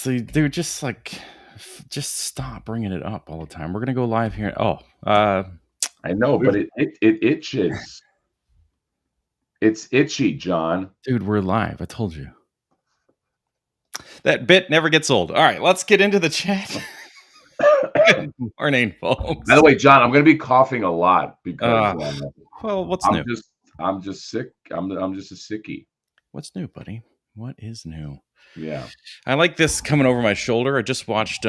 honestly, dude, just like, just stop bringing it up all the time. We're gonna go live here. Oh, I know, but it itches. It's itchy, John. dude, we're live. I told you. That bit never gets old. All right, let's get into the chat. Good morning, folks. By the way, John, I'm going to be coughing a lot because well, what's new? I'm just sick. I'm just a sickie. What's new, buddy? What is new? Yeah. I like this coming over my shoulder. I just watched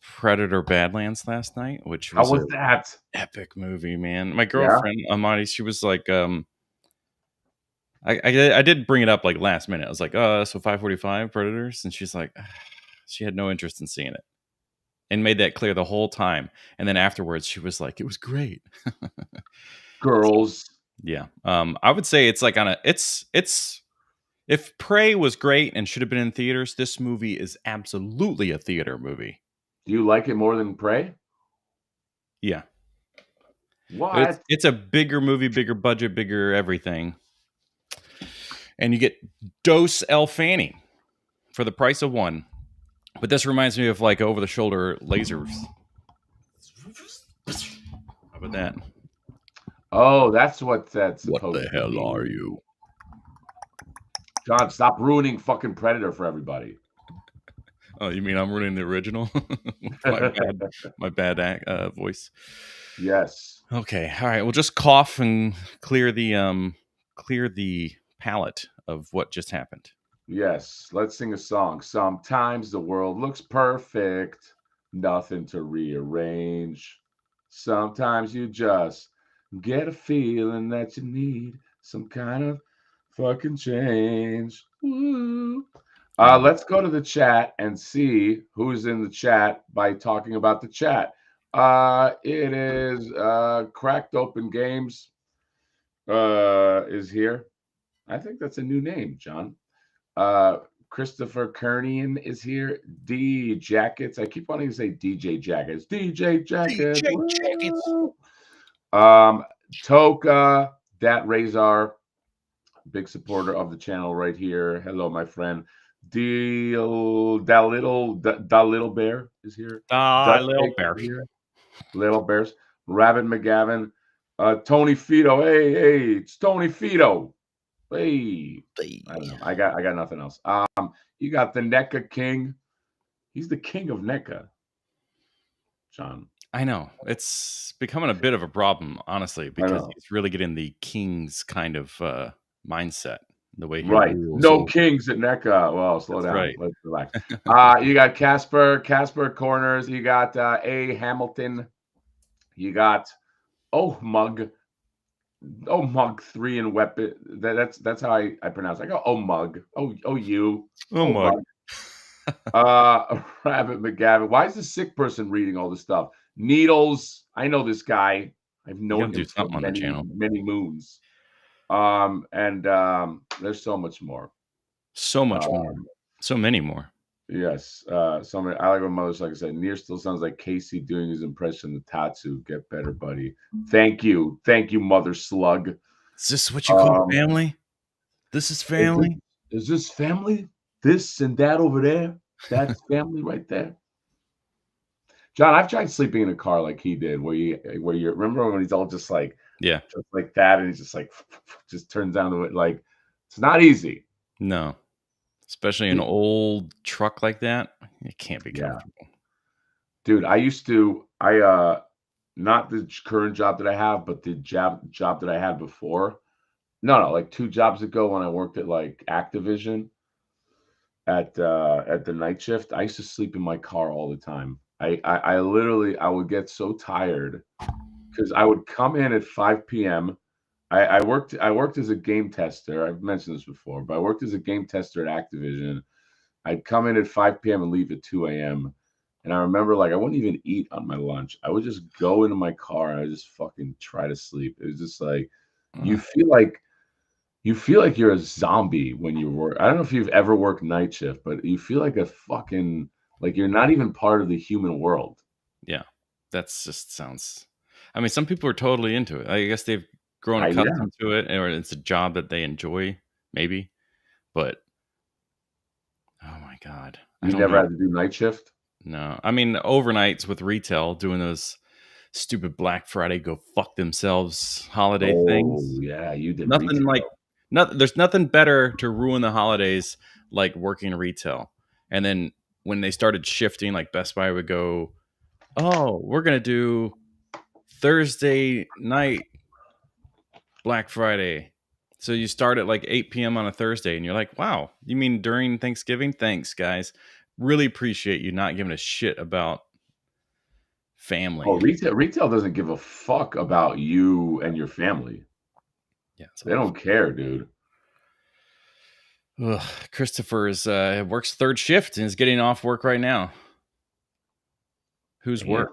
Predator Badlands last night, which was, How was that? Epic movie, man. My girlfriend, Amani, she was like, I did bring it up like last minute. I was like, so 5:45 Predators, and she's like, she had no interest in seeing it, and made that clear the whole time. And then afterwards, she was like, it was great. Girls. Yeah. I would say it's like it's if Prey was great and should have been in theaters, this movie is absolutely a theater movie. Do you like it more than Prey? Yeah. What? It's a bigger movie, bigger budget, bigger everything. And you get Dose El Fanny for the price of one. But this reminds me of like over-the-shoulder lasers. How about that? Oh, that's what that's supposed to be. What the hell are you? John, stop ruining fucking Predator for everybody. Oh, you mean I'm ruining the original? my bad voice. Yes. Okay. All right. We'll just cough and clear the palate of what just happened. Yes. Let's sing a song. Sometimes the world looks perfect, nothing to rearrange. Sometimes you just get a feeling that you need some kind of fucking change. Woo. Let's go to the chat and see who's in the chat by talking about the chat. It is Cracked Open Games is here. I think that's a new name, John. Christopher Kernian is here. D Jackets. I keep wanting to say DJ Jackets. DJ Jackets. DJ Jackets. Toka, Dat Razor, big supporter of the channel right here. Hello, my friend. Da Little Bear is here. Little Bear. Little Bears. Rabbit McGavin. Tony Fito. Hey, it's Tony Fito. Hey. I don't know. I got nothing else. You got the NECA King. He's the king of NECA, John. I know. It's becoming a bit of a problem, honestly, because he's really getting the king's kind of mindset. The way he rules. No kings at NECA. Well, slow down. Right. Let's relax. You got Casper Corners. You got A Hamilton. You got Mug 3 and Weapon. That's how I pronounce it. I go Mug. You. Mug. Rabbit McGavin. Why is the sick person reading all this stuff? Needles. I know this guy. I've known him for many moons. There's so much more. So much more. So many more. Yes. I like what Mother's like I said. Near still sounds like Casey doing his impression of Tatsu. Get better, buddy. Thank you, Mother Slug. Is this what you call family? This is family. Is this family? This and that over there. That's family right there. John, I've tried sleeping in a car like he did, where you remember when he's all just like just like that, and he's just like just turns down the like it's not easy. No. Especially an old truck like that. It can't be comfortable. Dude, not the current job that I have, but the job that I had before. No, like 2 jobs ago when I worked at like Activision at the night shift, I used to sleep in my car all the time. I literally would get so tired because I would come in at 5 p.m. I worked as a game tester. I've mentioned this before, but I worked as a game tester at Activision. I'd come in at 5 p.m. and leave at 2 a.m. And I remember like I wouldn't even eat on my lunch. I would just go into my car and I just fucking try to sleep. It was just like you feel like you're a zombie when you work. I don't know if you've ever worked night shift, but you feel like a fucking like you're not even part of the human world. Yeah, that's just sounds. I mean, some people are totally into it. I guess they've grown accustomed to it, or it's a job that they enjoy, maybe. But oh my god, I You don't never know. had to do night shift? No, I mean overnights with retail doing those stupid Black Friday go fuck themselves holiday Oh, things. yeah, you did Nothing like retail. there's nothing better to ruin the holidays like working retail. And then when they started shifting, like Best Buy would go, "Oh, we're gonna do Thursday night Black Friday." So you start at like 8 p.m. on a Thursday, and you're like, "Wow, you mean during Thanksgiving? Thanks, guys. Really appreciate you not giving a shit about Oh, family." retail doesn't give a fuck about you and your family. Yeah, it's They don't awful. care, dude. Ugh, Christopher's works third shift and is getting off work right now. Who's work?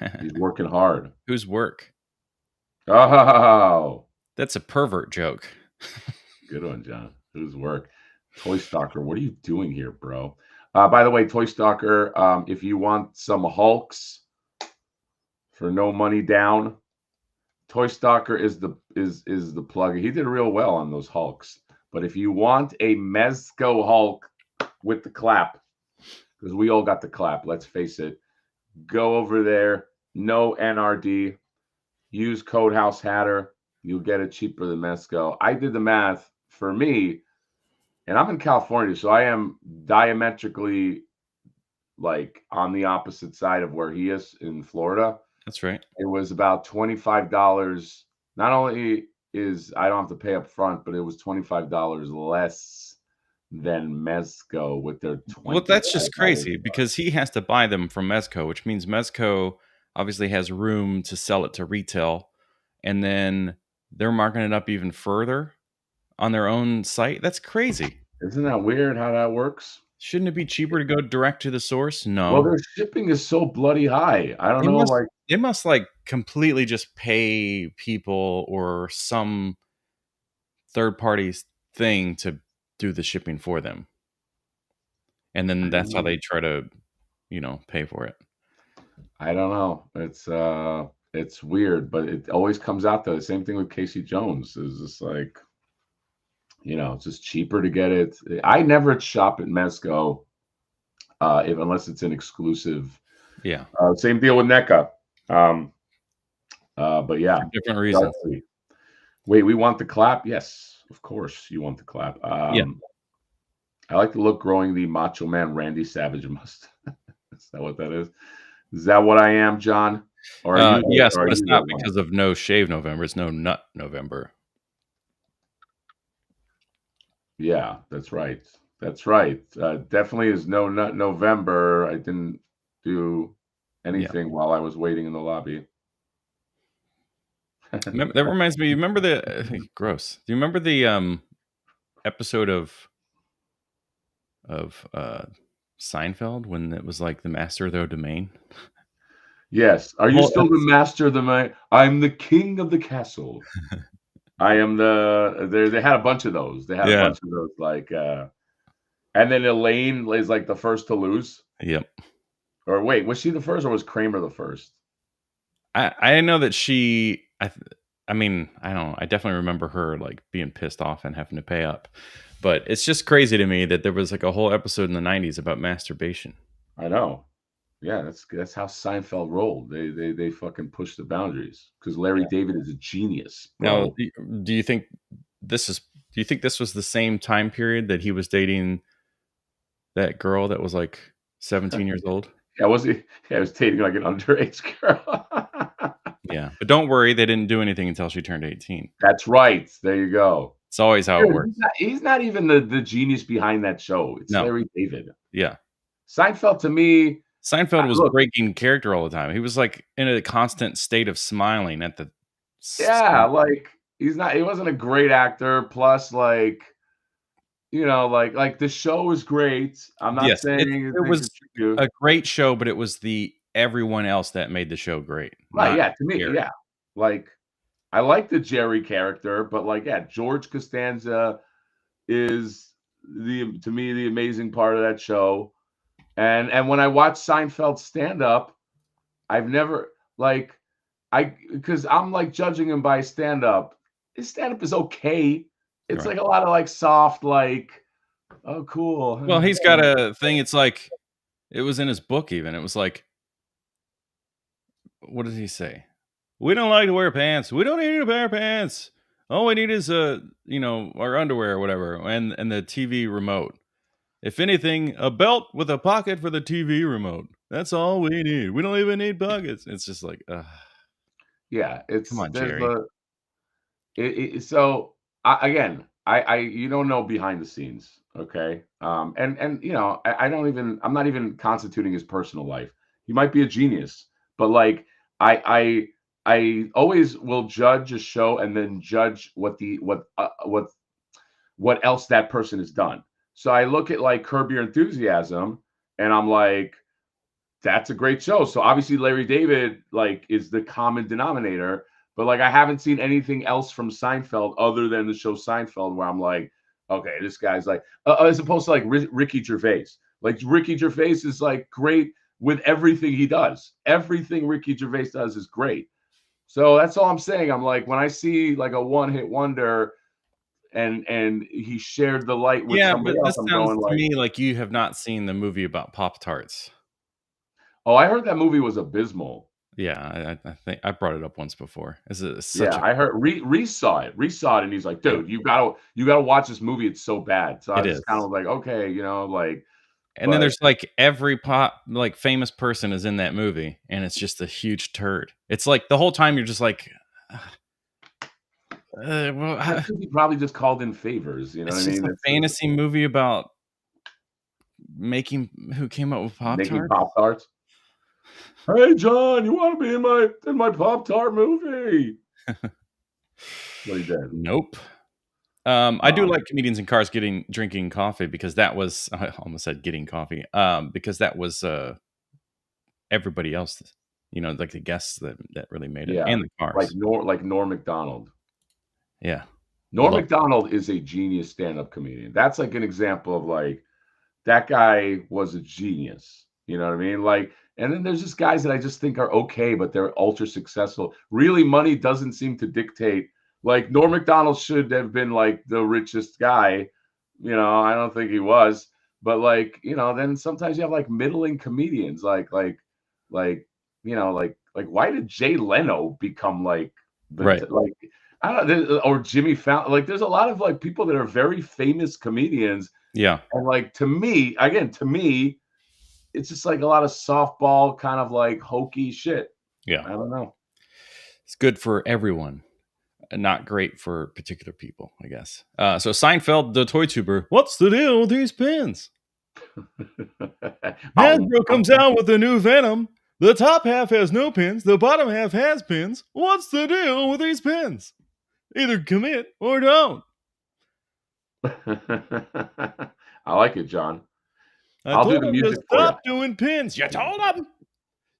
Damn, he's working hard. Who's work? Oh, That's a pervert joke. good one, John. Who's work? Toy Stalker, what are you doing here, bro? By the way, Toy Stalker, if you want some Hulks for no money down, Toy Stalker is the plug. He did real well on those Hulks. But if you want a Mezco Hulk with the clap, because we all got the clap, let's face it, go over there, no NRD, use code House Hatter, you'll get it cheaper than Mezco. I did the math for me, and I'm in California, so I am diametrically like on the opposite side of where he is in Florida. That's right. It was about $25. Not only is I don't have to pay up front, but it was $25 less than Mezco with their Well, that's just $25. crazy because he has to buy them from Mezco, which means Mezco obviously has room to sell it to retail, and then they're marking it up even further on their own site. That's crazy. Isn't that weird how that works? Shouldn't it be cheaper to go direct to the source? Well, No. their shipping is so bloody high. I don't They know, must like they must like completely just pay people or some third party's thing to do the shipping for them. And then I don't that's how know. they try to, pay for it. I don't know. It's weird, but it always comes out though. The same thing with Casey Jones. Is just like, it's just cheaper to get it. I never shop at Mezco if unless it's an exclusive. Yeah. Same deal with NECA. Um, but For yeah, different reasons. Darkly. Wait, we want the clap? Yes, of course you want the clap. Yeah. I like the look growing the Macho Man Randy Savage must. Is that what that is? Is that what I am, John? Or are you? Yes, Or are but it's you the not one? because of no shave November. It's no nut November. Yeah, that's right. That's right. Definitely is no nut November. I didn't do Yeah. anything while I was waiting in the lobby. That reminds me, you remember gross. Do you remember the episode of Seinfeld when it was like the master of their domain? Yes. Are The you whole still the master of the my? I'm the king of the castle. I am the. They had a bunch of those. They had a Yeah. bunch of those. And then Elaine is like the first to lose. Yep. Or wait, was she the first, or was Kramer the first? I know that I mean, I don't know. I definitely remember her like being pissed off and having to pay up. But it's just crazy to me that there was like a whole episode in the 90s about masturbation. I know. Yeah, that's how Seinfeld rolled. They fucking pushed the boundaries because Larry Yeah. David is a genius, Now, bro. do you think this was the same time period that he was dating that girl that was like 17 years old? Yeah, was he? Yeah, he was dating like an underage girl. Yeah. But don't worry, they didn't do anything until she turned 18. That's right. There you go. It's always how it Dude, works. he's not even the genius behind that show. It's No. Larry David. Yeah. Seinfeld to me, Seinfeld was look, breaking character all the time. He was like in a constant state of smiling at the yeah, same. like he wasn't a great actor. Plus, like the show is great. I'm not Yes, saying it they was contribute. a great show, but it was the everyone else that made the show great, Right, not yeah, to me, Jerry. yeah. Like I like the Jerry character, but yeah, George Costanza is the to me the amazing part of that show. And when I watch Seinfeld stand up, I've never like because I'm like judging him by stand up. His stand up is okay. It's Right. like a lot of like soft Oh, cool. Well, he's got a thing. It's like it was in his book. Even it was like, what did he say? We don't like to wear pants. We don't need a pair of pants. All we need is our underwear or whatever, and the TV remote. If anything, a belt with a pocket for the TV remote. That's all we need. We don't even need pockets. It's just like, Yeah, come it's on, there's Jerry. the so I you don't know behind the scenes, okay? And I don't even I'm not even constituting his personal life. He might be a genius, but like I always will judge a show and then judge what else that person has done. So I look at like Curb Your Enthusiasm and I'm like, that's a great show. So obviously Larry David like is the common denominator, but like I haven't seen anything else from Seinfeld other than the show Seinfeld where I'm like, okay, this guy's like as opposed to like Ricky Gervais. Like Ricky Gervais is like great with everything he does. Everything Ricky Gervais does is great. So that's all I'm saying. I'm like when I see like a one-hit wonder and he shared the light with Yeah, somebody but else, this I'm sounds going to like, me like you have not seen the movie about Pop Tarts. oh, I heard that movie was abysmal. Yeah, I think I brought it up once before. It's Yeah, such a I heard Reese saw it. Reese saw it, and he's like, yeah, "Dude, you gotta watch this movie. It's so bad." So I it was just kind is. of like, "Okay, like," And then but there's like every pop like famous person is in that movie, and it's just a huge turd. It's like the whole time you're just like, well, that's because he probably just called in favors. You know what I it's just mean? a It's fantasy movie about making who came up with Pop making Tarts. Pop Tarts. Hey, John, you want to be in my Pop Tart movie? What he did. Nope. I do Um, like comedians in cars drinking coffee because that was I almost said getting coffee. Because that was everybody else, like the guests that really made it yeah, and the cars. like Norm Macdonald. Yeah, Norm love. Macdonald is a genius stand-up comedian. That's like an example of like that guy was a genius. You know what I mean? Like, and then there's just guys that I just think are okay, but they're ultra successful. Really, money doesn't seem to dictate. Like Norm Macdonald should have been like the richest guy. I don't think he was. But like, then sometimes you have like middling comedians, like, like why did Jay Leno become like Right. like I don't know, or Jimmy Fallon? Like, there's a lot of like people that are very famous comedians Yeah. and like to me, it's just like a lot of softball kind of like hokey shit. Yeah. I don't know. It's good for everyone, and not great for particular people, I guess. So Seinfeld, the toy tuber. What's the deal with these pins? Boom. Hasbro comes out with the new Venom. The top half has no pins. The bottom half has pins. What's the deal with these pins? Either commit or don't. I like it, John. I I'll do told the him to music for you. stop doing pins. You told him.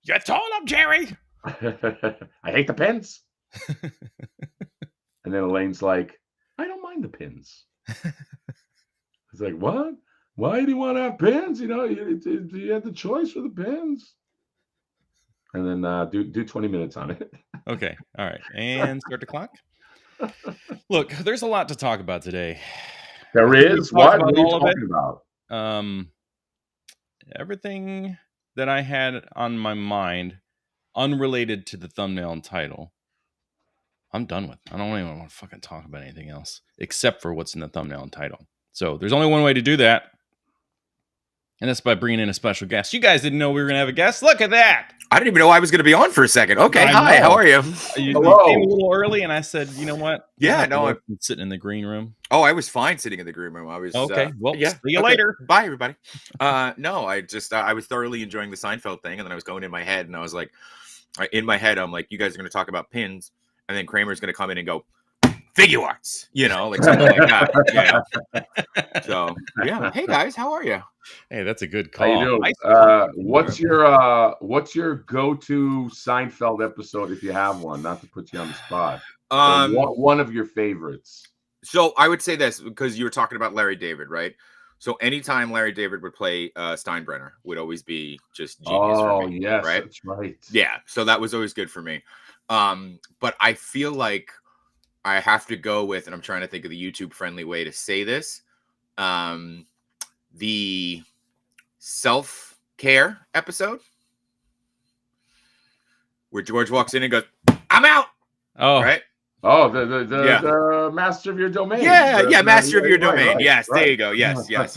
You told him, Jerry. I hate the pins. And then Elaine's like, I don't mind the pins. It's like, what? Why do you want to have pins? You had the choice for the pins. And then do 20 minutes on it. Okay. All right. And start the clock. Look, there's a lot to talk about today. There I think we've is? talked What? about What are you all of it. talking about? Everything that I had on my mind, unrelated to the thumbnail and title, I'm done with. I don't even want to fucking talk about anything else except for what's in the thumbnail and title. So there's only one way to do that, and that's by bringing in a special guest. You guys didn't know we were gonna have a guest. Look at that. I didn't even know I was going to be on for a second. Okay, I hi, know. how are you? You came a Hello. little early, and I said, you know what? Yeah, Not no, worth sitting in the green room. Oh, I was fine sitting in the green room. I was Okay, well, yeah. see you okay. later. Bye, everybody. No, I just I was thoroughly enjoying the Seinfeld thing, and then I was going in my head, and I was like, in my head, I'm like, you guys are going to talk about pins, and then Kramer's going to come in and go, figure arts, like something like that. Yeah. So yeah. Hey guys, how are you? Hey, that's a good How you call. doing? Nice call. What's your go-to Seinfeld episode if you have one? Not to put you on the spot. Or one of your favorites. So I would say this because you were talking about Larry David, right? So anytime Larry David would play Steinbrenner would always be just genius for me. Yes, right? that's right. Yeah, so that was always good for me. But I feel like I have to go with, and I'm trying to think of the YouTube friendly way to say this. the self-care episode where George walks in and goes, "I'm out." Oh, Right? Oh, the master of your domain. Yeah, master of your domain. Right, yes, right. there you go. Yes. that's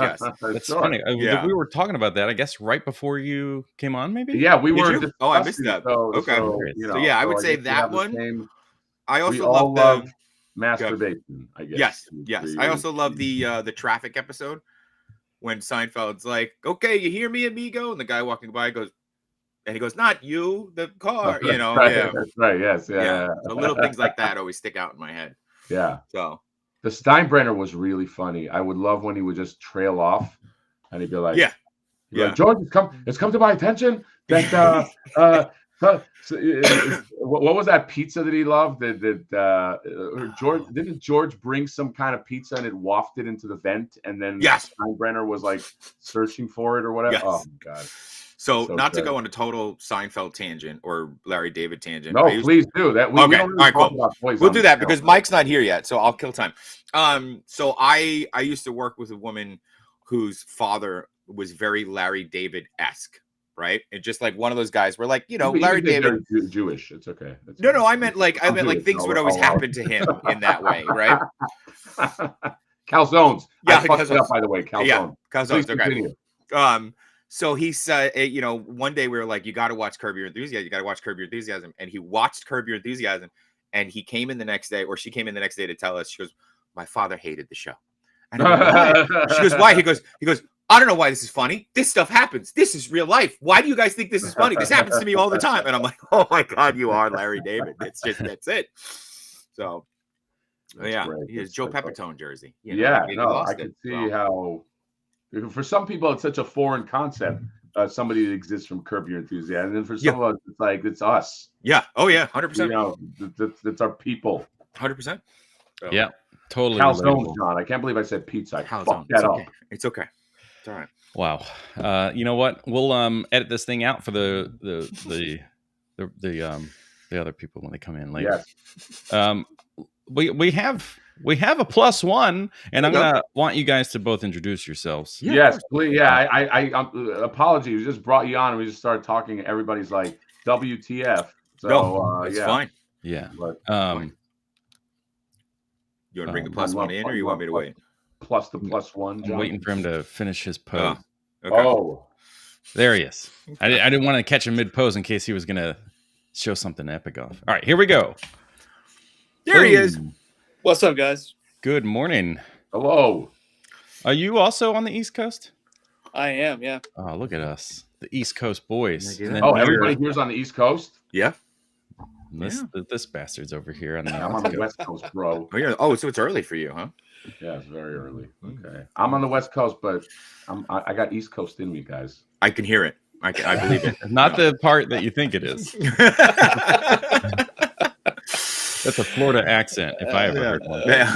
funny. Yeah. We were talking about that, I guess, right before you came on, maybe. Yeah, we were. you? Oh, I missed discussing, that. So, Okay. So, So, yeah, I would guess say we that have the one. same- I we also all love love masturbation. I guess. Yes. I also love the traffic episode when Seinfeld's like, "Okay, you hear me, amigo?" And the guy walking by goes, and he goes, "Not you, the car." You know, right, yeah, that's right. Yes, yeah. So little things like that always stick out in my head. Yeah. So The Steinbrenner was really funny. I would love when he would just trail off, and he'd be like, yeah. Like, George, it's come to my attention that what was that pizza that he loved? Didn't George bring some kind of pizza and it wafted into the vent, and then Steinbrenner was like searching for it or whatever? Yes. Oh my god! So not good. to go on a total Seinfeld tangent or Larry David tangent. No, please do that. We Okay, don't really all right, talk cool. about toys We'll on do the that show. because Mike's not here yet, so I'll kill time. So I used to work with a woman whose father was very Larry David-esque, right? And just like one of those guys where, like, you know, Larry David Jewish. It's okay. No, I meant like things would always happen to him in that way, right? Calzones. Yeah, I fucked it up, by the way. Calzones. Yeah, calzones. Please Okay. continue. So he said, you know, one day we were like, "You got to watch Curb Your Enthusiasm. You got to watch Curb Your Enthusiasm." And he watched Curb Your Enthusiasm, and he came in the next day, or she came in the next day to tell us. She goes, "My father hated the show." And I'm like, "Why?" She goes, "Why?" He goes, "I don't know why this is funny. This stuff happens. This is real life. Why do you guys think this is funny? This happens to me all the time." And I'm like, "Oh my God, you are Larry David. That's it." So, yeah, he has Joe Pepitone jersey. You know, Yeah, he no, lost I can it, see so. how. For some people, it's such a foreign concept. Somebody that exists from Curb Your Enthusiasm, and then for some of us, it's like it's us. Yeah. Oh yeah. You 100%. know, that's our people. 100%. Yeah, totally. Calzones, John. I can't believe I said pizza. I fucked that up. It's okay. It's all right. Wow. You know what? We'll edit this thing out for the other people when they come in later. Yes. We have a plus one, and I'm gonna want you guys to both introduce yourselves. Yeah, yes, please. Yeah, I apologies. We just brought you on, and we just started talking. And everybody's like, "WTF?" So it's fine. Yeah. But, you want to bring the plus one in, or you want me to wait? Plus the plus one. I'm waiting for him to finish his pose. Okay. Oh, there he is. I didn't want to catch him mid pose in case he was gonna show something epic off. All right, here we go. There he is. What's up, guys? Good morning. Hello. Are you also on the East Coast? I am, yeah. Oh, look at us, the East Coast boys. Oh, everybody here's on the East Coast. Yeah. This bastard's over here on the. I'm on the West Coast, bro. Oh, so it's early for you, huh? Yeah, it's very early. Okay, I'm on the West Coast, but I got East Coast in me, guys. I can hear it. I believe it. Not the part that you think it is. That's a Florida accent, if I ever heard one. Yeah.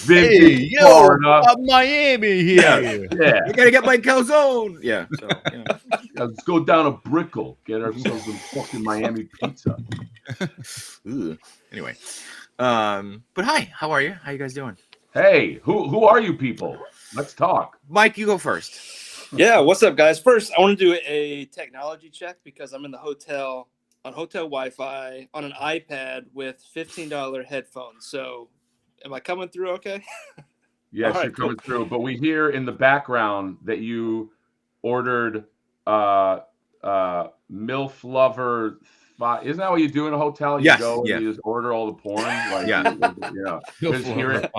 Hey, yo, Miami here. Yeah. I gotta get my calzone. Yeah. So, Let's go down a Brickell, get ourselves some fucking Miami pizza. Anyway, but hi, how are you? How you guys doing? Hey, who are you people? Let's talk. Mike, you go first. Yeah, what's up, guys? First, I want to do a technology check because I'm in the hotel on hotel Wi-Fi on an iPad with $15 headphones. So, am I coming through okay? Yes, you're coming through. But we hear in the background that you ordered MILF Lover. Isn't that what you do in a hotel? You go and you just order all the porn. Like, you just hear it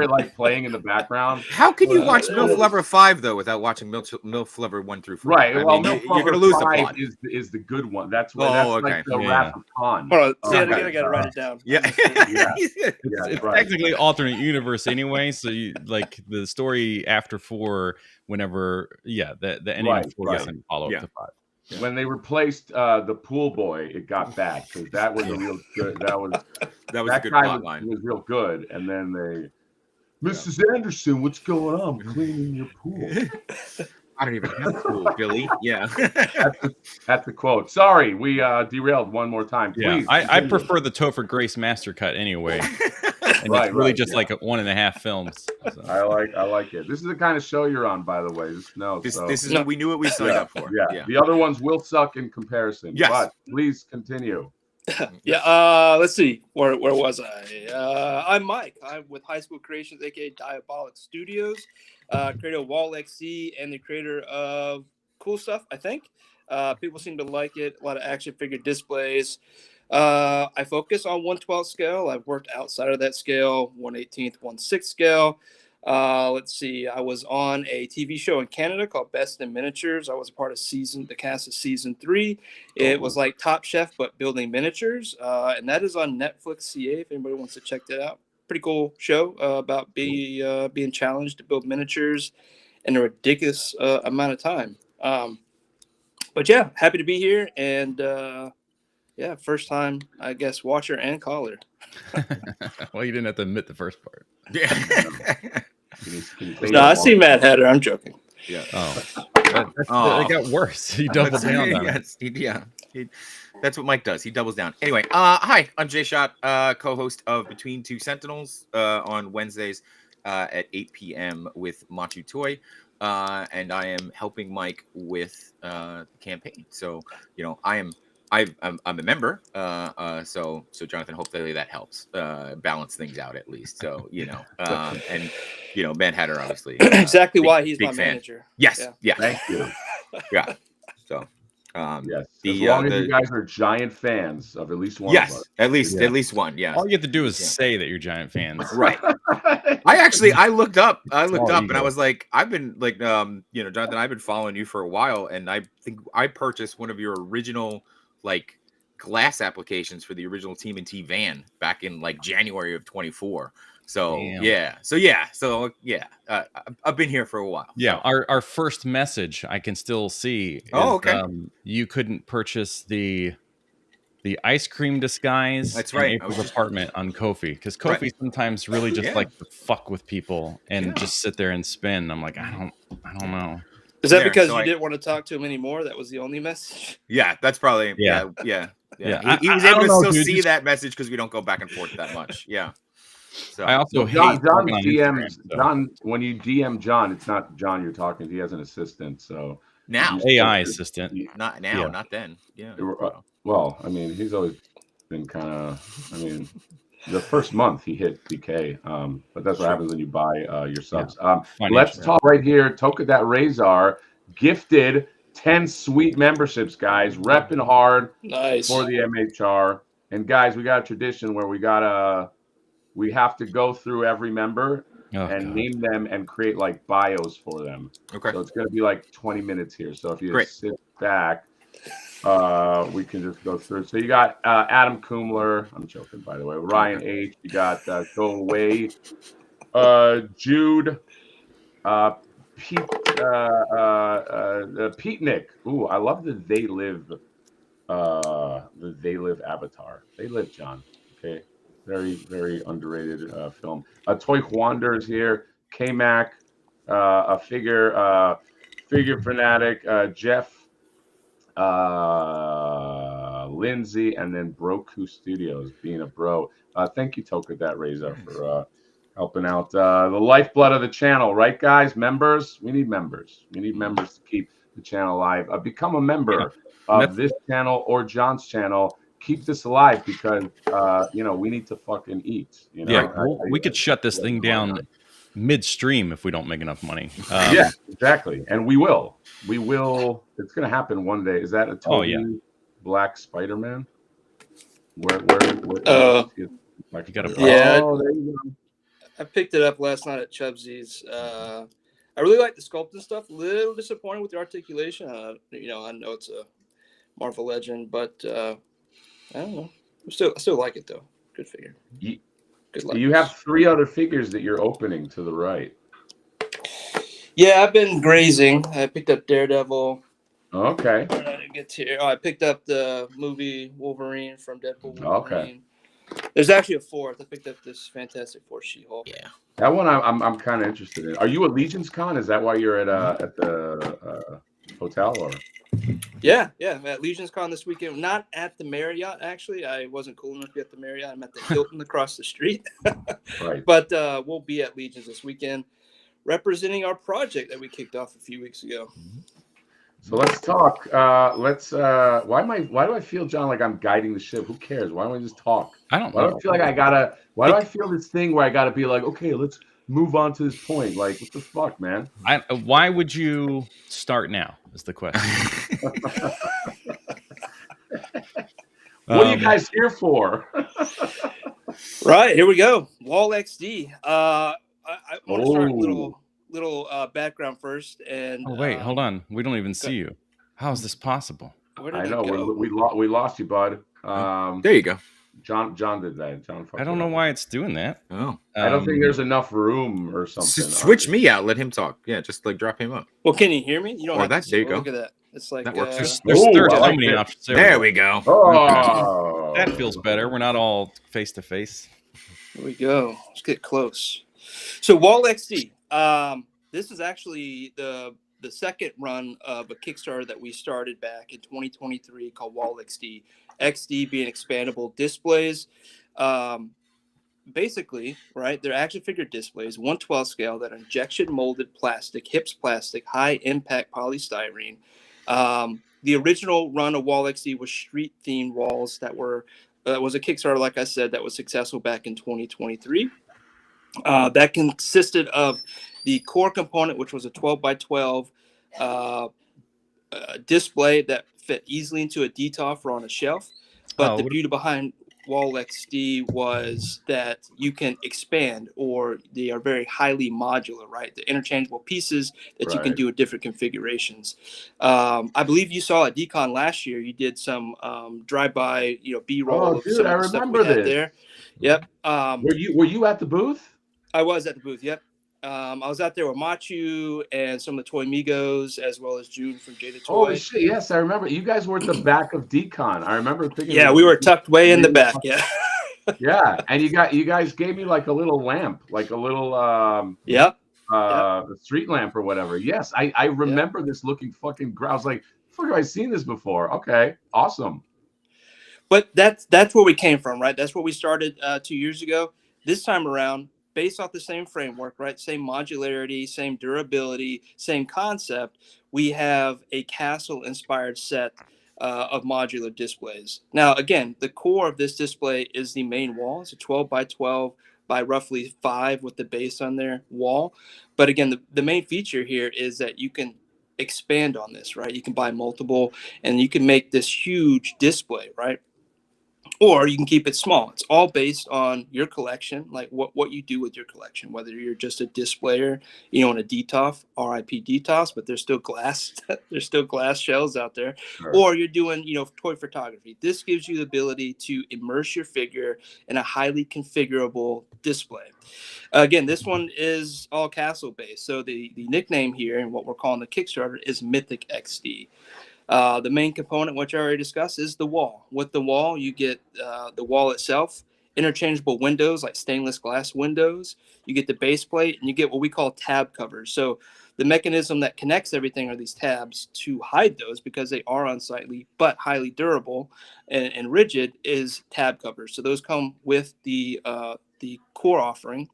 like playing in the background. How can you watch MILF Lover 5 though without watching MILF Lover 1 through 4? Right. Well, you're gonna lose the plot. Is the good one. That's what. Like the Wrath of Khan. Hold on. See, I gotta write it down. Yeah. It's technically alternate universe anyway. So you like the story after 4. Whenever the ending of 4 doesn't follow up to 5. Yeah. When they replaced the pool boy, it got bad because that was a real good. That was a good plot line. It was real good, and then Mrs. Anderson, what's going on? I'm cleaning your pool. I don't even have a pool, Billy. Yeah, that's the quote. Sorry, we derailed one more time. Please. I prefer the Topher Grace master cut anyway. And Right, it's really right, just yeah. like 1.5 films. So. I like it. This is the kind of show you're on, by the way. This is we knew what we signed up for. Yeah. The other ones will suck in comparison. Yes. But please continue. Yeah. Let's see. Where was I? I'm Mike. I'm with High School Creations, aka Diabolic Studios, creator of Wall XD and the creator of Cool Stuff. I think people seem to like it. A lot of action figure displays. I focus on 1/12 scale. I've worked outside of that scale, 1/18, 1/6 scale. Let's see. I was on a TV show in Canada called Best in Miniatures. I was a part of the cast of season 3. It was like Top Chef, but building miniatures. And that is on Netflix CA if anybody wants to check that out. Pretty cool show about being challenged to build miniatures in a ridiculous amount of time. But yeah, happy to be here. And yeah, first time, I guess, watcher and caller. Well, you didn't have to admit the first part. Yeah. No, I see Mad Hatter. I'm joking. Yeah. Oh, it got worse. He doubled down on it. Yeah. That's what Mike does. He doubles down. Anyway, hi, I'm Jay Shot, co-host of Between Two Sentinels on Wednesdays at 8 p.m. with Machu Toy. And I am helping Mike with the campaign. So, you know, I'm a member. So Jonathan, hopefully that helps balance things out at least. So, you know, and you know, Mad Hatter obviously exactly why he's my fan. manager. Yes. Yeah. Yeah. Thank you. Yeah. So yes. As long as you guys are giant fans of at least one of us. At least one. Yeah. All you have to do is say that you're giant fans. Right. I looked up and I was like, I've been like, you know, Jonathan, I've been following you for a while, and I think I purchased one of your original like glass applications for the original TMNT van back in like January of 24. So Damn. I've been here for a while. Yeah, so. our first message I can still see is, okay. You couldn't purchase the ice cream disguise. That's right. In April's apartment on Ko-fi, because Ko-fi sometimes really just like to fuck with people and just sit there and spin. I'm like, I don't know. Is that because you didn't want to talk to him anymore? That was the only message. Yeah, that's probably yeah. He was able to still see that message because we don't go back and forth that much. Yeah. So I also John DMs John when you DM John, it's not John you're talking to. He has an assistant. So now AI assistant. Not now, not then. Yeah. Well, I mean, he's always been kind of. I mean, the first month he hit DK, but that's what happens when you buy your subs. Let's talk right here. Toka that Razor gifted 10 sweet memberships, guys. Repping hard for the MHR. And guys, we got a tradition where we have to go through every member name them and create like bios for them. Okay. So it's going to be like 20 minutes here. So if you sit back, we can just go through. So you got Adam Kumler. I'm joking, by the way. Ryan H. You got Joel Wade, Jude, Pete Nick. Ooh, I love the They Live avatar. They Live, John. Okay. Very, very underrated film. Toy Wanderers here. K-Mac, a figure fanatic, Jeff, Lindsay, and then Broku Studios, being a bro. Thank you, Toka that Razor, for helping out the lifeblood of the channel, right, guys? Members, we need members. We need members to keep the channel alive. Become a member of this channel or John's channel. Keep this alive because you know, we need to fucking eat. You know, we could shut this thing down midstream if we don't make enough money. Yeah, exactly, and we will. We will. It's gonna happen one day. Is that a Toby Black Spider-Man? Where you got a there you go. I picked it up last night at Chubsy's. I really like the sculpting stuff. A little disappointed with the articulation. You know, I know it's a Marvel Legend, but I don't know. I still like it though. Good figure. You have 3 other figures that you're opening to the right. Yeah, I've been grazing. I picked up Daredevil. Okay. I didn't get to. I picked up the movie Wolverine from Deadpool. Okay. There's actually a 4th. I picked up this Fantastic Four She-Hulk. Yeah. That one I'm kind of interested in. Are you at Legion's Con? Is that why you're at the hotel or? Yeah, I'm at Legion's Con this weekend. Not at the Marriott, actually. I wasn't cool enough to be at the Marriott. I'm at the Hilton across the street. Right. But we'll be at Legion's this weekend, representing our project that we kicked off a few weeks ago. So let's talk. Why do I feel, John, like I'm guiding the ship? Who cares? Why don't we just talk? I don't Why do know. I feel like I gotta? Why do I feel this thing where I gotta be like, okay, let's move on to this point? Like, what the fuck, man? Why would you start now? Is the question. What are you guys here for? Right, here we go. Wall XD. I want to start a Oh. little background first. And Oh wait, hold on. We don't even see you. How is this possible? Where did I he know go? we lost you, bud. There you go. John did that. John. I don't know why it's doing that. Oh, I don't think there's enough room or something. switch me out. Let him talk. Yeah, just like drop him up. Well, can you hear me? You don't Or have that- to. there you go. Look at that. It's like That works. There's Oh, so I like many it. options. There we go. Oh, That feels better. We're not all face to face. Here we go. Let's get close. So Wall XD. This is actually the second run of a Kickstarter that we started back in 2023 called Wall XD. XD being expandable displays. Basically, right, they're action figure displays, 1/12 scale, that are injection molded plastic, HIPS plastic, high impact polystyrene. The original run of Wall XD was street themed walls that was a Kickstarter, like I said, that was successful back in 2023. That consisted of the core component, which was a 12x12 display that fit easily into a DTOF or on a shelf. But the beauty behind Wall XD was that you can expand, or they are very highly modular, right? The interchangeable pieces that you can do with different configurations. I believe you saw at DCon last year, you did some drive-by, B-roll. Oh, dude, I remember this. There. Yep. Were you at the booth? I was at the booth. Yep. I was out there with Machu and some of the Toy Migos, as well as June from Jada Toy. Holy shit! Yes, I remember. You guys were at the back of Decon. I remember thinking. Yeah, we were tucked way in the back. Yeah. Yeah, and you guys gave me like a little lamp, like a little street lamp or whatever. Yes, I remember this looking fucking. I was like, fuck, have I seen this before? Okay, awesome. But that's where we came from, right? That's where we started 2 years ago. This time around, based off the same framework, right? Same modularity, same durability, same concept. We have a castle-inspired set of modular displays. Now, again, the core of this display is the main wall. It's a 12x12 by roughly 5 with the base on there wall. But again, the main feature here is that you can expand on this, right? You can buy multiple, and you can make this huge display, right? Or you can keep it small. It's all based on your collection, like what you do with your collection, whether you're just a displayer, in a DTOF, RIP DTOFs, but there's still glass, shells out there, or you're doing, toy photography. This gives you the ability to immerse your figure in a highly configurable display. Again, this one is all castle based. So the nickname here and what we're calling the Kickstarter is Mythic XD. The main component, which I already discussed, is the wall. With the wall, you get the wall itself, interchangeable windows like stainless glass windows. You get the base plate, and you get what we call tab covers. So the mechanism that connects everything are these tabs to hide those, because they are unsightly but highly durable and rigid, is tab covers. So those come with the core offering,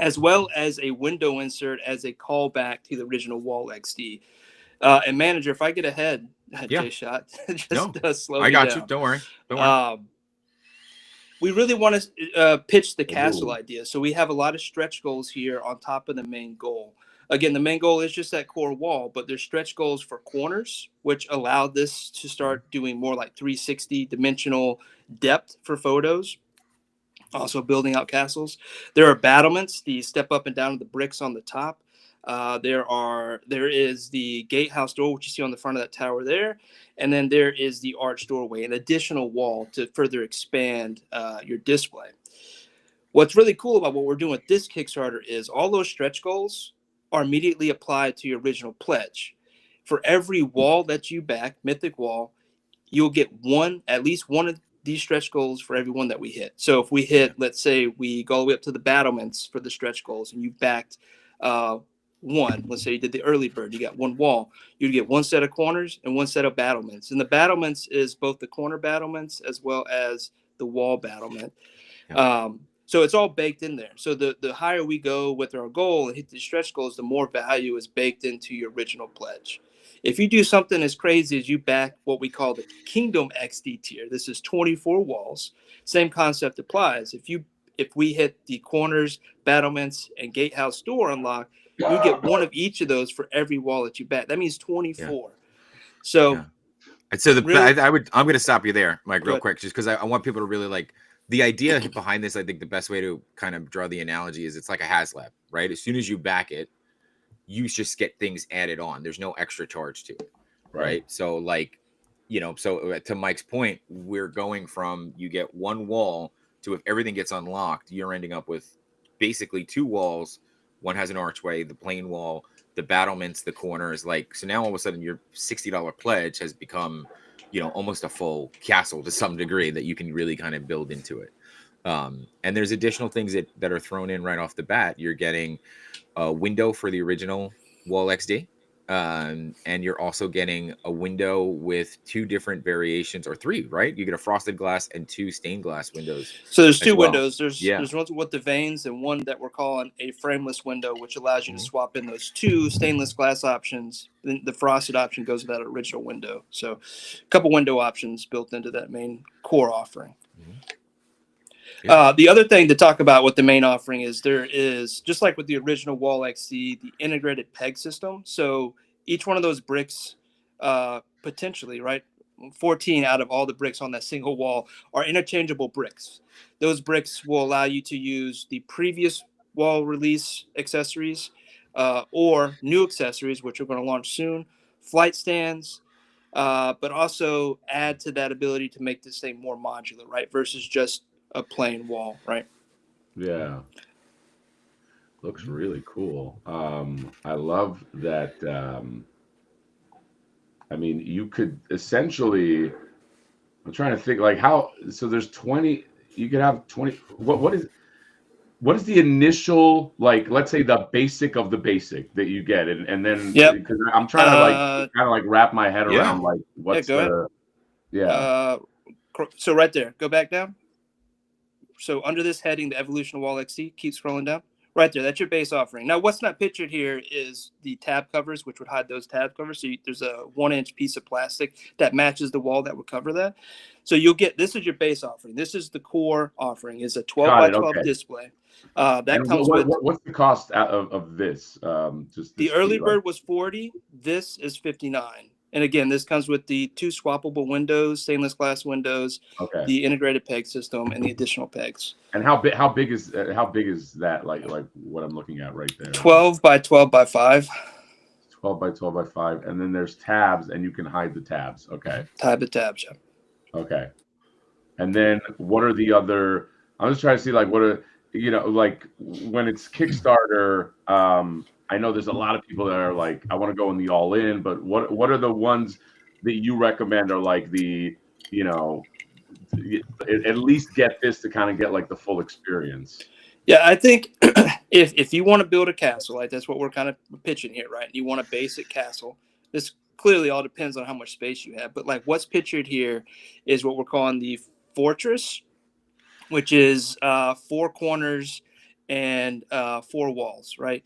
as well as a window insert as a callback to the original Wall XD. And manager, if I get ahead, J-Shot, slow me I got down. you. Don't worry. We really want to pitch the castle idea. So we have a lot of stretch goals here on top of the main goal. Again, the main goal is just that core wall, but there's stretch goals for corners, which allow this to start doing more like 360 dimensional depth for photos. Also building out castles. There are battlements, the step up and down of the bricks on the top. There is the gatehouse door, which you see on the front of that tower there, and then there is the arch doorway, an additional wall to further expand your display. What's really cool about what we're doing with this Kickstarter is all those stretch goals are immediately applied to your original pledge. For every wall that you back, Mythic Wall, you'll get at least one of these stretch goals for every one that we hit. So if we hit, let's say we go all the way up to the battlements for the stretch goals, and you backed one, let's say you did the early bird, you got one wall, you'd get one set of corners and one set of battlements. And the battlements is both the corner battlements as well as the wall battlement. So it's all baked in there. So the higher we go with our goal and hit the stretch goals, the more value is baked into your original pledge. If you do something as crazy as you back what we call the Kingdom XD tier, this is 24 walls. Same concept applies. If we hit the corners, battlements, and gatehouse door unlock, you get one of each of those for every wall that you back. That means 24. Yeah. So, yeah. And so really, I'm going to stop you there, Mike, real quick, just because I want people to really like the idea behind this. I think the best way to kind of draw the analogy is it's like a HasLab, right? As soon as you back it, you just get things added on. There's no extra charge to it, right? So like, you know, so to Mike's point, we're going from you get one wall to if everything gets unlocked, you're ending up with basically two walls. One has an archway, the plain wall, the battlements, the corners. Like, so now all of a sudden your $60 pledge has become, you know, almost a full castle to some degree that you can really kind of build into it. And there's additional things that are thrown in right off the bat. You're getting a window for the original Wall XD. And you're also getting a window with two different variations, or three, right? You get a frosted glass and two stained glass windows. So there's two windows. There's one with the veins and one that we're calling a frameless window, which allows you to swap in those two stainless glass options. Then the frosted option goes with that original window. So a couple window options built into that main core offering. The other thing to talk about with the main offering is there is, just like with the original Wall XC, the integrated peg system. So each one of those bricks, potentially, right, 14 out of all the bricks on that single wall are interchangeable bricks. Those bricks will allow you to use the previous wall release accessories or new accessories, which we're going to launch soon, flight stands, but also add to that ability to make this thing more modular, right, versus just a plain wall, right? Yeah. Looks really cool. I love that. I mean, you could essentially, I'm trying to think like how, so there's 20, you could have 20, what is the initial, like, let's say the basic of the basic that you get, and then, because I'm trying to kind of wrap my head around like what's so right there, go back down. So under this heading, the Evolution Wall XC, keep scrolling down. Right there, that's your base offering. Now, what's not pictured here is the tab covers, which would hide those tab covers. So there's a 1-inch piece of plastic that matches the wall that would cover that. So you'll get, this is your base offering. This is the core offering. It's a 12 by 12 display. That comes with. What's the cost of this? Just the early bird was $40. This is $59. And again, this comes with the two swappable windows, stainless glass windows, the integrated peg system, and the additional pegs. And how big is that? Like what I'm looking at right there. 12 by 12 by 5. 12 by 12 by 5, and then there's tabs, and you can hide the tabs. Okay. Hide the tabs, yeah. Okay. And then what are the other? I'm just trying to see like what are, you know, like when it's Kickstarter. I know there's a lot of people that are like, I want to go in the all in, but what are the ones that you recommend are like the, you know, at least get this to kind of get like the full experience? Yeah, I think if you want to build a castle, like that's what we're kind of pitching here, right? You want a basic castle. This clearly all depends on how much space you have, but like what's pictured here is what we're calling the fortress, which is 4 corners and 4 walls, right?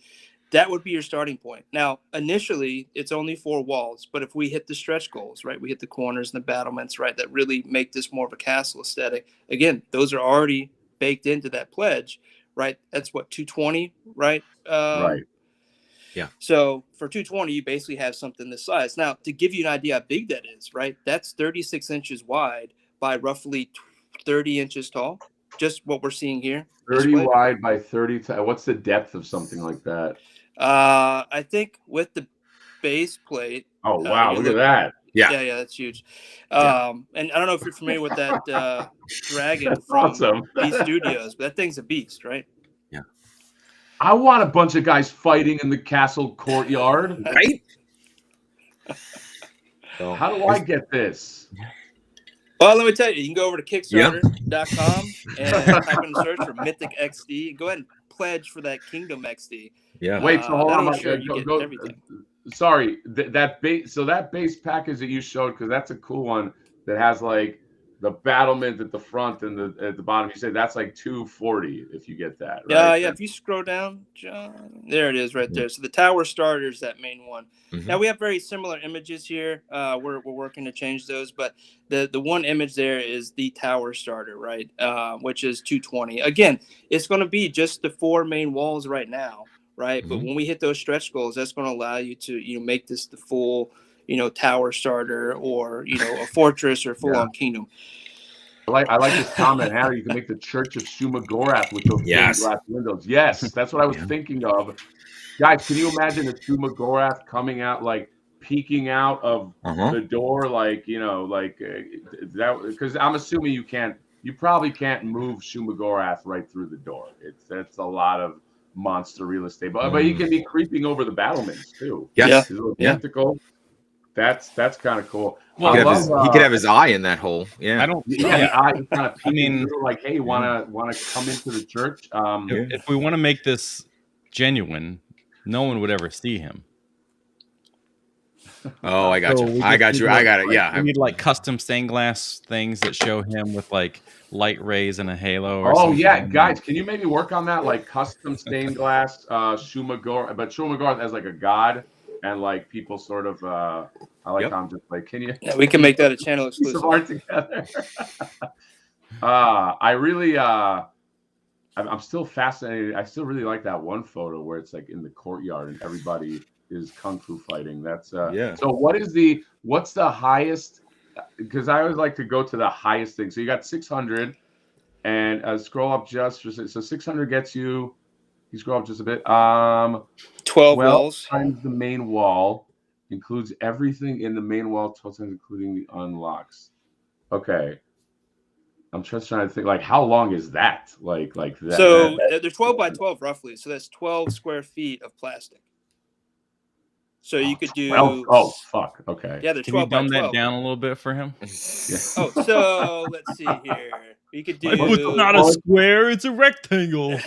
That would be your starting point. Now, initially, it's only 4 walls, but if we hit the stretch goals, right, we hit the corners and the battlements, right, that really make this more of a castle aesthetic. Again, those are already baked into that pledge, right? That's what, 220, right? Right. Yeah. So for 220, you basically have something this size. Now, to give you an idea how big that is, right, that's 36 inches wide by roughly 30 inches tall. Just what we're seeing here. 30 wide by 30. What's the depth of something like that? I think with the base plate. Oh wow! Look at that. Yeah, that's huge. And I don't know if you're familiar with that dragon from Beast Studios, but that thing's a beast, right? Yeah. I want a bunch of guys fighting in the castle courtyard, right? So how do I get this? Well, let me tell you, you can go over to Kickstarter.com and type in the search for Mythic XD. Go ahead and pledge for that Kingdom XD. Yeah. Wait, so hold on, that'll Mike, ensure you get everything. Sorry, that base. So that base package that you showed, because that's a cool one that has like the battlement at the front and at the bottom. You said that's like $240 if you get that, right? Yeah. If you scroll down, John, there it is, right there. So the tower starter is that main one. Mhm. Now we have very similar images here. We're working to change those, but the one image there is the tower starter, right? Which is 220. Again, it's going to be just the 4 main walls right now, right? But Mhm. when we hit those stretch goals, that's going to allow you to make this the full tower starter, or a fortress, or full on kingdom. I like this comment, Harry. You can make the Church of Shumagorath with those stained Yes. glass windows. Yes, that's what I was thinking of. Guys, can you imagine a Shumagorath coming out, like peeking out of the door, like that? Because I'm assuming you probably can't move Shumagorath right through the door. That's a lot of monster real estate, but he can be creeping over the battlements too. Yes. His little Yeah. tentacle. That's kind of cool. Well, He I could have his eye in that hole. Yeah. I don't. yeah, the eye kind of peeking mean, through, like, hey, wanna come into the church? If we want to make this genuine, no one would ever see him. Oh, I got So you. we I just got need, you. I got it. Yeah. We need like custom stained glass things that show him with like light rays and a halo. Or Oh something. yeah, guys, can you maybe work on that, like custom stained glass Shumagorath, but Shumagorath as like a god, and like people sort of I like how I'm just like, can you? Yeah, we can make that a channel piece of exclusive. art together. I really I'm still fascinated. I still really like that one photo where it's like in the courtyard and everybody is kung fu fighting. That's Yeah. So what's the highest? Because I always like to go to the highest thing. So you got 600, and scroll up just for so 600 gets you. You scroll up just a bit. 12 walls times the main wall includes everything in the main wall, 12 times including the unlocks. Okay. I'm just trying to think, like, how long is that? Like that. So they're 12 by 12 roughly. So that's 12 square feet of plastic. So you could do. 12? Oh, fuck. Okay. Yeah, they're Can you 12 by dumb 12. that down a little bit for him? Oh, so let's see here. You could do. It's not a square; it's a rectangle.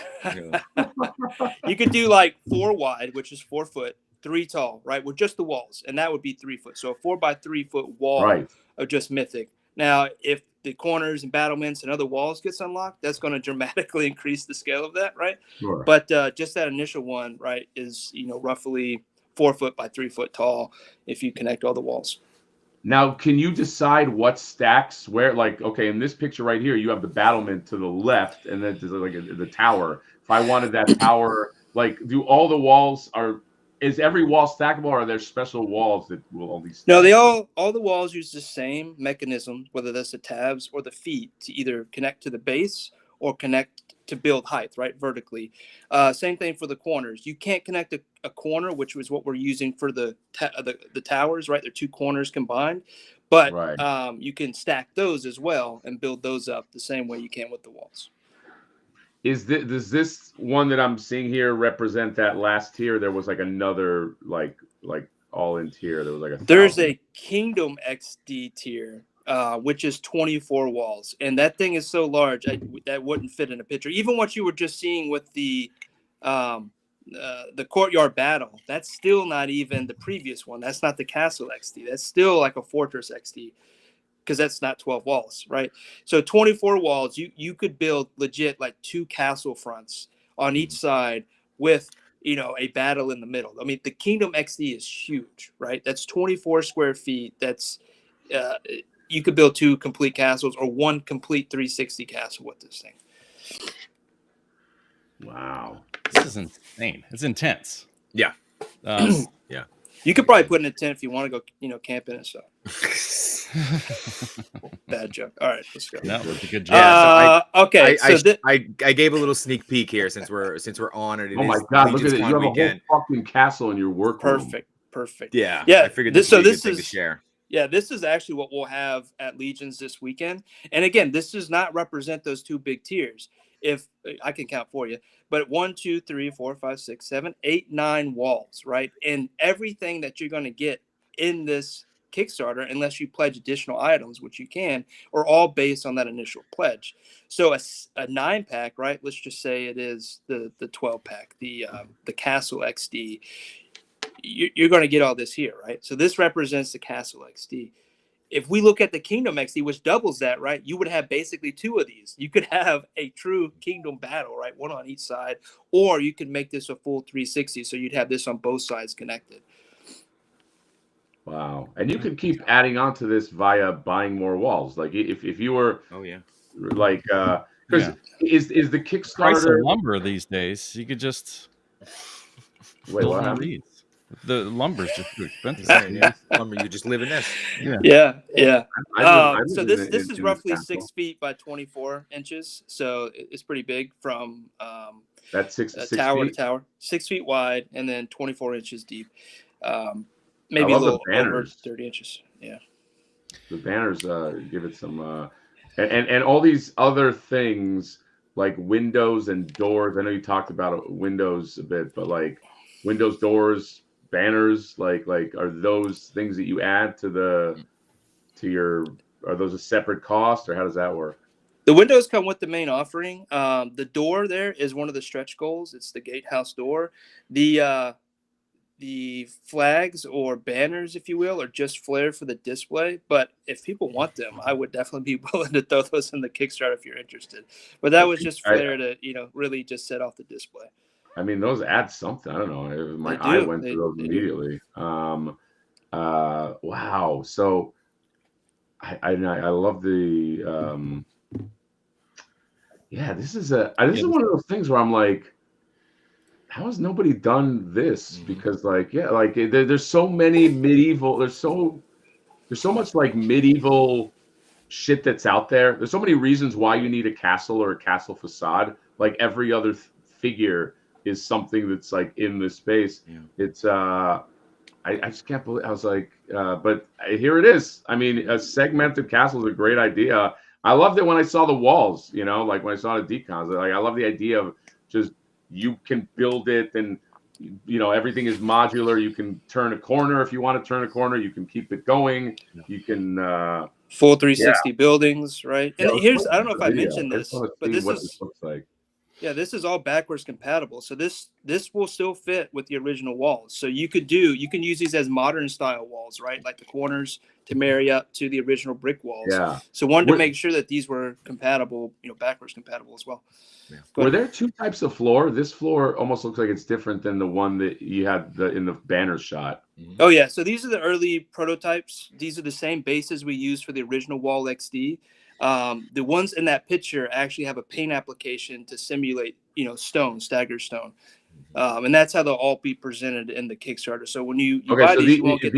You could do like 4 wide, which is 4 foot, 3 tall, right? With just the walls, and that would be 3 foot. So a 4 by 3 foot wall of just Mythic. Now, if the corners and battlements and other walls gets unlocked, that's going to dramatically increase the scale of that, right? Sure. But just that initial one, right, is roughly 4 foot by 3 foot tall if you connect all the walls. Now, can you decide what stacks where? Like, okay, in this picture right here, you have the battlement to the left, and then there's like the tower. If I wanted that tower, like, do all the walls is every wall stackable, or are there special walls that will only stack? No, all the walls use the same mechanism, whether that's the tabs or the feet, to either connect to the base or connect to build height, right, vertically. Same thing for the corners. You can't connect a corner, which was what we're using for the towers, right? They're 2 corners combined, but you can stack those as well and build those up the same way you can with the walls. Does this one that I'm seeing here represent that last tier? There was like another like all in tier. There was like There's a Kingdom XD tier, which is 24 walls, and that thing is so large that wouldn't fit in a picture. Even what you were just seeing with the courtyard battle, that's still not even the previous one. That's not the Castle XD. That's still like a Fortress XD. Because that's not 12 walls, right? So 24 walls, you could build legit like 2 castle fronts on each side with a battle in the middle. I mean, the Kingdom XD is huge, right? That's 24 square feet. That's you could build 2 complete castles or 1 complete 360 castle with this thing. Wow, this is insane. It's intense. Yeah. Yeah. You could probably put in a tent if you want to go, camping and stuff. Bad joke. All right, let's go. That was a good joke. Okay, I gave a little sneak peek here since we're on it. Oh my God, look at it! You have a whole fucking castle in your workroom. Perfect. Yeah. I figured this would be a good thing to share. Yeah, this is actually what we'll have at Legions this weekend. And again, this does not represent those 2 big tiers. If I can count for you, but 1, 2, 3, 4, 5, 6, 7, 8, 9 walls, right? And everything that you're going to get in this Kickstarter unless you pledge additional items, which you can, or all based on that initial pledge. So a 9-pack, right? Let's just say it is the 12-pack, the Castle XD. You're going to get all this here, right? So this represents the Castle XD. If we look at the Kingdom XD, which doubles that, right, you would have basically 2 of these. You could have a true Kingdom battle, right, one on each side, or you could make this a full 360, so you'd have this on both sides connected. Wow. And you could keep adding on to this via buying more walls. Like if you were, Oh yeah, like, because is the Price of Kickstarter, lumber these days, you could just wait, build what one of happened? these. The lumber's just too expensive. yeah. You just live in this. Yeah. I live So in this the- is in roughly this castle. 6 feet by 24 inches, so it's pretty big from That's six tower feet. to tower, 6 feet wide, and then 24 inches deep. love Maybe a the little over banners. 30 inches. Yeah. The banners give it some and all these other things like windows and doors. I know you talked about windows a bit, but like windows, doors, banners, like are those things that you add to your, are those a separate cost, or how does that work? The windows come with the main offering. The door there is one of the stretch goals. It's the gatehouse door. The flags or banners, if you will, are just flared for the display. But if people want them, I would definitely be willing to throw those in the Kickstarter if you're interested. But that was just flair to, really just set off the display. I mean, those add something. I don't know. My They eye do. went to those They do. immediately. Wow. So I love the yeah. This is one of those things where I'm like, how has nobody done this? Because like, yeah, like there's so many medieval. There's so much like medieval shit that's out there. There's so many reasons why you need a castle or a castle facade. Like every other figure is something that's like in this space. Yeah. It's I just can't believe. I was like, but here it is. I mean, a segmented castle is a great idea. I loved it when I saw the walls. Like when I saw the decons. Like I love the idea of just you can build it, and everything is modular. You can turn a corner if you want to turn a corner. You can keep it going. You can full 360 buildings, right? And here's, I don't know if I mentioned this, but this looks like. Yeah, this is all backwards compatible. So this will still fit with the original walls. So you can use these as modern style walls, right? Like the corners to marry up to the original brick walls. Yeah. So wanted to make sure that these were compatible, backwards compatible as well. Yeah. Were there 2 types of floor? This floor almost looks like it's different than the one that you had in the banner shot. Oh yeah, so these are the early prototypes. These are the same bases we used for the original Wall XD. The ones in that picture actually have a paint application to simulate, stone, staggered stone. And that's how they'll all be presented in the Kickstarter. So when you buy so these, you won't get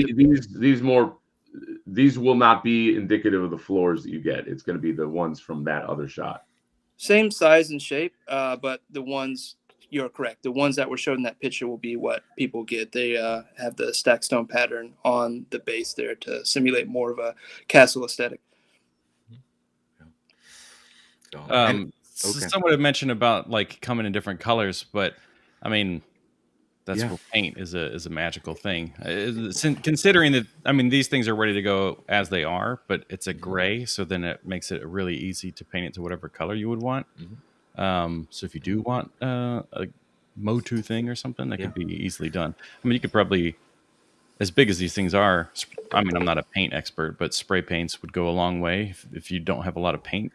these will not be indicative of the floors that you get. It's going to be the ones from that other shot. Same size and shape, but the ones, you're correct. The ones that were shown in that picture will be what people get. They have the stacked stone pattern on the base there to simulate more of a castle aesthetic. Someone had mentioned about like coming in different colors, but I mean, that's where paint is a magical thing. Considering that, I mean, these things are ready to go as they are, but it's a gray, so then it makes it really easy to paint it to whatever color you would want. So if you do want a Motu thing or something, that could be easily done. I mean, you could probably, as big as these things are, I mean, I'm not a paint expert, but spray paints would go a long way if you don't have a lot of paint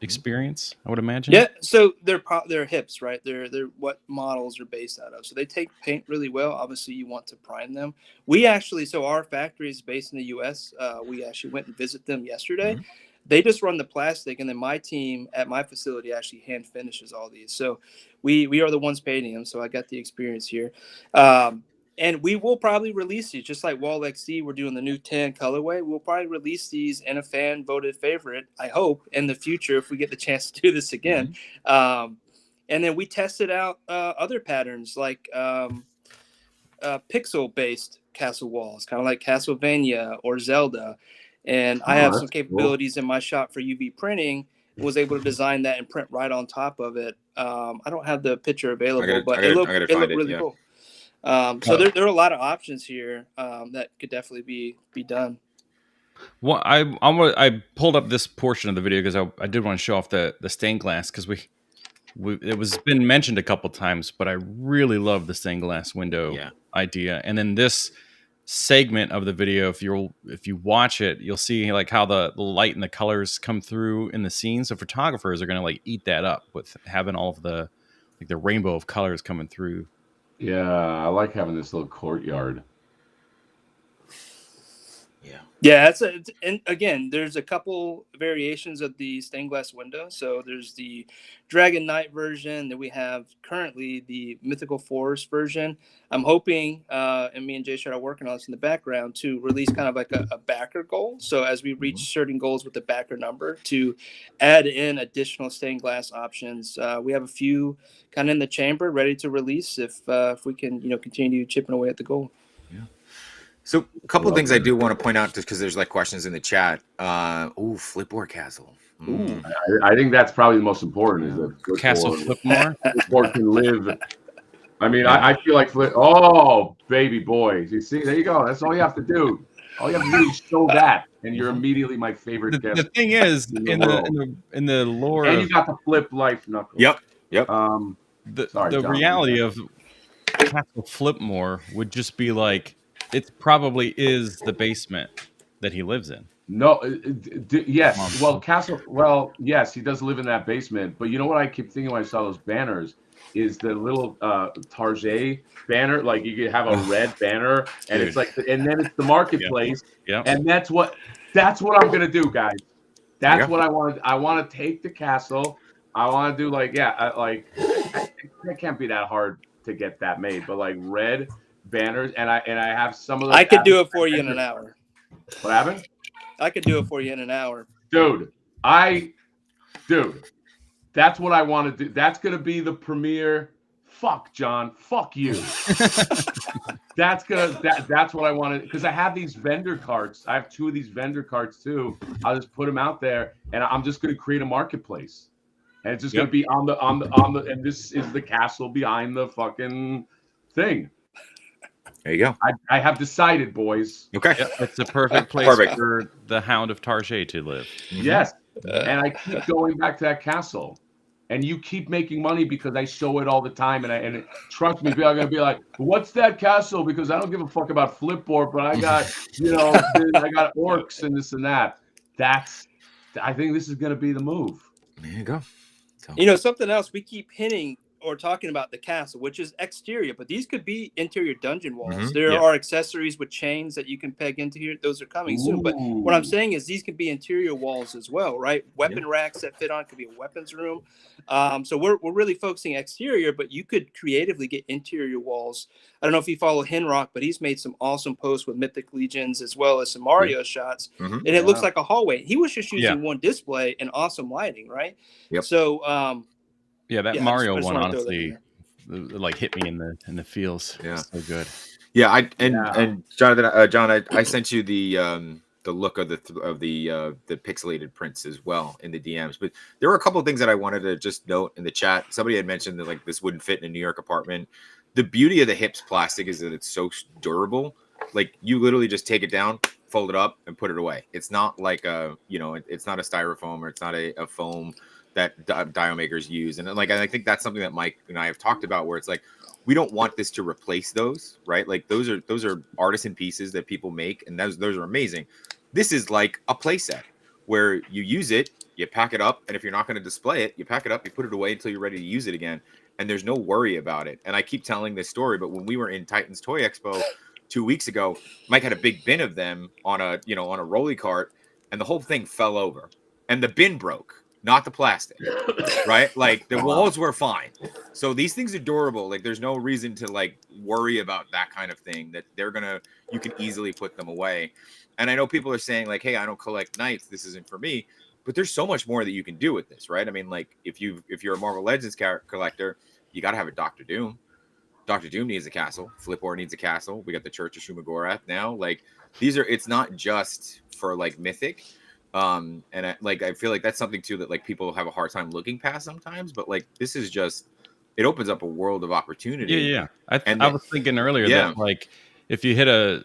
experience, I would imagine. Yeah, so they're hips, right? They're what models are based out of. So they take paint really well. Obviously, you want to prime them. So our factory is based in the U.S. We actually went and visited them yesterday. They just run the plastic, and then my team at my facility actually hand finishes all these. So we are the ones painting them. So I got the experience here. And we will probably release these, just like Wall XD, we're doing the new tan colorway. We'll probably release these in a fan voted favorite, I hope, in the future if we get the chance to do this again. And then we tested out other patterns like pixel-based castle walls, kind of like Castlevania or Zelda. And I have some capabilities in my shop for UV printing. Was able to design that and print right on top of it. I don't have the picture available, but it looked really cool. So there are a lot of options here that could definitely be done. Well, I pulled up this portion of the video because I did want to show off the stained glass because it was been mentioned a couple times, but I really love the stained glass window idea. And then this segment of the video, if you watch it, you'll see like how the light and the colors come through in the scene. So photographers are going to like eat that up with having all of the like the rainbow of colors coming through. Yeah, I like having this little courtyard. Yeah, and again, there's a couple variations of the stained glass window. So there's the Dragon Knight version that we have currently, the Mythical Forest version. I'm hoping, and me and Jay are working on this in the background, to release kind of like a backer goal. So as we reach certain goals with the backer number, to add in additional stained glass options. We have a few kind of in the chamber ready to release if we can, continue chipping away at the goal. So a couple of things I do want to point out just because there's like questions in the chat. Flipboard Castle. Ooh, I think that's probably the most important is that Castle Flipmore. Flipboard can live. I mean, I feel like oh, baby boy. You see, there you go. That's all you have to do. All you have to do is show that, and you're immediately my favorite guest. The thing is, in the lore, and you got the flip life knuckles. Yep. The reality of Castle Flipmore would just be like, it probably is the basement that he lives in. No, yes. Well, yes, he does live in that basement. But you know what I keep thinking when I saw those banners is the little Target banner. Like you could have a red banner, and it's like, and then it's the marketplace. Yeah. And that's what I'm gonna do, guys. That's what I want. I want to take the castle. I want to do it can't be that hard to get that made, but like red banners, and I have some of those. I could do it for you in an hour. What happened? I could do it for you in an hour. Dude, that's what I want to do. That's going to be the premiere. Fuck, John. Fuck you. That's what I wanted, because I have these vendor carts. I have 2 of these vendor carts too. I'll just put them out there, and I'm just going to create a marketplace. And it's just going to be on the, and this is the castle behind the fucking thing. There you go. I have decided, boys. Okay. Yep, it's a perfect place for the Hound of Target to live. Yes. And I keep going back to that castle. And you keep making money because I show it all the time. And trust me, people are going to be like, what's that castle? Because I don't give a fuck about Flipboard, but I got, I got orcs and this and that. I think this is going to be the move. There you go. Something else we keep hinting or talking about the castle, which is exterior, but these could be interior dungeon walls. There are accessories with chains that you can peg into here. Those are coming soon. But what I'm saying is these can be interior walls as well, right? Weapon racks that fit on, could be a weapons room. So we're really focusing exterior, but you could creatively get interior walls. I don't know if you follow Henrock, but he's made some awesome posts with Mythic Legions as well as some Mario shots. And it looks like a hallway. He was just using one display and awesome lighting, right? Yep. So that Mario one honestly like hit me in the feels. Yeah, so good. Yeah, and Jonathan, John, I sent you the look of the pixelated prints as well in the DMs. But there were a couple of things that I wanted to just note in the chat. Somebody had mentioned that like this wouldn't fit in a New York apartment. The beauty of the Hips plastic is that it's so durable. Like you literally just take it down, fold it up, and put it away. It's not like it's not a styrofoam or it's not a foam that dial makers use. And like, I think that's something that Mike and I have talked about, where it's like, we don't want this to replace those, right? Like those are artisan pieces that people make, and those are amazing. This is like a playset where you use it, you pack it up, and if you're not going to display it, you pack it up, you put it away until you're ready to use it again, and there's no worry about it. And I keep telling this story, but when we were in Titans Toy Expo 2 weeks ago, Mike had a big bin of them on a rolly cart, and the whole thing fell over, and the bin broke. Not the plastic, right? Like the walls were fine. So these things are durable. Like there's no reason to like worry about that kind of thing, that you can easily put them away. And I know people are saying like, hey, I don't collect knights. This isn't for me. But there's so much more that you can do with this, right? I mean, like if you're a Marvel Legends collector, you got to have a Dr. Doom. Dr. Doom needs a castle. Flipboard needs a castle. We got the Church of Shumagorath now. Like it's not just for like Mythic. And I feel like that's something too that like people have a hard time looking past sometimes, but like this is just it opens up a world of opportunity. Yeah. And I was thinking earlier Yeah. that like if you hit a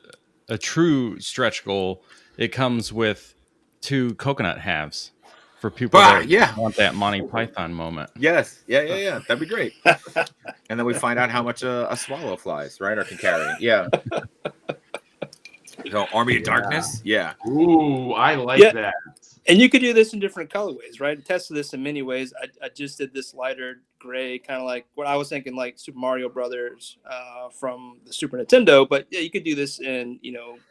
true stretch goal, it comes with 2 coconut halves for people that yeah. want that Monty Python moment. Yes. Yeah. That'd be great. And then we find out how much a swallow flies, right? Or can carry. Yeah. So Army of Darkness. Yeah. Ooh, I like Yeah. that. And you could do this in different colorways, right? I tested this in many ways. I just did this lighter gray, kind of like what I was thinking, like Super Mario Brothers from the Super Nintendo. But yeah, you could do this in,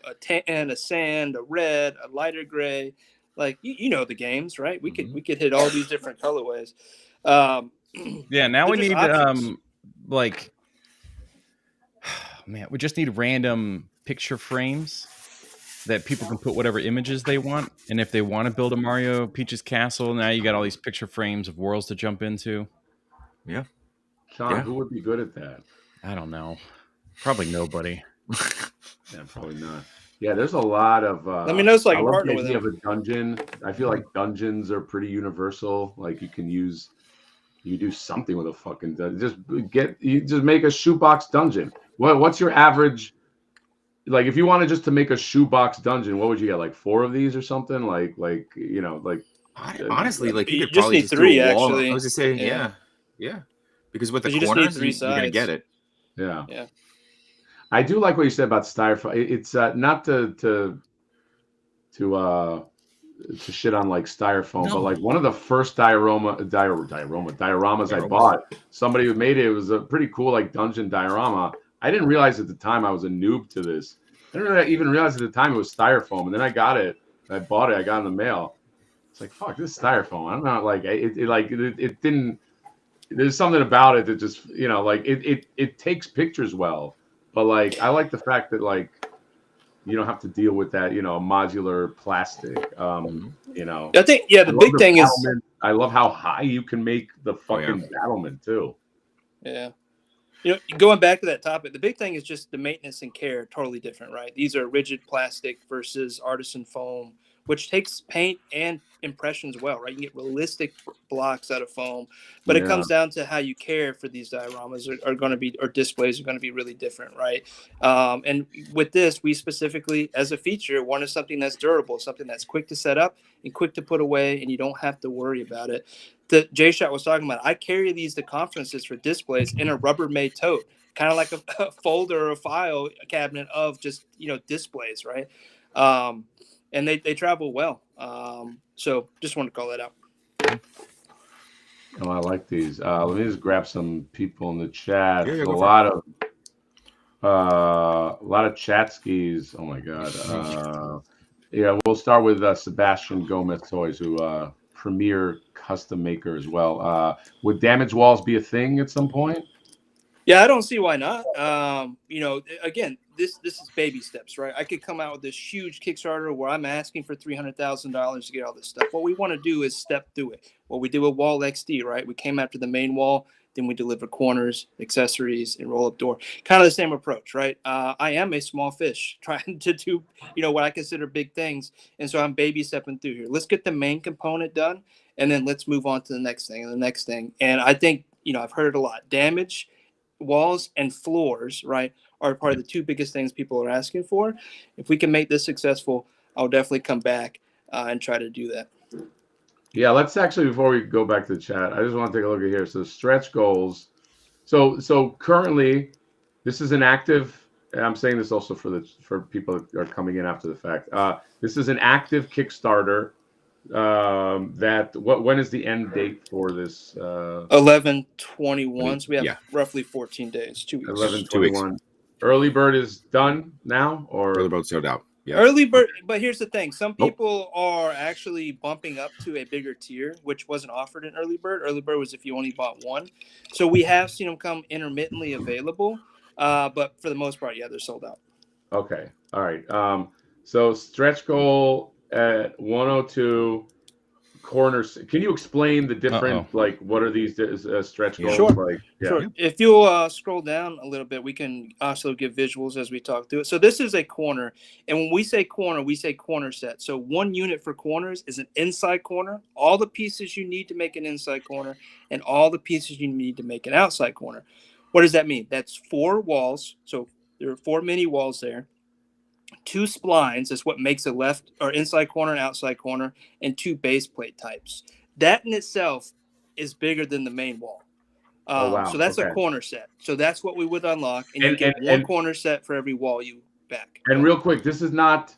a tan, a sand, a red, a lighter gray. Like you know the games, right? We could hit all these different colorways. Yeah, now They're we just need options. like man, we just need random picture frames that people can put whatever images they want. And if they want to build a Mario Peach's castle, now you got all these picture frames of worlds to jump into. Yeah. Sean, Yeah. who would be good at that? I don't know. Probably nobody. Yeah, probably not. Yeah, there's a lot of. Let me know so I I can love partner the with idea them. of a dungeon. I feel like dungeons are pretty universal. Like you do something with a fucking dungeon. You just make a shoebox dungeon. What's your average? Like, if you wanted just to make a shoebox dungeon, what would you get? Like 4 of these or something? Like Honestly, like you You could just probably need just do 3, a wall. actually. I was just say, Yeah. yeah. Because with the 'Cause you just need corners, 3 you're gonna sides. get it. Yeah. Yeah. I do like what you said about styrofoam. It's not to shit on like styrofoam, but like one of the first dioramas I bought, somebody who made it. It was a pretty cool like dungeon diorama. I didn't realize at the time I was a noob to this. I didn't really even realize at the time it was styrofoam, and then I got it. I bought it. I got it in the mail. It's like, fuck, this is styrofoam. I'm not like it didn't. There's something about it that just like it takes pictures well, but like I like the fact that like you don't have to deal with that modular plastic. I think the I love big the thing is battlement. I love how high you can make the fucking battlement too. yeah. Going back to that topic, the big thing is just the maintenance and care, totally different, right? These are rigid plastic versus artisan foam, which takes paint and impressions well, right? You can get realistic blocks out of foam, but it comes down to how you care for these dioramas are going to be, or displays are going to be really different, right? And with this, we specifically, as a feature, wanted something that's durable, something that's quick to set up and quick to put away, and you don't have to worry about it. That J-Shot was talking about, I carry these to conferences for displays in a Rubbermaid tote, kind of like a folder or a file cabinet of just displays, right? And they travel well. So just want to call that out. Oh, I like these. Let me just grab some people in the chat. Yeah, There's go a for lot of chat skis. Oh my god. Yeah, we'll start with Sebastian Gomez Toys, who premier custom maker as well. Would damage walls be a thing at some point? Yeah, I don't see why not. Again, this is baby steps, right? I could come out with this huge Kickstarter where I'm asking for $300,000 to get all this stuff. What we want to do is step through it. What we did with Wall XD, right? We came after the main wall, then we deliver corners, accessories, and roll-up door. Kind of the same approach, right? I am a small fish trying to do, what I consider big things, and so I'm baby stepping through here. Let's get the main component done, and then let's move on to the next thing and the next thing. And I think, I've heard it a lot. Damage walls and floors, right, are probably the 2 biggest things people are asking for. If we can make this successful, I'll definitely come back and try to do that. Yeah, let's actually, before we go back to the chat, I just want to take a look at here. So stretch goals. So currently, this is an active, and I'm saying this also for people that are coming in after the fact. This is an active Kickstarter. When is the end date for this? 11/21. So we have roughly 14 days, 2 weeks. 11/21. Early bird is done now, or early bird sold out. Yeah. Early bird, but here's the thing: some people are actually bumping up to a bigger tier, which wasn't offered in early bird. Early bird was if you only bought one. So we have seen them come intermittently available, but for the most part, they're sold out. Okay, all right. So stretch goal at 102. corners. Can you explain the different, like, what are these stretch goals? Sure. Like, Sure. If you'll scroll down a little bit, we can also give visuals as we talk through it. So this is a corner. And when we say corner set. So 1 unit for corners is an inside corner, all the pieces you need to make an inside corner, and all the pieces you need to make an outside corner. What does that mean? That's 4 walls. So there are 4 mini walls there. 2 splines is what makes a left or inside corner and outside corner, and 2 base plate types. That in itself is bigger than the main wall. wow. So that's a corner set. So that's what we would unlock, and you get 1 corner set for every wall you back. And real quick, this is not,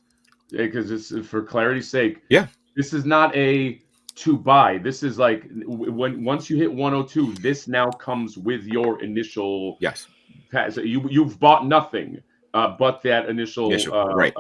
because this is for clarity's sake. Yeah. This is not a to buy. This is like once you hit 102, this now comes with your initial. Yes. So you've bought nothing but that initial right.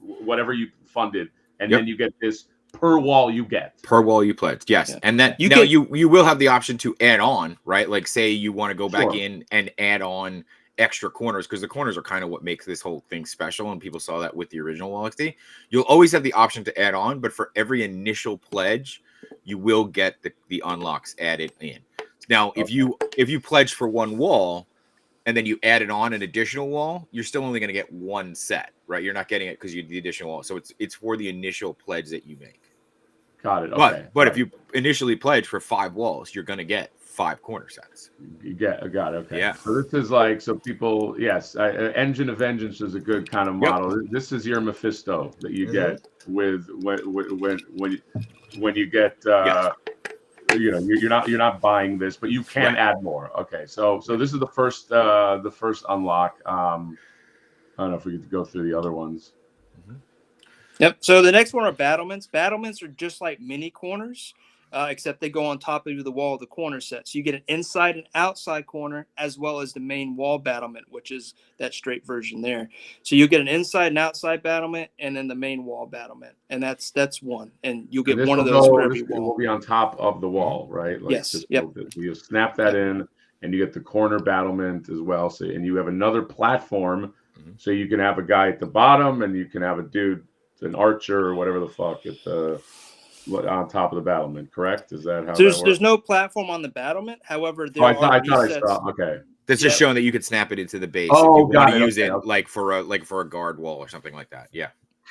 Whatever you funded, and then you get this per wall you get. Per wall you pledged, yes. And then you will have the option to add on, right? Like say you want to go back in and add on extra corners, because the corners are kind of what makes this whole thing special, and people saw that with the original Wall XD. You'll always have the option to add on, but for every initial pledge, you will get the unlocks added in. Now, if you pledge for 1 wall, and then you added on an additional wall, you're still only going to get 1 set, right? You're not getting it because you did the additional wall. So it's for the initial pledge that you make. Got it. Okay. But if you initially pledge for 5 walls, you're going to get 5 corner sets. You got it. Okay. Yeah. So this is like, so people, yes, Engine of Vengeance is a good kind of model. This is your Mephisto that you get with when you get. You're not buying this, but you can add more. Okay, so this is the first unlock. I don't know if we get to go through the other ones. Yep. So the next one are battlements. Battlements are just like mini corners, except they go on top of the wall of the corner set. So you get an inside and outside corner, as well as the main wall battlement, which is that straight version there. So you get an inside and outside battlement, and then the main wall battlement, and that's one. And you'll get one of those for every wall. Will be on top of the wall, right? Like yes. Yep. You snap that in, and you get the corner battlement as well. So, and you have another platform, so you can have a guy at the bottom, and you can have a dude, an archer or whatever the fuck, at the on top of the battlement. Correct? Is that how? There's no platform on the battlement. However, there are resets. I saw. Okay. That's just showing that you could snap it into the base. Oh, if you want to use it like for a guard wall or something like that. Yeah.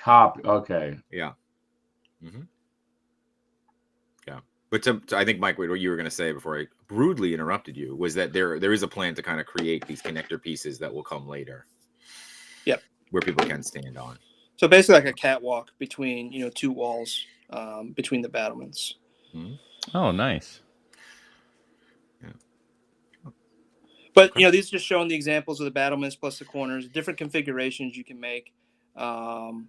Okay. Yeah. Yeah. But I think, Mike, what you were going to say before I rudely interrupted you was that there is a plan to kind of create these connector pieces that will come later. Yep. Where people can stand on. So basically like a catwalk between 2 walls between the battlements. Oh, nice. Yeah. But these are just showing the examples of the battlements plus the corners, different configurations you can make. And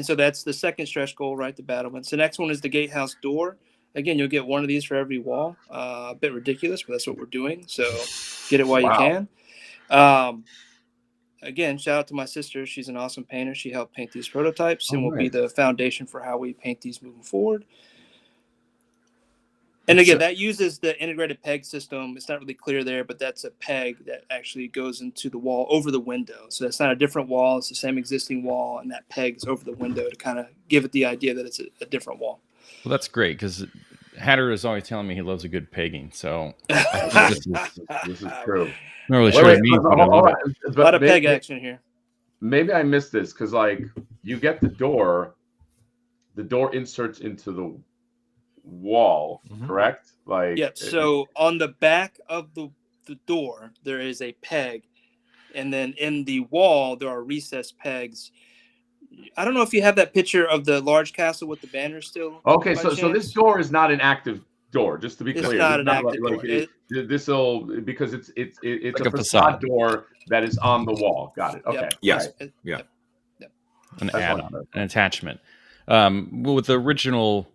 so that's the second stretch goal, right? The battlements. The next one is the gatehouse door. Again, you'll get one of these for every wall. A bit ridiculous, but that's what we're doing. So get it while you can. Again, shout out to my sister. She's an awesome painter. She helped paint these prototypes and will be the foundation for how we paint these moving forward. And again, that uses the integrated peg system. It's not really clear there, but that's a peg that actually goes into the wall over the window. So that's not a different wall. It's the same existing wall, and that peg's over the window to kind of give it the idea that it's a different wall. Well, that's great, because Hatter is always telling me he loves a good pegging. So this is true. I'm not really sure what it means. A lot of peg action here. Maybe I missed this, because like you get the door inserts into the wall, correct? Like so on the back of the door there is a peg, and then in the wall there are recessed pegs. I don't know if you have that picture of the large castle with the banner still. Okay, so this door is not an active door, just to be clear. It's not an active door. Because it's like a facade door that is on the wall. Got it. Okay. Yep. Yes. Yep. Yeah. Yep. An add-on, an attachment. With the original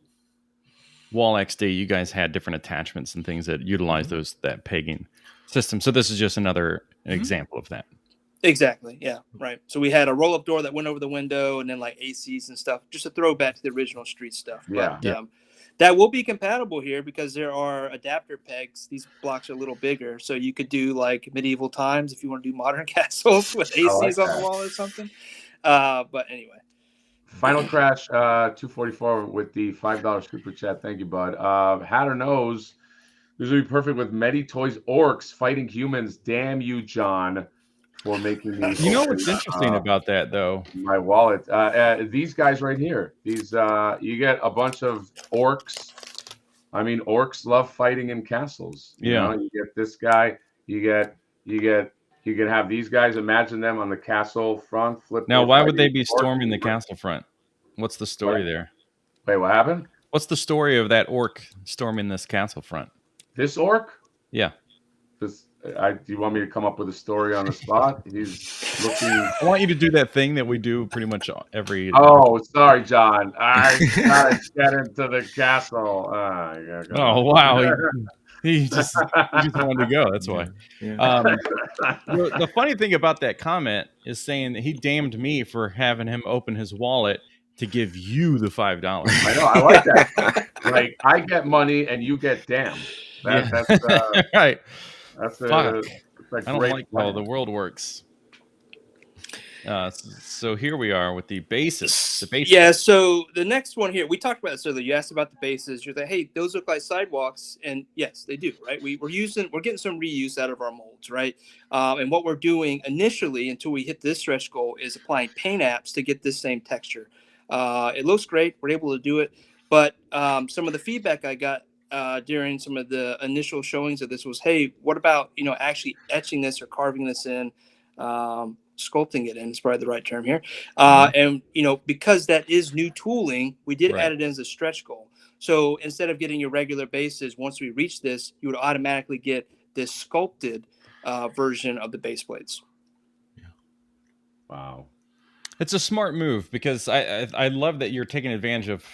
Wall XD, you guys had different attachments and things that utilize that pegging system. So this is just another example of that. Exactly. Yeah. Right. So we had a roll-up door that went over the window, and then like ACs and stuff, just a throwback to the original street stuff. But, that will be compatible here because there are adapter pegs. These blocks are a little bigger, so you could do like medieval times if you want to do modern castles with ACs on the wall or something. But anyway. Final Crash 244 with the $5 super chat. Thank you, bud. Hatter knows this would be perfect with Medi Toys orcs fighting humans. Damn you, John, for making me You know open what's interesting about that, though? my wallet. These guys right here. These you get a bunch of orcs. I mean, orcs love fighting in castles. You Yeah. know, you get this guy. You can have these guys. Imagine them on the castle front. Now, why would they fighting be orcs. storming the castle front? What's the story there? Wait, what happened? What's the story of that orc storming this castle front? This orc? Yeah. Do you want me to come up with a story on the spot? He's looking. I want you to do that thing that we do pretty much every. Oh, sorry, John. I gotta get into the castle. Oh wow, he just wanted to go. That's why. Yeah. The funny thing about that comment is saying that he damned me for having him open his wallet to give you the $5. I know. I like that. Like I get money and you get damned. That's right. That's Fuck. I don't like how the world works. So here we are with the bases. Yeah, so the next one here, we talked about this earlier. You asked about the bases. You're like, hey, those look like sidewalks. And yes, they do, right? We're getting some reuse out of our molds, right? And what we're doing initially until we hit this stretch goal is applying paint apps to get this same texture. It looks great. We're able to do it. But some of the feedback I got during some of the initial showings of this was, hey, what about, actually etching this or carving this in? Sculpting it in is probably the right term here. And, because that is new tooling, we did add it in as a stretch goal. So instead of getting your regular bases, once we reach this, you would automatically get this sculpted version of the base plates. Yeah. Wow. It's a smart move because I love that you're taking advantage of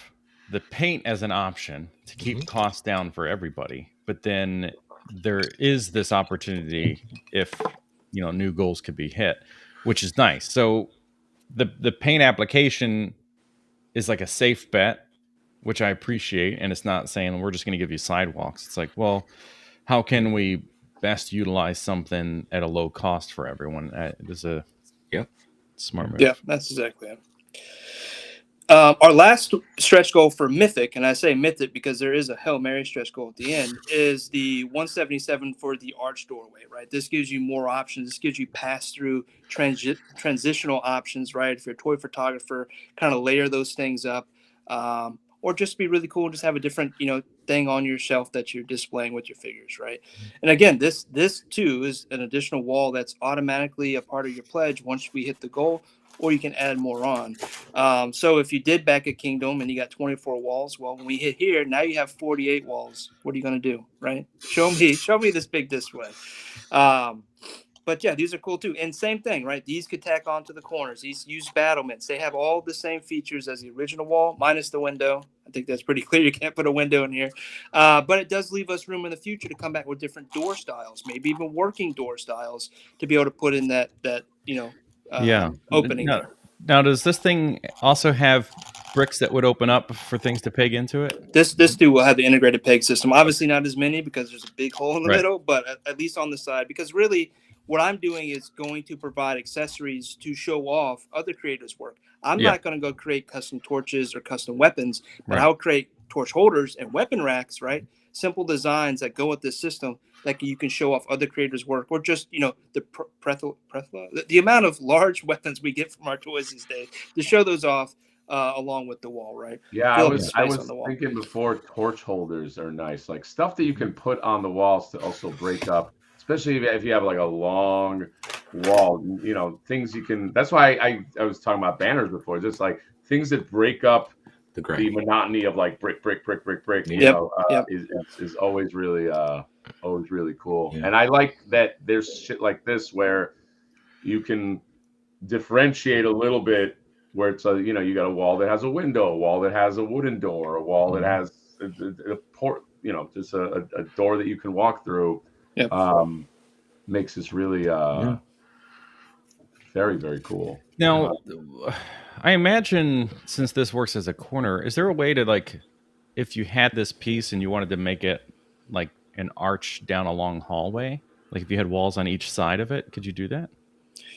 the paint as an option to keep costs down for everybody. But then there is this opportunity if, new goals could be hit, which is nice. So the paint application is like a safe bet, which I appreciate. And it's not saying we're just going to give you sidewalks. It's like, well, how can we best utilize something at a low cost for everyone? There's a smart move. Yeah, that's exactly it. Our last stretch goal for Mythic, and I say Mythic because there is a Hail Mary stretch goal at the end, is the 177 for the arch doorway, right? This gives you more options. This gives you pass-through transitional options, right? If you're a toy photographer, kind of layer those things up. Or just be really cool and just have a different, thing on your shelf that you're displaying with your figures, right? And again, this too is an additional wall that's automatically a part of your pledge once we hit the goal, or you can add more on. So if you did back a Kingdom and you got 24 walls, well, when we hit here, now you have 48 walls. What are you going to do, right? Show me this big display. But yeah, these are cool too. And same thing, right? These could tack onto the corners. These use battlements. They have all the same features as the original wall, minus the window. I think that's pretty clear. You can't put a window in here. But it does leave us room in the future to come back with different door styles, maybe even working door styles to be able to put in that opening. Now, does this thing also have bricks that would open up for things to peg into it? This too will have the integrated peg system. Obviously not as many because there's a big hole in the middle, but at least on the side. Because really, what I'm doing is going to provide accessories to show off other creators' work. I'm not going to go create custom torches or custom weapons, but I'll create torch holders and weapon racks, right? Simple designs that go with this system that you can show off other creators' work, or just, the amount of large weapons we get from our toys these days to show those off along with the wall, right? Yeah, I was thinking before, torch holders are nice, like stuff that you can put on the walls to also break up. Especially if you have like a long wall, things you can. That's why I was talking about banners before. Just like things that break up the monotony of like brick. Is always really cool. Yeah. And I like that there's shit like this where you can differentiate a little bit. Where it's you got a wall that has a window, a wall that has a wooden door, a wall that has a port. Just a door that you can walk through. Yep. Makes this really very, very cool. Now, I imagine since this works as a corner, is there a way to if you had this piece and you wanted to make it like an arch down a long hallway, like if you had walls on each side of it, could you do that?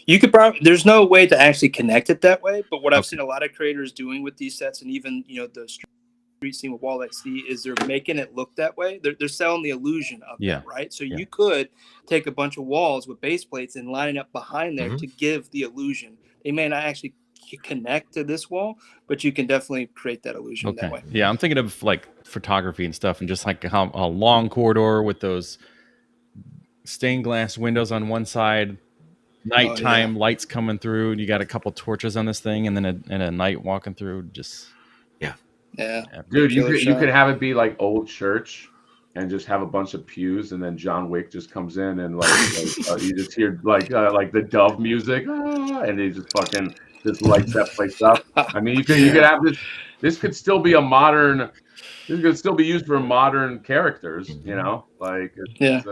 You could probably, there's no way to actually connect it that way, but what I've Okay. seen a lot of creators doing with these sets, and even the street scene with Wall XD, is they're making it look that way. They're selling the illusion of Yeah. that, right? So Yeah. you could take a bunch of walls with base plates and line it up behind there Mhm. to give the illusion. They may not actually connect to this wall, but you can definitely create that illusion that way. Yeah, I'm thinking of like photography and stuff, and just like how a long corridor with those stained glass windows on one side, nighttime lights coming through, and you got a couple torches on this thing, and then a night walking through. Just Yeah. Dude, you Killer could shot. have it be like old church and just have a bunch of pews, and then John Wick just comes in and you just hear like the dove music, and he just fucking just lights that place up. I mean, you could have this. This could still be a modern. This could still be used for modern characters. You know, like it's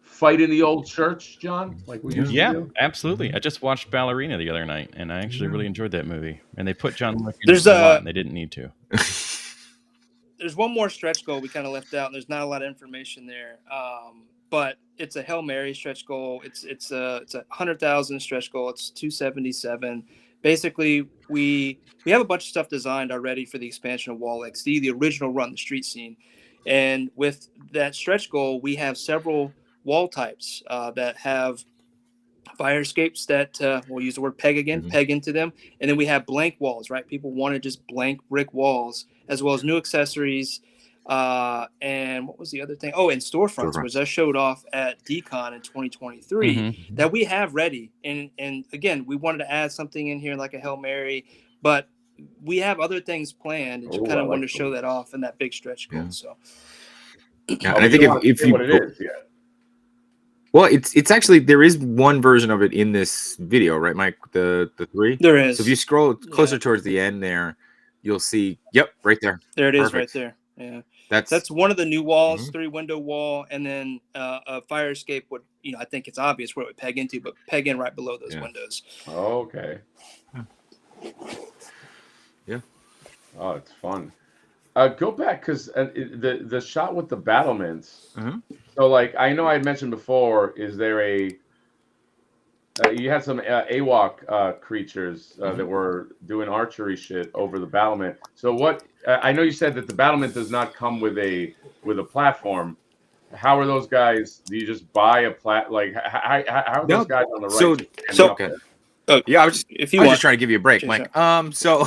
fight in the old church, John, like we used to do. Absolutely. I just watched Ballerina the other night, and I actually really enjoyed that movie. And they put John Wick in There's a lot, and they didn't need to. There's one more stretch goal we kind of left out, and there's not a lot of information there. But it's a Hail Mary stretch goal. It's a 100,000 stretch goal. It's 277. Basically, we have a bunch of stuff designed already for the expansion of Wall XD, the original run, the street scene. And with that stretch goal, we have several wall types that have fire escapes that we'll use the word peg again, peg into them. And then we have blank walls, right? People wanted just blank brick walls, as well as new accessories. And what was the other thing? Oh, and storefronts, which I showed off at Decon in 2023 that we have ready. And again, we wanted to add something in here like a Hail Mary, but we have other things planned, and just kind of wanted to show that off in that big stretch goal. So, and I think if you what it is, well, it's actually, there is one version of it in this video, right, Mike? The 3. There is. So if you scroll closer towards the end there, you'll see. Yep, right there. There it is, right there. Yeah, that's one of the new walls, 3-window wall, and then a fire escape would, I think it's obvious where it would peg into, but peg in right below those windows. Okay. Yeah. Oh, it's fun. Go back, because the shot with the battlements. So, like, I know I had mentioned before, is there you had some AWOC creatures that were doing archery shit over the battlement. So what? I know you said that the battlement does not come with a platform. How are those guys? Do you just buy a like? How are those guys on the right? I was just trying to give you a break, Mike. So.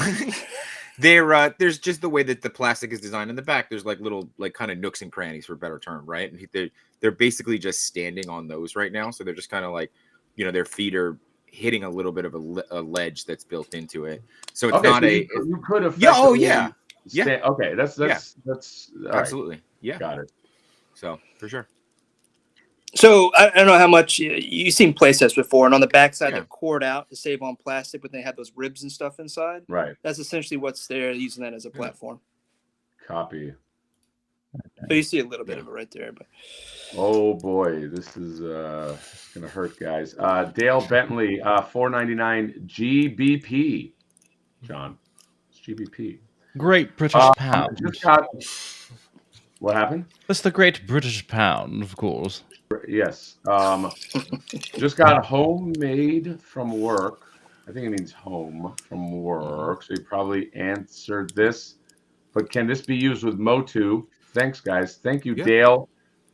There's just the way that the plastic is designed in the back. There's like little kind of nooks and crannies, for a better term, right? And they're basically just standing on those right now. So they're just kind of like, their feet are hitting a little bit of a ledge that's built into it. So it's not you could have. Okay, that's Right. Absolutely. Yeah. Got it. So for sure. So I don't know how much you've seen playsets before, and on the backside they're cored out to save on plastic, but they have those ribs and stuff inside. Right. That's essentially what's there, using that as a platform. Copy. So you see a little bit of it right there, but oh boy, this is gonna hurt, guys. Dale Bentley, $4.99 GBP. John, it's GBP. Great British pound. What happened? That's the Great British Pound, of course. Yes. Just got homemade from work. I think it means home from work. So you probably answered this. But can this be used with Motu? Thanks, guys. Thank you, Dale,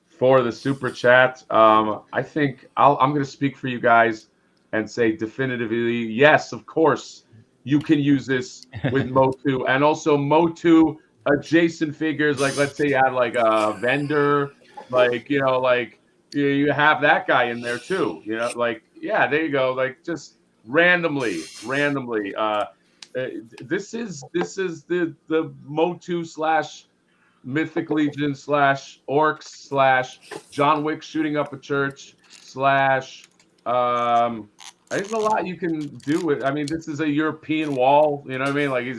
for the super chat. I think I'm going to speak for you guys and say definitively, yes, of course, you can use this with Motu. And also Motu adjacent figures, like let's say you had like a vendor, like, you have that guy in there too, like, yeah, there you go, like just randomly. This is the Motu / Mythic Legion / Orcs / John Wick shooting up a church / there's a lot you can do with. I mean, this is a European wall, you know what I mean? Like he's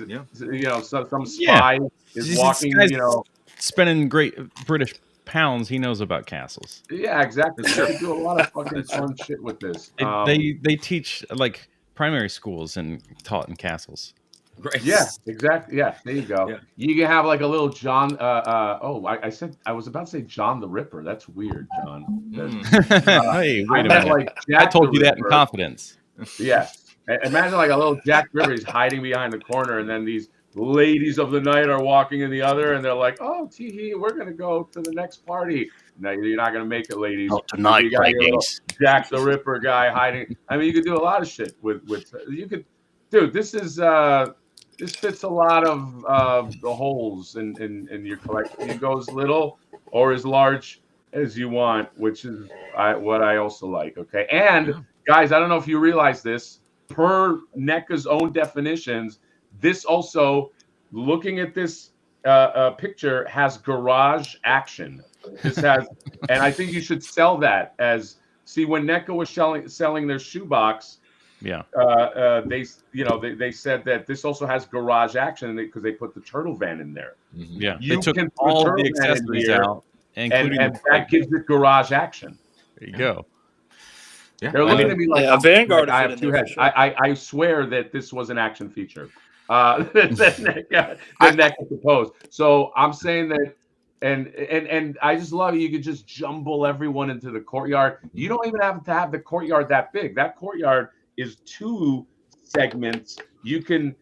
some spy is walking, spending great British pounds, he knows about castles. Yeah, exactly. You can do a lot of fucking fun shit with this. They teach like primary schools and taught in castles. Right. Yeah, exactly. Yeah, there you go. Yeah. You can have like a little John. I said I was about to say John the Ripper. That's weird, John. Hey, I wait a meant minute. like I Jack told the you that in Ripper. confidence. Yes. Imagine like a little Jack the Ripper. He's hiding behind the corner, and then these ladies of the night are walking in the other, and they're like, "Oh, tee we're gonna go to the next party." No, you're not gonna make it, ladies. Not tonight, You got your little ladies. Jack the Ripper guy hiding. I mean, you could do a lot of shit with you could, dude. This fits a lot of the holes in your collection. You go as little or as large as you want, which is what I also like. Okay, and guys, I don't know if you realize this. Per NECA's own definitions, this also, looking at this picture, has garage action. This has, and I think you should sell that as. See, when NECA was selling their shoebox, Yeah. they said that this also has garage action because they put the turtle van in there. Yeah. You They took can put all turtle the van in accessories here, out, and including the that gives it garage action. There you go. Yeah. They're looking at me like, a Vanguard. like I would have fit in two there heads. for sure. I swear that this was an action feature. That NECA proposed. So I'm saying that, and I just love it. You could just jumble everyone into the courtyard. You don't even have to have the courtyard that big. That courtyard is 2 segments. You can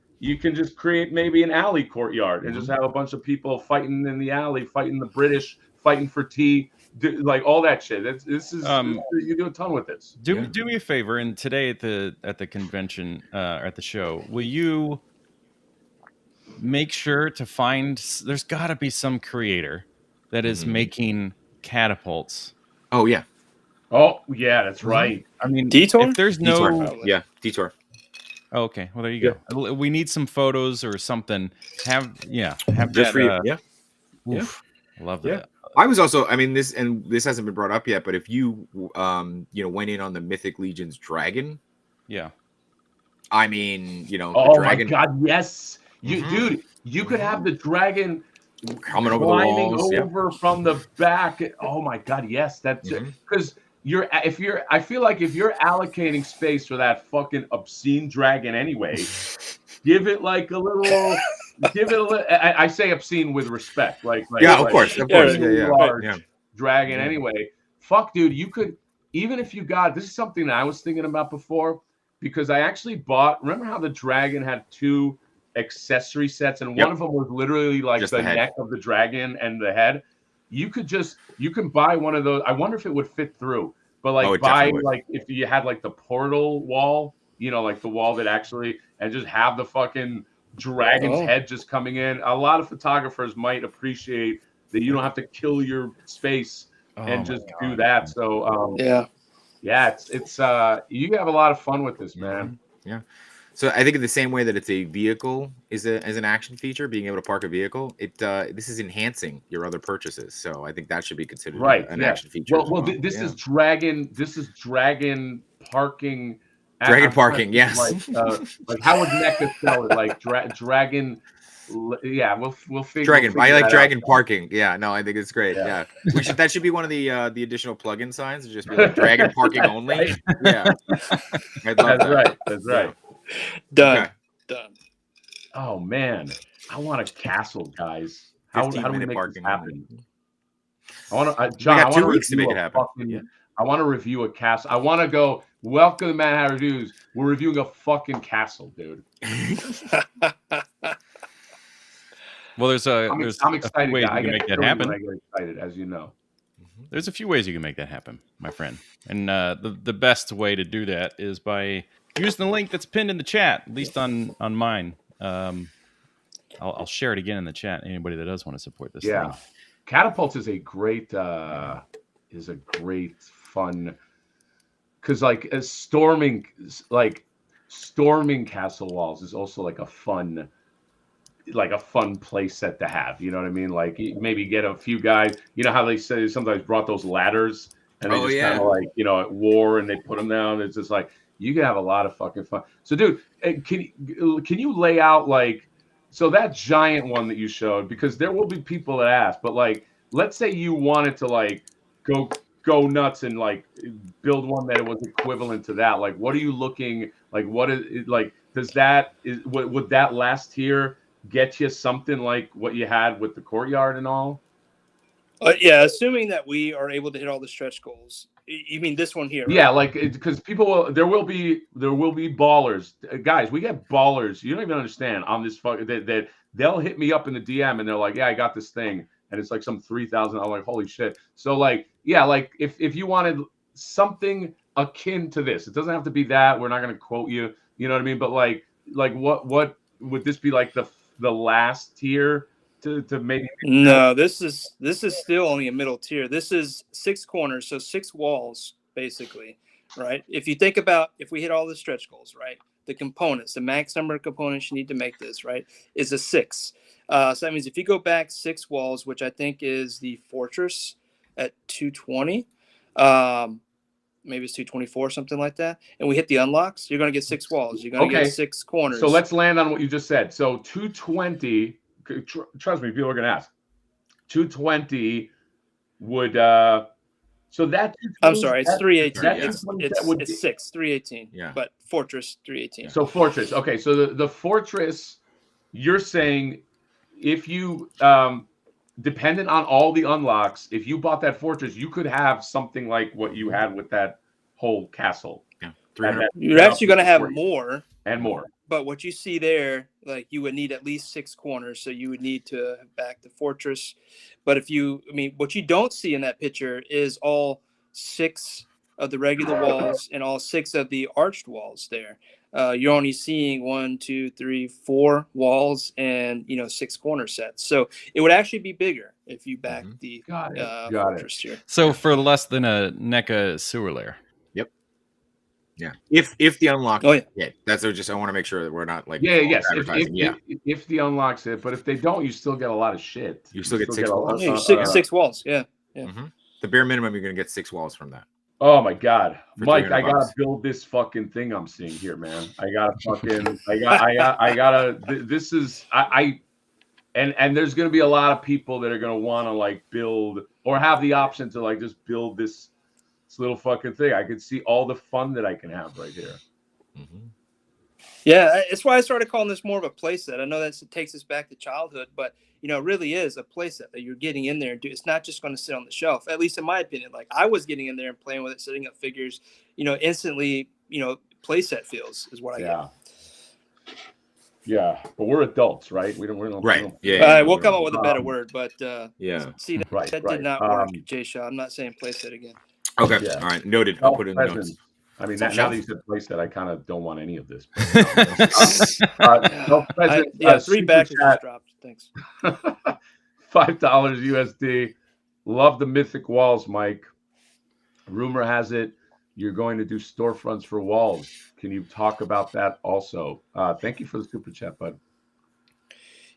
just create maybe an alley courtyard and just have a bunch of people fighting in the alley, fighting the British, fighting for tea, like all that shit. This is you do a ton with this. Do me a favor, and today at the convention or at the show, will you make sure to find? There's got to be some creator that is making catapults. Oh yeah. Oh yeah, that's right. I mean, Detour? if there's Detour. no, Yeah, Detour. oh, okay, well there you go. We need some photos or something. Have Just that. for you. Yeah. Oof, love Yeah. that. I was also, I mean, this hasn't been brought up yet, but if you went in on the Mythic Legion's dragon, Yeah. I mean, the Oh dragon my god, yes. Dude, you could have the dragon coming over the climbing walls. Yeah. over from the back. Oh my god, yes, that's it. Because I feel like if you're allocating space for that fucking obscene dragon anyway, give it like a little. I say obscene with respect, like Of course, large Yeah. dragon anyway. Fuck, dude, you could, even if you got, this is something that I was thinking about before, because I actually bought. Remember how the dragon had 2 accessory sets, and one of them was literally like Just the the head. neck of the dragon and the head. You can buy one of those. I wonder if it would fit through, but like it buy definitely would. like if you had like the portal wall, like the wall that actually, and just have the fucking dragon's head just coming in. A lot of photographers might appreciate that you don't have to kill your space and just do that. So it's you have a lot of fun with this, man. Yeah. So I think in the same way that it's a vehicle as an action feature, being able to park a vehicle, this is enhancing your other purchases. So I think that should be considered an action feature. Well, this is dragon. This is dragon parking. Dragon parking, yes. Like how would NECA sell it? Like dragon. Yeah, we'll figure. Dragon. We'll I like dragon out. parking. Yeah, no, I think it's great. Yeah, that should be one of the additional plugin signs. Just be like dragon parking only. Right? Yeah, That's right. Done. Okay. Done. Oh man, I want a castle, guys. How do we make this happen? I want to, John. We got 2 weeks to make it happen. I want to review a castle. I want to go. Welcome to Madhatter Reviews. We're reviewing a fucking castle, dude. Well, I'm excited. ways you can make that happen. When I get excited, as you know. There's a few ways you can make that happen, my friend. And the best way to do that is by using the link that's pinned in the chat, at least on mine. I'll share it again in the chat. Anybody that does want to support this thing. Catapults is a great fun, because like storming castle walls is also like a fun play set to have. You know what I mean? Like maybe get a few guys. You know how they say sometimes brought those ladders and they just kind of like at war and they put them down. It's just like you can have a lot of fucking fun. So, dude, can you lay out like, so that giant one that you showed, because there will be people that ask, but like, let's say you wanted to like go nuts and like build one that was equivalent to that. Like, what are you looking like? What is it like? would that last tier get you something like what you had with the courtyard and all? Yeah, assuming that we are able to hit all the stretch goals. You mean this one here? Right? Yeah, like because there will be ballers, guys. We get ballers. You don't even understand on this that they'll hit me up in the DM and they're like, "Yeah, I got this thing," and it's like some $3,000. Like, holy shit! So like, yeah, like if you wanted something akin to this, it doesn't have to be that. We're not gonna quote you. You know what I mean? But like what would this be like the last tier to maybe? No, this is still only a middle tier. This is 6 corners, so 6 walls basically, right? If you think about if we hit all the stretch goals, right? The components, the max number of components you need to make this, right, is a 6. So that means if you go back 6 walls, which I think is the Fortress at 220, maybe it's 224, something like that, and we hit the unlocks, you're going to get 6 walls. You're going to get 6 corners. So let's land on what you just said. So 220. Trust me, people are going to ask. 220 would so that I'm sorry, it's 318. It's 6 318. Yeah, but Fortress 318. So Fortress. Okay, so the Fortress, you're saying if you dependent on all the unlocks, if you bought that Fortress, you could have something like what you had with that whole castle. Yeah, you're actually going to have more and more. But what you see there, like you would need at least 6 corners, so you would need to back the Fortress. But what you don't see in that picture is all 6 of the regular walls and all 6 of the arched walls there. You're only seeing 1, 2, 3, 4 walls and 6 corner sets. So it would actually be bigger if you back the Fortress here. So for less than a NECA sewer layer. Yeah, if the unlock, I want to make sure that we're not like if the unlocks it, but if they don't, you still get a lot of shit. You still get 6 walls. 6 walls, yeah. Mm-hmm. The bare minimum, you're gonna get 6 walls from that. Oh my god, Mike! I gotta build this fucking thing I'm seeing here, man. I gotta. This is and there's gonna be a lot of people that are gonna want to like build or have the option to like just build this little fucking thing. I could see all the fun that I can have right here. Mm-hmm. Yeah, it's why I started calling this more of a playset. I know that takes us back to childhood, but it really is a playset that you're getting in there and do. It's not just going to sit on the shelf. At least in my opinion, like I was getting in there and playing with it, setting up figures. Instantly, playset feels is what I get. Yeah, but we're adults, right? We don't. Right. We'll come up with a better word, but see that did not work, Jay Shaw. I'm not saying playset again. Okay. Yeah. All right. Noted. I'll put it in the notes. I mean, now that you said playset, I kind of don't want any of this. 3 backers just dropped. Thanks. $5 USD. Love the mythic walls, Mike. Rumor has it you're going to do storefronts for walls. Can you talk about that also? Thank you for the super chat, bud.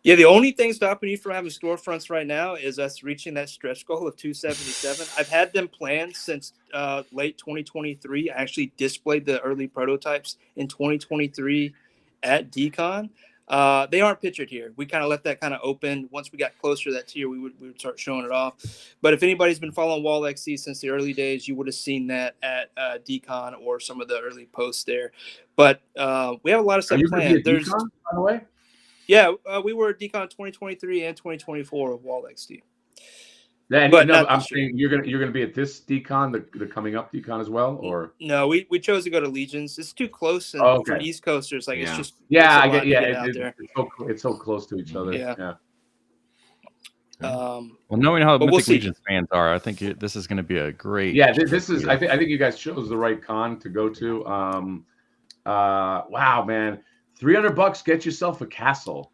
Yeah, the only thing stopping you from having storefronts right now is us reaching that stretch goal of 277. I've had them planned since late 2023. I actually displayed the early prototypes in 2023 at DCon. They aren't pictured here. We kind of left that kind of open. Once we got closer to that tier, we would start showing it off. But if anybody's been following Wall XD since the early days, you would have seen that at DCon or some of the early posts there. But we have a lot of stuff planned. There's DCon, by the way? Yeah, we were at DCon 2023 and 2024 of Wall XD. I'm saying you're gonna be at this DCon, the coming up DCon as well, or no? We chose to go to Legions. It's too close, and for East Coasters, like it's just it's so close to each other. Yeah. Well, knowing how Mythic Legions fans are, I think this is going to be a great. Yeah, this is. I think you guys chose the right con to go to. Wow, man. $300, get yourself a castle.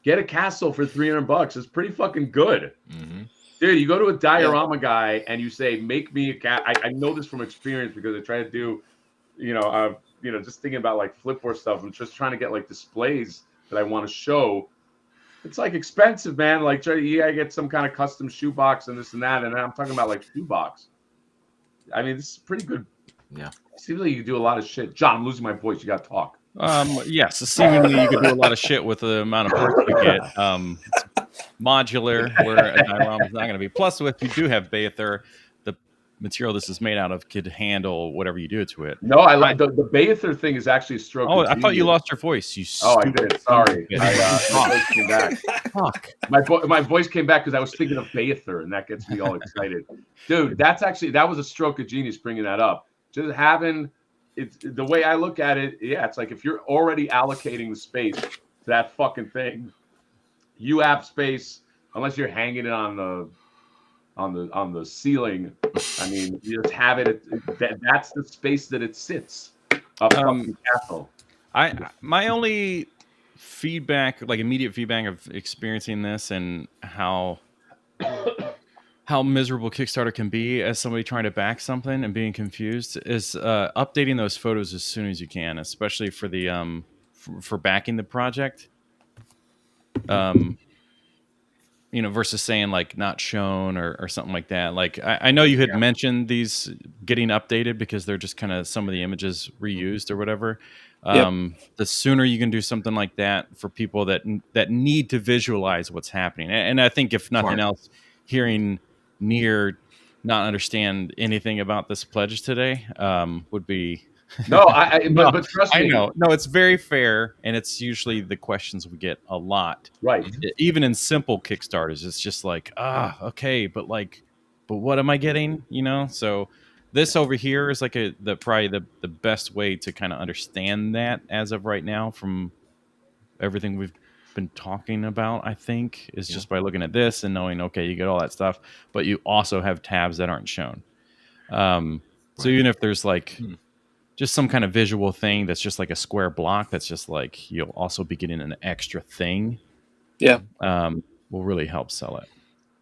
Get a castle for $300. It's pretty fucking good. Mm-hmm. Dude, you go to a diorama guy and you say, make me a cat. I know this from experience because I try to do, just thinking about like Flipboard stuff. I'm just trying to get like displays that I want to show. It's like expensive, man. Like you gotta get some kind of custom shoebox and this and that. And I'm talking about like shoebox. I mean, this is pretty good. Yeah. It seems like you can do a lot of shit. John, I'm losing my voice. You got to talk. Yes, seemingly you could do a lot of shit with the amount of parts you get. It's modular, where a diorama is not going to be. Plus, if you do have Bather, the material this is made out of could handle whatever you do to it. No, I like the Bather thing is actually a stroke. Oh, of I thought you genius. lost your voice. You Oh, I stupid did. Sorry. son of a bitch. My voice came back. Fuck. My voice came back because I was thinking of Bather, and that gets me all excited. Dude, that was a stroke of genius bringing that up. Just having it's the way I look at it. Yeah, it's like if you're already allocating the space to that fucking thing, you have space unless you're hanging it on the ceiling. I mean, you just have it. That's the space that it sits. A fucking castle. My only feedback, like immediate feedback of experiencing this and how miserable Kickstarter can be as somebody trying to back something and being confused is updating those photos as soon as you can, especially for the for backing the project. Versus saying like not shown or something like that. Like I know you had mentioned these getting updated because they're just kind of some of the images reused or whatever. The sooner you can do something like that for people that need to visualize what's happening. And I think if nothing else, hearing Near not understand anything about this pledge today would be no. But trust me, I know. No, it's very fair, and it's usually the questions we get a lot. Right. Even in simple Kickstarters, it's just like, okay, but what am I getting? So this over here is like probably the best way to kind of understand that as of right now from everything we've been talking about. I think is just by looking at this and knowing, okay, you get all that stuff, but you also have tabs that aren't shown. So even if there's like just some kind of visual thing that's just like a square block that's just like you'll also be getting an extra thing. Will really help sell it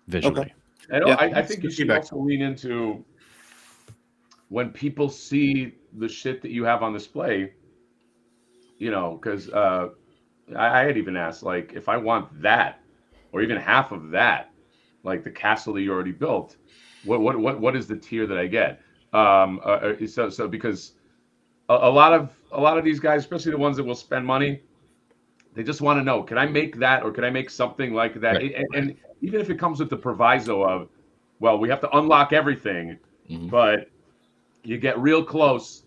visually. Okay. I think you should also lean into when people see the shit that you have on display, because I had even asked, like, if I want that or even half of that, like the castle that you already built, what is the tier that I get? So because a lot of these guys, especially the ones that will spend money, they just want to know, can I make that or can I make something like that? Right. And even if it comes with the proviso of, well, we have to unlock everything, but you get real close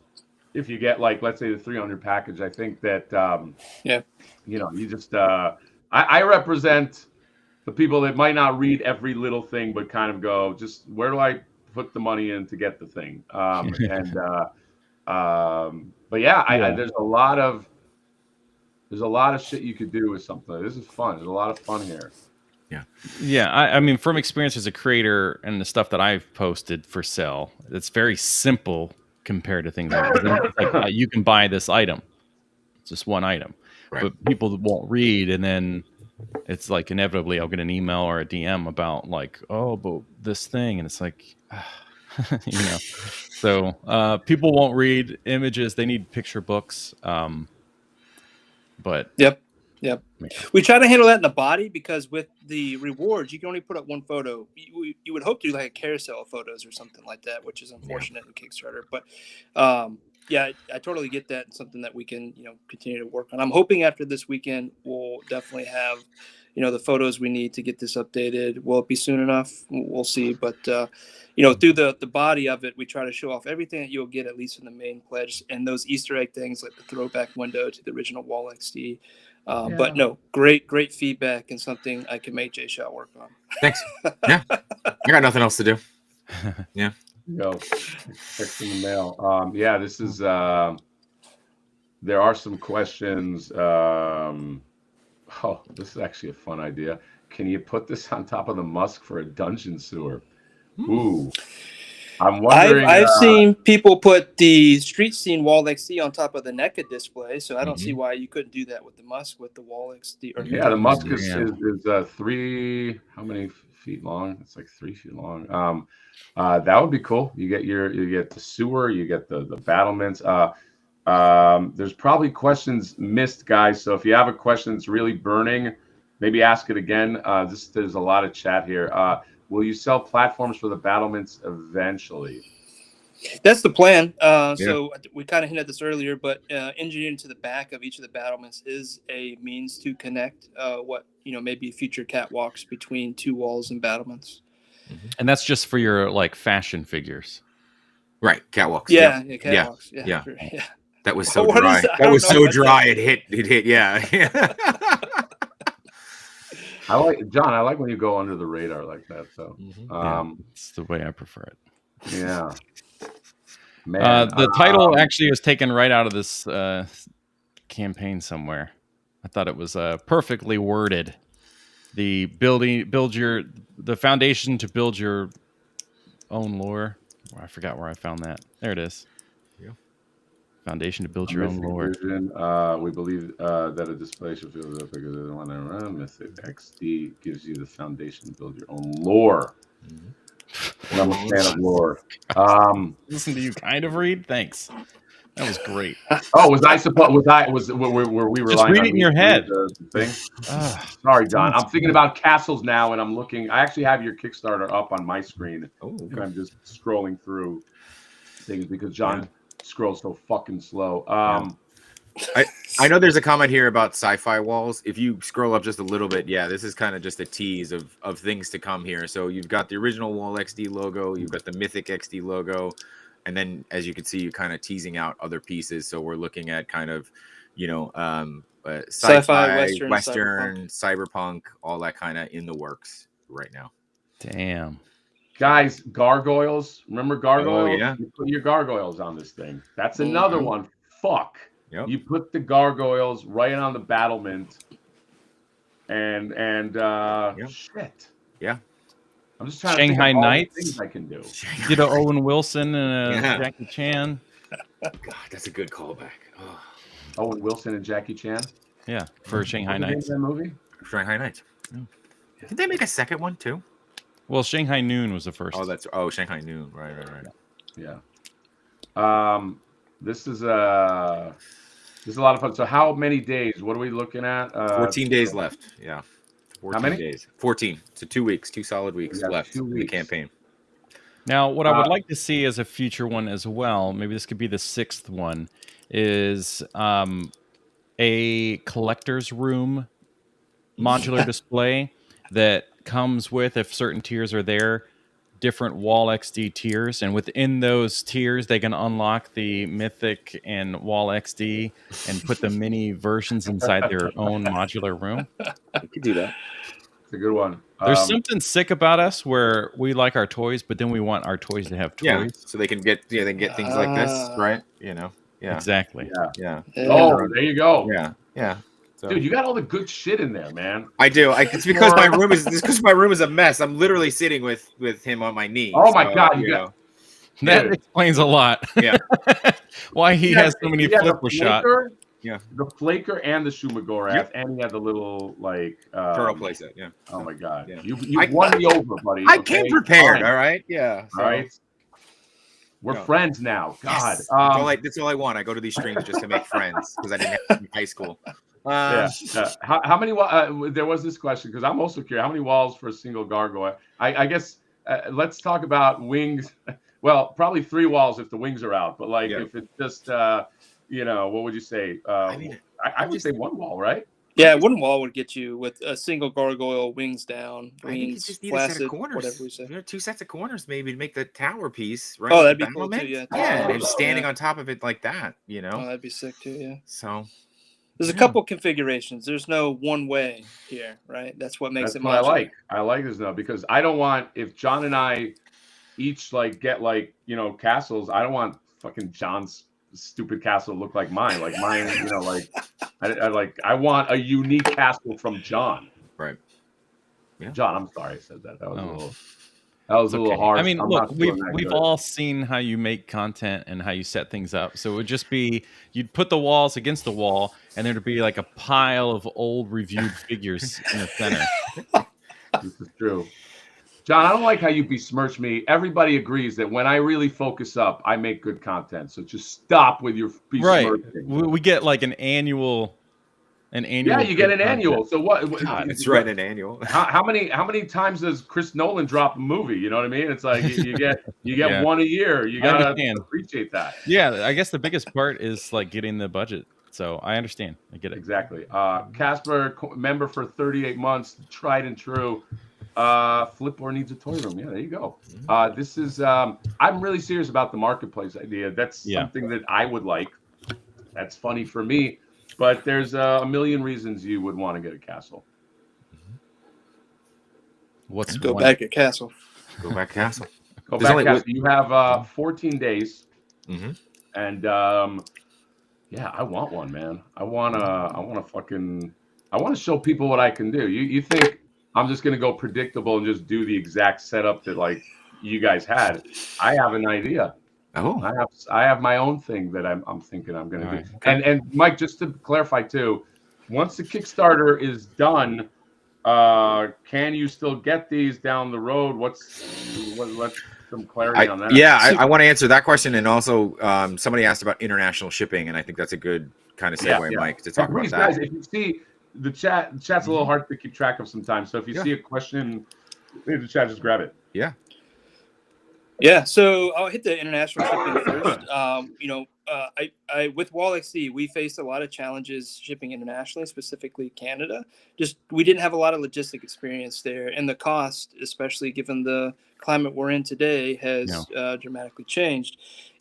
if you get, like, let's say the 300 package. I think that, you just, I represent the people that might not read every little thing, but kind of go, just where do I put the money in to get the thing? But there's a lot of shit you could do with something. This is fun. There's a lot of fun here. Yeah. I mean, from experience as a creator and the stuff that I've posted for sale, it's very simple compared to things like you can buy this item. It's just one item, but people won't read, and then it's like inevitably I'll get an email or a DM about like, oh, but this thing, and it's like, So people won't read images; they need picture books. But we try to handle that in the body because with the rewards, you can only put up one photo. You would hope to do like a carousel of photos or something like that, which is unfortunate in Kickstarter. But I totally get that. It's something that we can continue to work on. I'm hoping after this weekend we'll definitely have the photos we need to get this updated. Will it be soon enough? We'll see. But through the body of it, we try to show off everything that you'll get at least in the main pledge, and those Easter egg things like the throwback window to the original Wall XD. But no, great feedback and something I can make Jay Shaw work on. Thanks. Yeah, I got nothing else to do. Yeah. Text in the mail. This is. There are some questions. This is actually a fun idea. Can you put this on top of the Musk for a dungeon sewer? Ooh. I'm wondering. I've seen people put the street scene Wall XD on top of the NECA display, so I don't see why you couldn't do that with the Musk with the Wall XD. The Musk is 3. How many feet long? It's like 3 feet long. That would be cool. You get the sewer, you get the battlements. There's probably questions missed, guys. So if you have a question that's really burning, maybe ask it again. There's a lot of chat here. Will you sell platforms for the battlements eventually? That's the plan. So we kind of hinted at this earlier, but engineering to the back of each of the battlements is a means to connect maybe future catwalks between two walls and battlements. And that's just for your like fashion figures. Right, catwalks. Yeah, Yeah. catwalks. Yeah. Yeah. Sure, yeah. That was so What is dry. that? I That don't was know so what dry. that- It hit. Yeah. I like John. I like when you go under the radar like that. So, Yeah, it's the way I prefer it. yeah, man. The title actually was taken right out of this campaign somewhere. I thought it was perfectly worded. The foundation to build your own lore. Oh, I forgot where I found that. There it is. Yeah. Foundation to build your own Mythic lore. Vision, we believe that a display should feel that because they want to run. Mythic XD gives you the foundation to build your own lore. And I'm a fan of lore. Listen to you kind of read. Thanks. That was great. Oh, was I supposed? Were we relying read on it in me your to read head. the thing? Ah, Sorry, John. I'm thinking about castles now, and I'm looking. I actually have your Kickstarter up on my screen. Oh, And I'm just scrolling through things because John scrolls so fucking slow. I know there's a comment here about sci-fi walls. If you scroll up just a little bit, this is kind of just a tease of things to come here. So you've got the original Wall XD logo, you've got the Mythic XD logo, and then as you can see, you're kind of teasing out other pieces. So we're looking at kind of, Sci-fi, Western, cyberpunk, all that kind of in the works right now. damn. Guys, gargoyles. Remember gargoyles? Oh, yeah. You put your gargoyles on this thing. That's another one. Fuck. Yep. You put the gargoyles right on the battlement. And shit. Yeah. I'm just trying Shanghai to think of all the Nights? things I can do. You did a Owen Wilson and a Jackie Chan. God, that's a good callback. Oh. Owen Wilson and Jackie Chan. Yeah, for Shanghai What's the name of Nights. that movie? Shanghai Nights. Did they make a second one too? Well, Shanghai Noon was the first. Oh, Shanghai Noon. Right. Yeah. This is a lot of fun. So how many days? What are we looking at? 14 days left. Yeah. 14 many days. 14. So 2 weeks, 2 solid weeks left 2 in the weeks. campaign. Now, what I would like to see as a future one as well, maybe this could be the 6th one, is a collector's room modular display that comes with, if certain tiers are there, different Wall XD tiers, and within those tiers they can unlock the Mythic and Wall XD and put the mini versions inside their own modular room. You could do that. It's a good one. There's something sick about us where we like our toys, but then we want our toys to have toys. Yeah. So they can get things like this, right? Yeah. Exactly. Yeah. Yeah. Oh, there you go. Yeah. So, Dude, you got all the good shit in there, man. I do. It's because my room is a mess. I'm literally sitting with him on my knee. Oh my God, you know. That explains a lot. Yeah. Why he has so many the flipper shots. Yeah. The flaker and the Shumagorath, Yep. and he had the little Pearl playset. Yeah. Oh my God. Yeah. You won me over, buddy. I came prepared. Fine. All right. Yeah. So, All right. We're friends now. God. yes. That's all I want. I go to these streams just to make friends because I didn't have in high school. How many? There was this question because I'm also curious. How many walls for a single gargoyle? I guess let's talk about wings. Well, probably 3 walls if the wings are out. But if it's just, what would you say? I would say 1 wall, right? Yeah, 1 wall would get you with a single gargoyle, wings down, I think you wings just need a set of flaccid, corners. whatever we say. 2 sets of corners maybe to make the tower piece. Right. Oh, that'd be cool too. Yeah. Yeah, and standing Yeah. on top of it like that. Oh, that'd be sick too. Yeah. So There's a couple configurations. There's no one way here, right? That's what makes That's it what I modular. like. I like this now because I don't want, if John and I each get castles, I don't want fucking John's stupid castle to look like mine. Like mine, I want a unique castle from John. Right. Yeah. John, I'm sorry I said that. That was Oh. a little harsh. I mean, I'm look, not feeling that we've good. all seen how you make content and how you set things up. So it would just be you'd put the walls against the wall, and there'd be like a pile of old reviewed figures in the center. This is true. John, I don't like how you besmirch me. Everybody agrees that when I really focus up, I make good content. So just stop with your besmirching. Right. We get like an annual. Yeah, you get an annual. So what? that's right, an annual. How many times does Chris Nolan drop a movie? You know what I mean? It's like you get Yeah. 1 a year. You gotta appreciate that. Yeah, I guess the biggest part is like getting the budget. So I understand. I get it. Exactly. Casper, member for 38 months, tried and true. Flip or needs a toy room. Yeah, there you go. This is I'm really serious about the marketplace idea. That's something that I would like. That's funny for me, but there's a million reasons you would want to get a castle. What's Go back at castle. Go back castle. Go back castle. You have 14 days. Mm-hmm. And yeah, I want one, man. I want to show people what I can do. You think I'm just gonna go predictable and just do the exact setup that like you guys had? I have an idea. Oh, I have my own thing that I'm thinking I'm gonna do. Right. Okay. And Mike, just to clarify too, once the Kickstarter is done, can you still get these down the road? What's some clarity on that? Yeah, I want to answer that question, and also somebody asked about international shipping, and I think that's a good kind of segue, Mike, to talk about that. Guys, if you see the chat's a little hard to keep track of sometimes. So if you see a question in the chat, just grab it. Yeah. Yeah, so I'll hit the international shipping first. I with Wall XD, we faced a lot of challenges shipping internationally, specifically Canada. Just we didn't have a lot of logistic experience there, and the cost, especially given the climate we're in today, has dramatically changed.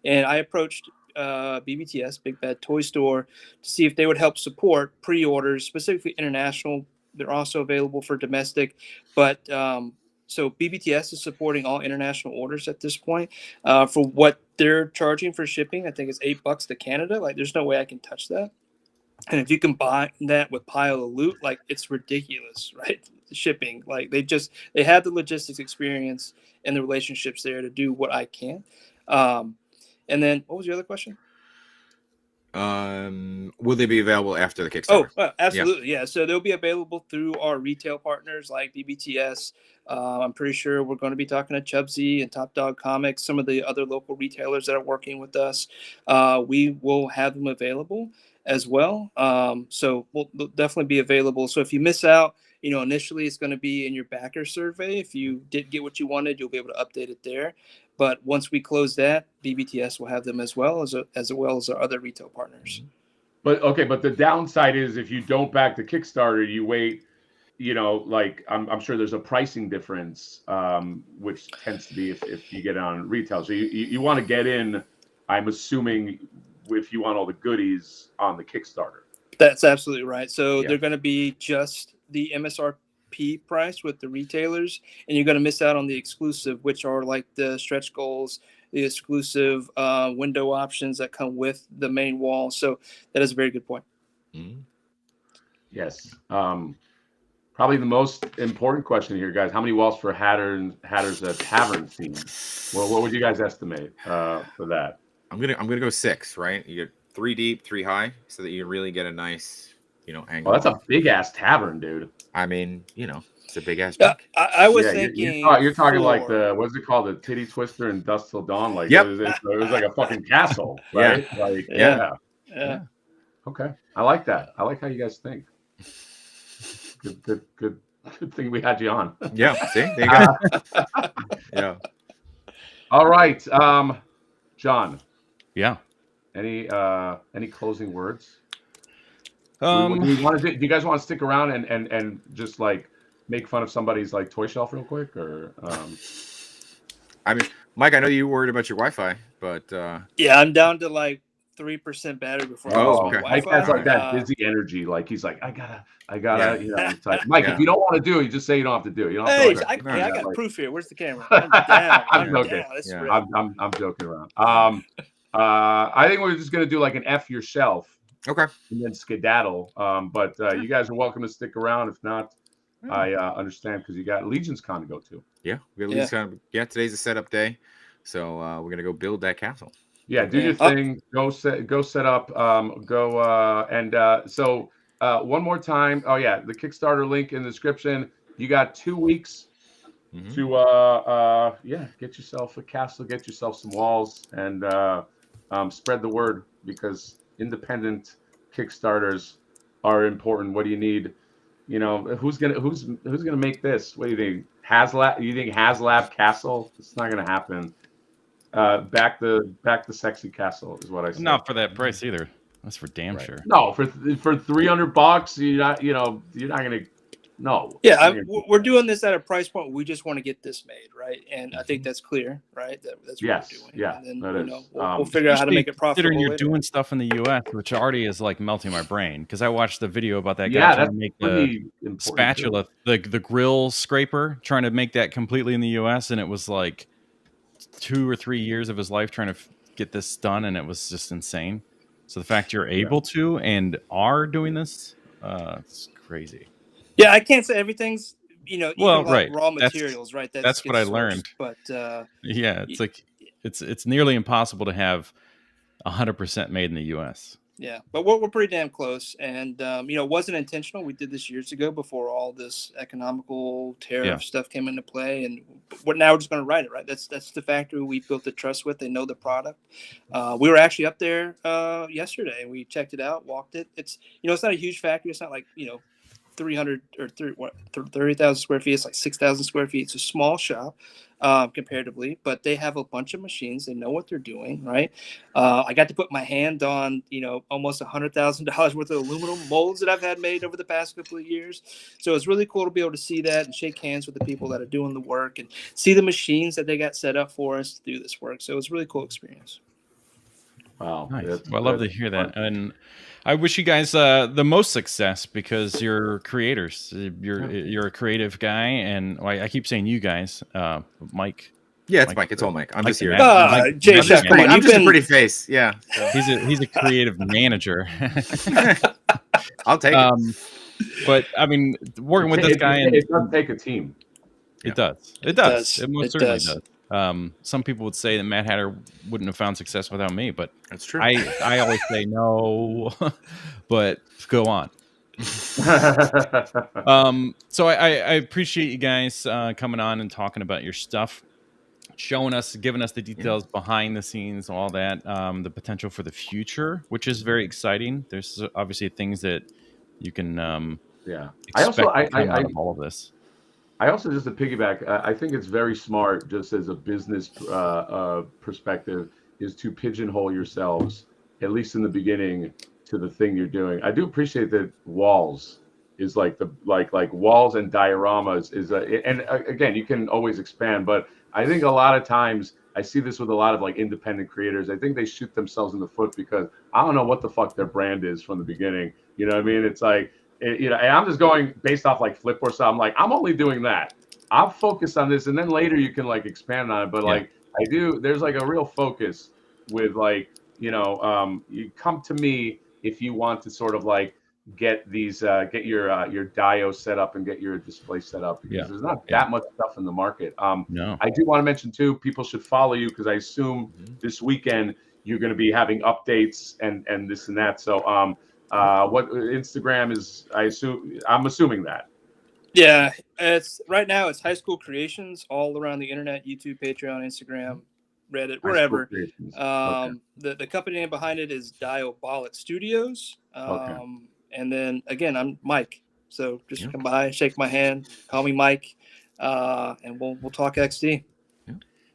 And I approached BBTS, Big Bad Toy Store, to see if they would help support pre-orders, specifically international. They're also available for domestic, but so BBTS is supporting all international orders at this point. For what they're charging for shipping, I think it's $8 to Canada. Like, there's no way I can touch that. And if you combine that with Pile of Loot, like, it's ridiculous, right? Shipping, like, they have the logistics experience and the relationships there to do what I can. And then what was your other question? Will they be available after the Kickstarter? Oh, absolutely. Yeah. So they'll be available through our retail partners like BBTS. I'm pretty sure we're going to be talking to Chubsy and Top Dog Comics, some of the other local retailers that are working with us. We will have them available as well. So they'll definitely be available. So if you miss out, initially it's going to be in your backer survey. If you did get what you wanted, you'll be able to update it there. But once we close that, BBTS will have them as well as our other retail partners. But the downside is if you don't back the Kickstarter, you wait. Like I'm sure there's a pricing difference, which tends to be if you get on retail. So you want to get in. I'm assuming if you want all the goodies on the Kickstarter. That's absolutely right. So they're going to be just the MSRP price with the retailers, and you're going to miss out on the exclusive, which are like the stretch goals, the exclusive window options that come with the main wall. So that is a very good point. Mm-hmm. Yes. Probably the most important question here, guys. How many walls for Hatter's Tavern theme? Well, what would you guys estimate for that? I'm gonna go 6. Right, you get 3 deep, 3 high, so that you really get a nice, angle. Well, that's a big ass tavern, dude. I mean, it's a big ass. I was thinking you're talking like the what's it called, the Titty Twister and Dust Till Dawn, like it was like a fucking castle, right? Yeah. Okay, I like that. I like how you guys think. Good thing we had you on. Yeah, see, there you go. Yeah. All right, John. Yeah. Any closing words? Do you guys want to stick around and just like make fun of somebody's like toy shelf real quick, or? I mean, Mike, I know you were worried about your Wi-Fi, but yeah, I'm down to like 3% battery before. Okay. Mike has like that busy energy. Like he's like, I gotta. It's like, Mike, if you don't want to do it, you just say you don't have to do it. You don't have to I got proof here. Where's the camera? I'm down. I'm joking around. I think we're just gonna do like an F your shelf. Okay. And then skedaddle. But you guys are welcome to stick around. If not, I understand because you got Legion's Con to go to. Yeah, we got Legion's Con. Yeah, today's a setup day, so we're gonna go build that castle. Yeah, do your thing. Go set up. So one more time. Oh yeah, the Kickstarter link in the description. You got 2 weeks to get yourself a castle, get yourself some walls, and spread the word because independent Kickstarters are important. What do you need? Who's gonna make this? What do you think? HasLab? You think HasLab Castle? It's not gonna happen. Back the sexy castle is what I said. Not for that price either. That's for damn sure. No, for $300, you're not gonna No. Yeah, we're doing this at a price point. We just want to get this made, right? And I think Mhm. that's clear, right? That's what Yes, we're doing. yeah, And then that you is. know we'll figure out how to make it Considering profitable you're later. doing stuff in the U.S., which already is like melting my brain because I watched the video about that guy Yeah, trying that's to make the pretty important too. spatula, the grill scraper, trying to make that completely in the U.S. and it was like 2 or 3 years of his life trying to get this done, and it was just insane. So the fact you're able to and are doing this, it's crazy. Yeah, I can't say everything's Well, even like right. raw That's materials, right? That that's what I gets learned. sourced, but Yeah, y- it's like it's nearly impossible to have 100% made in the U.S. yeah, but we're pretty damn close. And it wasn't intentional. We did this years ago before all this economical tariff Yeah. stuff came into play. And now we're just going to write it, right? That's the factory we built the trust with. They know the product. We were actually up there yesterday. We checked it out, walked it. It's it's not a huge factory. It's not like 300 or 30,000 square feet. It's like 6,000 square feet. It's a small shop comparatively, but they have a bunch of machines. They know what they're doing, right? I got to put my hand on, almost $100,000 worth of aluminum molds that I've had made over the past couple of years. So it's really cool to be able to see that and shake hands with the people that are doing the work and see the machines that they got set up for us to do this work. So it's a really cool experience. Wow. Nice. Well, I love to hear that. And I wish you guys the most success because you're creators. You're a creative guy, and I keep saying you guys, Mike. Yeah, it's Mike. It's all Mike. I'm Mike just here. Jay, I'm just, come on, I'm just a pretty face. Yeah. So. He's a creative manager. I'll take it. But I mean, working with this guy, it does take a team. It does. It most certainly does. Some people would say that Mad Hatter wouldn't have found success without me, but that's true. I always say no, but go on. So I appreciate you guys coming on and talking about your stuff, showing us, giving us the details behind the scenes, all that, the potential for the future, which is very exciting. There's obviously things that you can expect to come out of all of this. I also, just to piggyback, I think it's very smart, just as a business perspective, is to pigeonhole yourselves, at least in the beginning, to the thing you're doing. I do appreciate that walls is like walls and dioramas is and again, you can always expand, but I think a lot of times I see this with a lot of like independent creators. I think they shoot themselves in the foot because I don't know what the fuck their brand is from the beginning. You know what I mean? It's like, and I'm just going based off like Flip or something. Like, I'm only doing that. I'll focus on this, and then later you can like expand on it. But like there's like a real focus with like, you come to me if you want to sort of like get these, get your dio set up and get your display set up, because there's not that much stuff in the market. No. I do want to mention too, people should follow you because I assume this weekend you're going to be having updates and this and that. So what Instagram is, I'm assuming that. Yeah, it's right now it's High School Creations all around the internet: YouTube, Patreon, Instagram, Reddit, wherever. The company name behind it is Diabolic Studios. And then again, I'm Mike. So just come by, shake my hand, call me Mike, and we'll talk XD.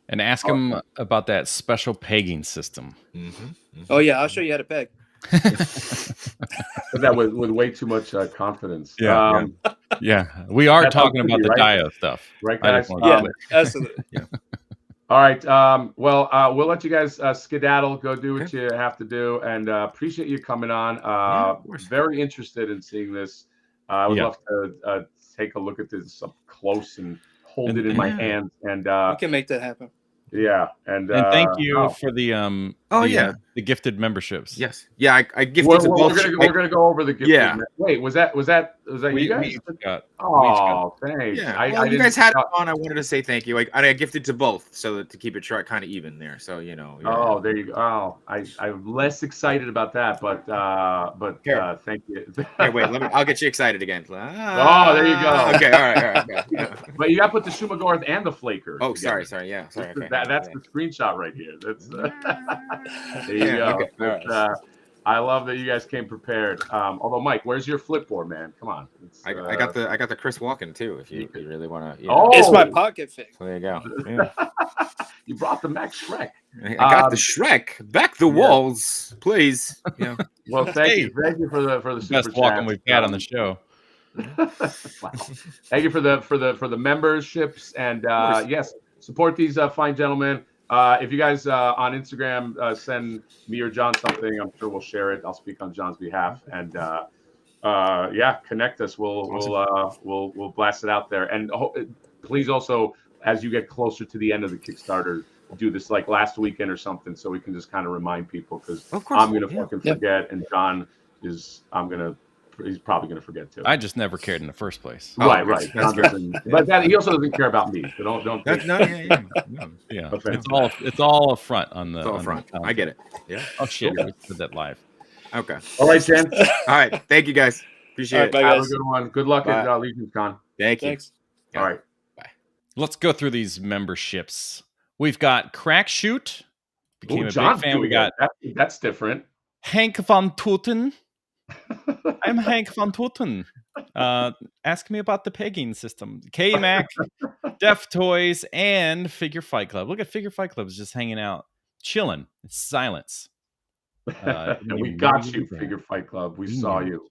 And ask him about that special pegging system. Oh yeah, I'll show you how to peg. But that with way too much confidence. Yeah, we are talking about the dio stuff, right, guys? Absolutely. All right. Well, we'll let you guys skedaddle, go do what you have to do, and appreciate you coming on. Very interested in seeing this. I would love to take a look at this up close and hold it in my hands. And we can make that happen. Yeah, and thank you for the the gifted memberships. Yes, yeah, I gifted to both. We're gonna go over the gifted. Yeah. Wait, was that you guys? Thanks. Yeah, you guys had it on. I wanted to say thank you. I gifted to both, so to keep it kind of even there. So Oh, there you go. Oh, I'm less excited about that, but thank you. Hey, wait, I'll get you excited again. Oh, there you go. Okay, all right. Okay. But you got to put the Shumagorth and the Flaker. Oh, sorry. Yeah, sorry. Okay. That's the screenshot right here. That's there you go. Okay. Right. I love that you guys came prepared. Although, Mike, where's your flipboard, man? Come on. I got the Chris Walken too. If you really want to. It's my pocket fix. So there you go. Yeah. You brought the Max Shrek. I got the Shrek. Back the walls, please. Yeah. Well, thank you for the super best Walken we've had on the show. Wow. Thank you for the memberships, and yes, support these fine gentlemen. If you guys on Instagram send me or John something, I'm sure we'll share it. I'll speak on John's behalf, and yeah, connect us. We'll blast it out there. And please also, as you get closer to the end of the Kickstarter, do this like last weekend or something, so we can just kind of remind people, because Of course. I'm gonna fucking forget, and John is he's probably gonna forget too. I just never cared in the first place. Right. That's John doesn't, but that, he also doesn't care about me. So don't. That's, no, Yeah, Offense. it's all a front on the. It's all on the front. account. I get it. Yeah. Oh shit! Yeah. We did that live. Okay. All right, Jen. All right. Thank you guys. Appreciate All right, it. bye, Have guys. a good one. Good luck at Bye. Legion Con. Thank you. Thanks. Yeah. All right. Let's go through these memberships. We've got Crack Shoot. Became Ooh, a John's big fan. We doing got it. That's different. Hank van Toeten. I'm Hank van Toeten. Ask me about the pegging system. K-Mac, Def Toys, and Figure Fight Club. Look at Figure Fight Club is just hanging out, chilling. It's silence. We got you, Figure Fight Club. We saw you.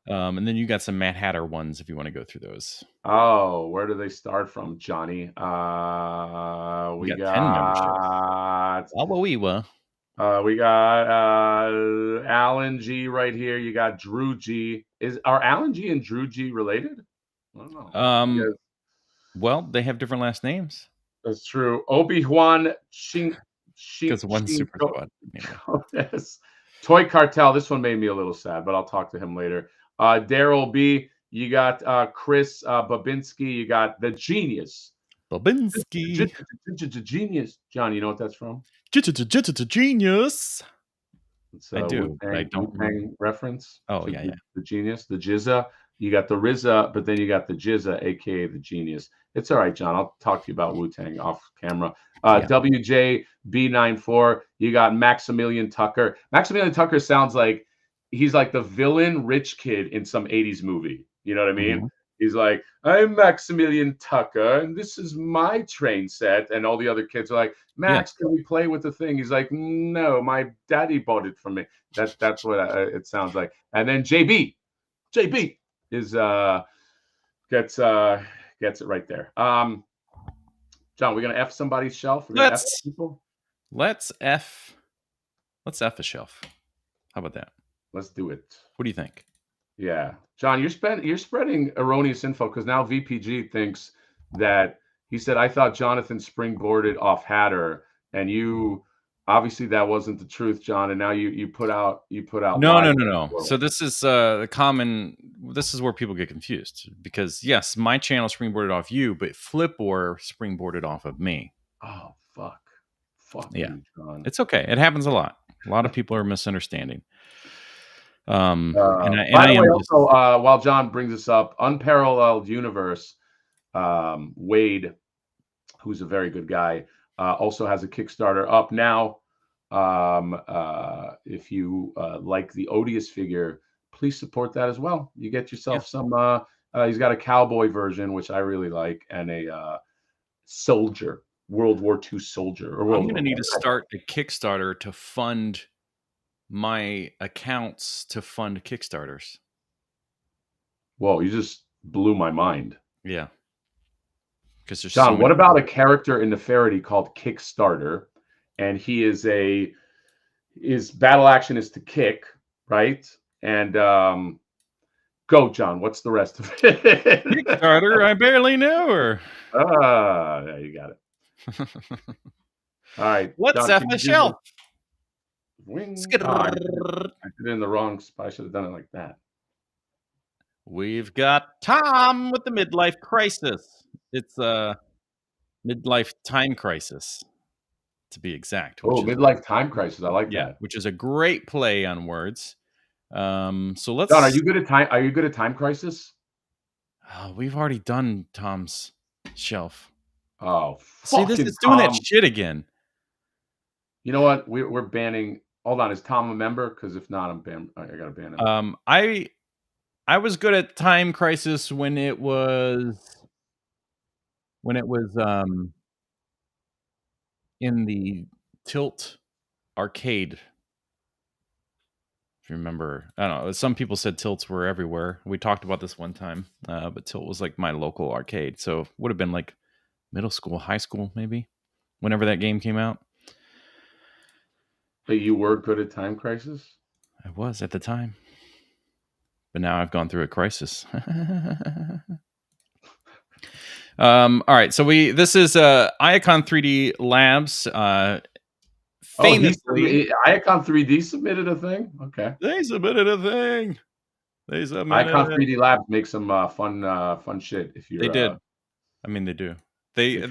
And then you got some Mad Hatter ones if you want to go through those. Oh, where do they start from, Johnny? We got 10 memberships. We got Alan G right here. You got Drew G. Are Alan G and Drew G related? I don't know. Well, they have different last names. That's true. Obi-Wan Because one's Super Squad. Yes. Toy Cartel. This one made me a little sad, but I'll talk to him later. Daryl B. You got Chris Babinski. You got the Genius. Babinski. Genius. John, you know what that's from? Genius. I do. I don't Wu-Tang reference. Oh, yeah. The Genius, the Jizza. You got the RZA, but then you got the Jizza, aka the Genius. It's all right, John. I'll talk to you about Wu-Tang off camera. WJB94. You got Maximilian Tucker. Maximilian Tucker sounds like he's like the villain rich kid in some 80s movie. You know what I mean? Mm-hmm. He's like, I'm Maximilian Tucker, and this is my train set. And all the other kids are like, Max, can we play with the thing? He's like, no, my daddy bought it for me. That's what it sounds like. And then JB is gets it right there. John, we're gonna F somebody's shelf. We're gonna F people. Let's F a shelf. How about that? Let's do it. What do you think? Yeah, John, you're spreading erroneous info, because now VPG thinks that he said, I thought Jonathan springboarded off Hatter, and you obviously that wasn't the truth, John. And now you put out No. So this is this is where people get confused, because yes, my channel springboarded off you, but Flipwar springboarded off of me. Oh fuck yeah, you, John. It's okay. It happens a lot. A lot of people are misunderstanding. By the way, also, while John brings this up, Unparalleled Universe, Wade, who's a very good guy, also has a Kickstarter up now. If you like the Odious figure, please support that as well. You get yourself some. He's got a cowboy version, which I really like, and a soldier, World War II soldier. Or I'm going to need to start a Kickstarter to fund my accounts to fund Kickstarters. Whoa, you just blew my mind. Yeah. Because there's John, what about a character in the Faraday called Kickstarter? And he is his battle action is to kick, right? And go, John. What's the rest of it? Kickstarter, I barely know her. Yeah, you got it. All right. What's John, F a shelf? I did it in the wrong spot. I should have done it like that. We've got Tom with the midlife crisis. It's a midlife time crisis, to be exact. Oh, midlife time crisis. I like that. Which is a great play on words. So let's. John, are you good at time? Are you good at time crisis? We've already done Tom's shelf. Oh, see, this is doing that shit again. You know what? We're banning. Hold on, is Tom a member? Because if not, I'm banned. I gotta ban him. I was good at Time Crisis when it was in the Tilt arcade. you remember. I don't know. Some people said tilts were everywhere. We talked about this one time, but tilt was like my local arcade. So would have been like middle school, high school, maybe, whenever that game came out. But you were good at Time Crisis? I was at the time. But now I've gone through a crisis. All right. So this is Iacon 3D Labs. Famously, Iacon 3D submitted a thing? Okay. They submitted a thing. Iacon 3D Labs makes some fun shit. If you're, they did. I mean, they do. They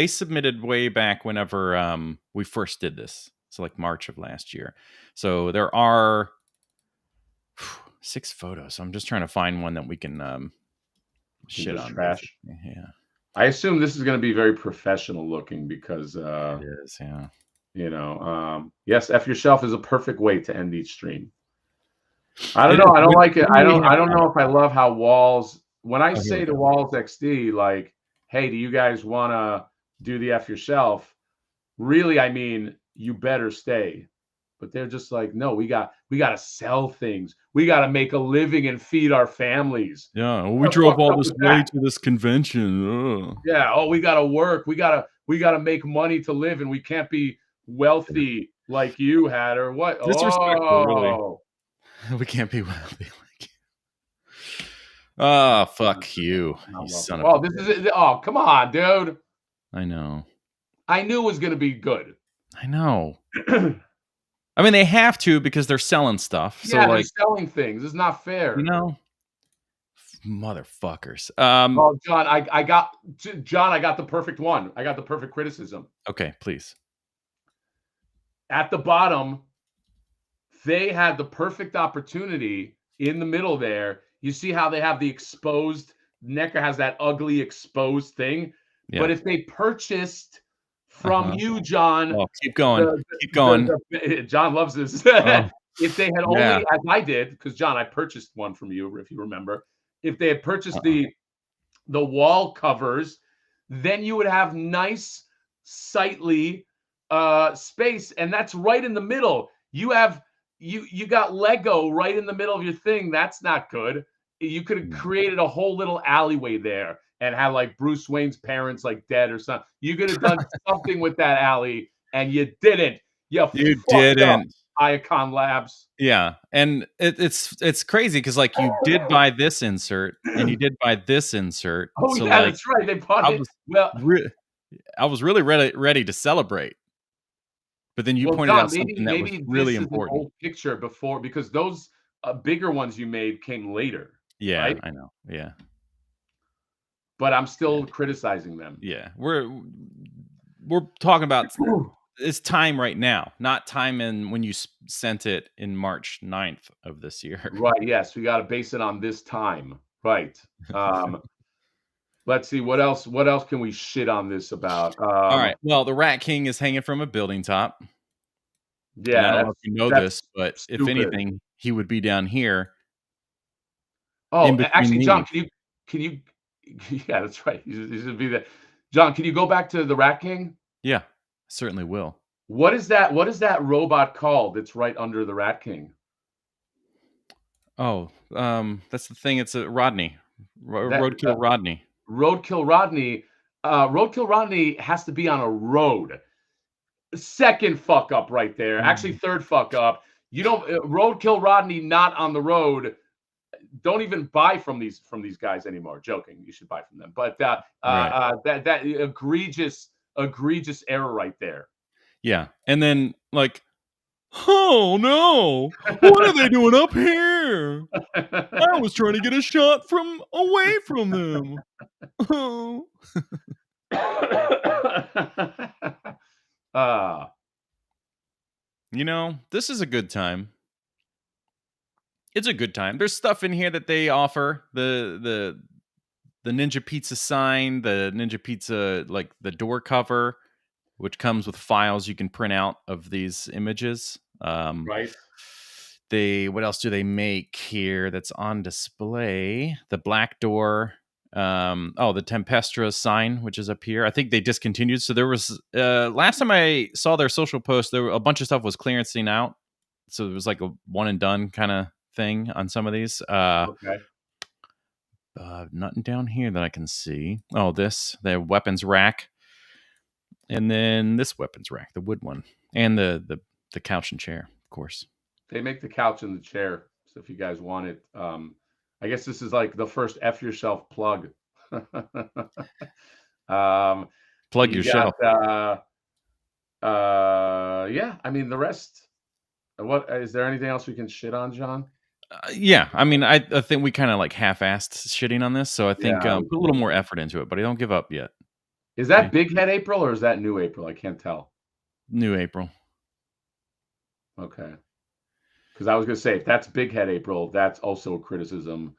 submitted way back whenever we first did this. So like March of last year. So there are 6 photos. So I'm just trying to find one that we can shit on. Trash. Yeah. I assume this is going to be very professional looking because it is, yeah. You know, yes, F yourself is a perfect way to end each stream. I don't know. I don't like it. I don't know if I love how Walls, when I say to Walls XD, like, hey, do you guys want to do the F yourself? Really, I mean, you better stay. But they're just like, no, we got to sell things. We got to make a living and feed our families. Yeah, well, we drove all this way to this convention. Ugh. Yeah, oh, we got to work. We got to make money to live, and we can't be wealthy like you had, or what? Disrespectful, really. We can't be wealthy like you. Oh, fuck you, you son of a... this is it. Oh, come on, dude. I know. I knew it was going to be good. I know. I mean, they have to because they're selling stuff. So, yeah, like, they're selling things. It's not fair. You know, motherfuckers. Oh, John, I got the perfect one. I got the perfect criticism. Okay, please. At the bottom, they had the perfect opportunity in the middle there. You see how they have the exposed, Necker has that ugly exposed thing. Yeah. But if they purchased from you, John. Oh, keep going. Keep going. John loves this. If they had only, as I did, because John, I purchased one from you, if you remember. If they had purchased the wall covers, then you would have nice, sightly space, and that's right in the middle. You have you got Lego right in the middle of your thing. That's not good. You could have created a whole little alleyway there and had like Bruce Wayne's parents like dead or something. You could have done something with that alley, and you didn't. You didn't. Iacon Labs. Yeah, and it's crazy because like you did buy this insert and you did buy this insert. Oh so, yeah, that's right. They bought it. I was really ready to celebrate, but then you pointed out something that was really important. An old picture before, because those bigger ones you made came later. Yeah, right? I know. Yeah, but I'm still criticizing them. Yeah, we're talking about it's time right now, not time in when you sent it in March 9th of this year. Right. Yes, we got to base it on this time. Right. Let's see what else can we shit on this about. All right. Well, the Rat King is hanging from a building top. Yeah, and I don't know if you know this, but stupid. If anything, he would be down here. Oh, actually, John, can you? Yeah, that's right. You should be there. John, can you go back to the Rat King? Yeah, certainly will. What is that? What is that robot called? That's right under the Rat King. Oh, that's the thing. It's a Rodney, Roadkill Rodney. Roadkill Rodney. Roadkill Rodney has to be on a road. Second fuck up right there. Actually, third fuck up. You don't Roadkill Rodney not on the road. Don't even buy from these guys anymore. Joking, you should buy from them. But that egregious error right there. Yeah, and then like, oh no, what are they doing up here? I was trying to get a shot from away from them. Oh. You know, this is a good time. It's a good time. There's stuff in here that they offer. The Ninja Pizza sign, the Ninja Pizza, like the door cover, which comes with files you can print out of these images. Right. What else do they make here that's on display? The black door. The Tempestra sign, which is up here. I think they discontinued. So there was last time I saw their social post, there were a bunch of stuff was clearancing out. so it was like a one and done kind of thing on some of these. Okay. Nothing down here that I can see. Oh, the weapons rack, and then this weapons rack, the wood one, and the couch and chair, of course. They make the couch and the chair. So if you guys want it, I guess this is like the first F yourself plug. Plug you yourself. got, yeah, I mean the rest. What is there anything else we can shit on, John? Yeah, I mean, I think we kind of like half-assed shitting on this, so I think Yeah, put a little more effort into it, but I don't give up yet. Is that Big Head April or is that New April? I can't tell. New April. Okay. Because I was going to say, if that's Big Head April, that's also a criticism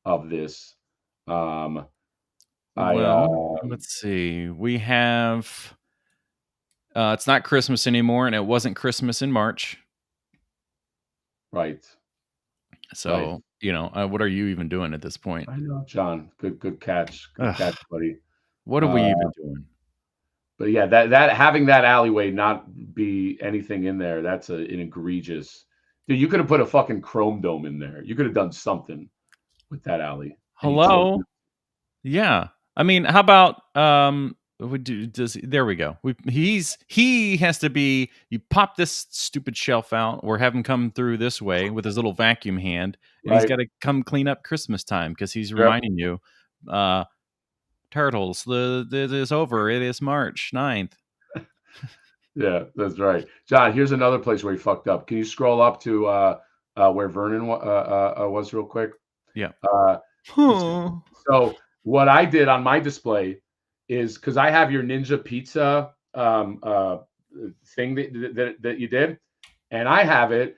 of this. Well, let's see. We have it's not Christmas anymore, and it wasn't Christmas in March. Right. So, what are you even doing at this point? I know, John. Good catch. Good catch, buddy. What are we even doing? But yeah, that having that alleyway not be anything in there, that's an egregious. Dude, you could have put a fucking chrome dome in there. You could have done something with that alley. Hello? Yeah. I mean, how about there we go. He has to be, you pop this stupid shelf out or have him come through this way with his little vacuum hand, and he's got to come clean up Christmas time because he's reminding you, turtles, it is over. It is March 9th. Yeah, that's right. John, here's another place where he fucked up. Can you scroll up to where Vernon was real quick? Yeah. So what I did on my display is, because I have your Ninja Pizza thing that you did, and I have it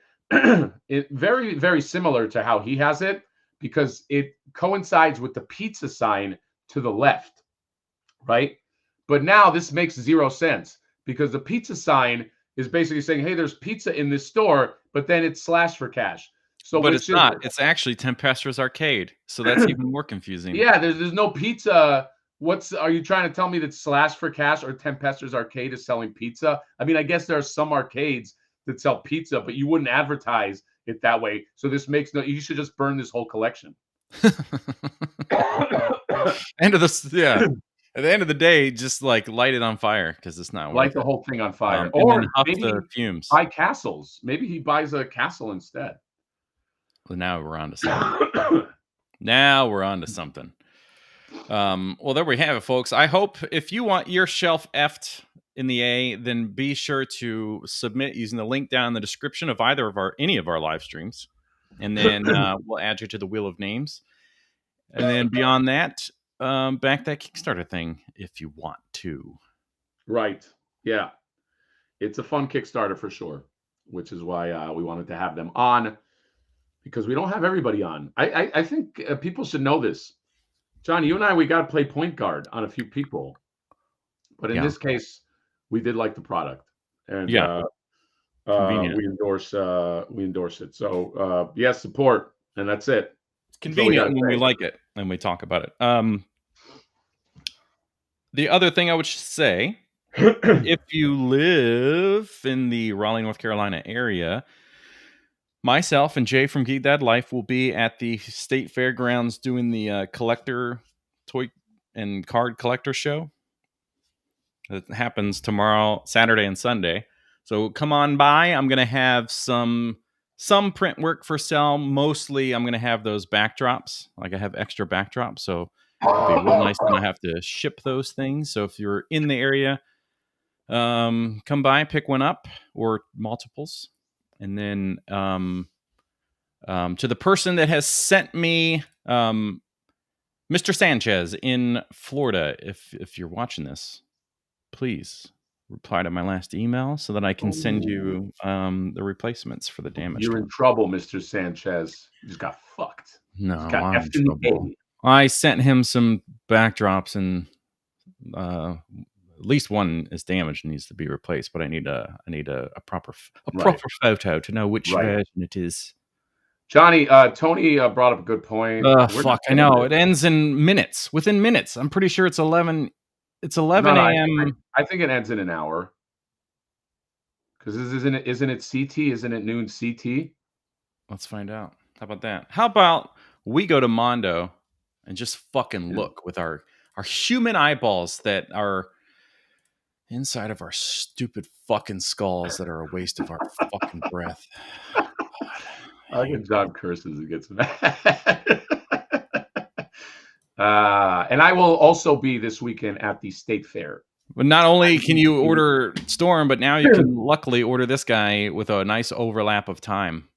very, very similar to how he has it, because it coincides with the pizza sign to the left, right? But now this makes zero sense, because the pizza sign is basically saying, hey, there's pizza in this store, but then it's slash for cash. So, but it's not. It's actually Tempestra's Arcade. So that's even more confusing. Yeah, there's no pizza. Are you trying to tell me that slash for cash or Tempestra's Arcade is selling pizza? I mean, I guess there are some arcades that sell pizza, but you wouldn't advertise it that way. So this makes you should just burn this whole collection. End of this, yeah. At the end of the day, just like light it on fire because it's not light the whole thing on fire, or maybe the fumes. Buy castles. Maybe he buys a castle instead. Well, now we're on to something. Well, there we have it, folks. I hope if you want your shelf effed in the A, then be sure to submit using the link down in the description of any of our live streams, and then we'll add you to the wheel of names. And then beyond that, back that Kickstarter thing if you want to. Right. Yeah. It's a fun Kickstarter for sure, which is why we wanted to have them on, because we don't have everybody on. I think people should know this. John, you and I, we got to play point guard on a few people. But in this case, we did like the product. And we endorse it. So, yes, support. And that's it. It's convenient when we like it and we talk about it. The other thing I would say, if you live in the Raleigh, North Carolina area, myself and Jay from Geek Dad Life will be at the State Fairgrounds doing the collector toy and card collector show. It happens tomorrow, Saturday and Sunday. So come on by. I'm going to have some print work for sale. Mostly I'm going to have those backdrops. Like I have extra backdrops. So it'll be real nice when I have to ship those things. So if you're in the area, come by, pick one up or multiples. And then to the person that has sent me, Mr. Sanchez in Florida, if you're watching this, please reply to my last email so that I can send you the replacements for the damage. You're in trouble, Mr. Sanchez. You just got fucked. No, I'm in trouble. I sent him some backdrops, and at least one is damaged and needs to be replaced. But I need a proper photo to know which version it is. Johnny, Tony brought up a good point. Fuck, I know it ends in minutes. Within minutes, I'm pretty sure it's 11. It's 11 a.m. I think it ends in an hour. Because isn't it CT? Isn't it noon CT? Let's find out. How about that? How about we go to Mondo and just fucking look with our human eyeballs that are inside of our stupid fucking skulls that are a waste of our fucking breath. I like when John curses and gets mad. And I will also be this weekend at the State Fair. But not only can you order Storm, but now you can luckily order this guy with a nice overlap of time.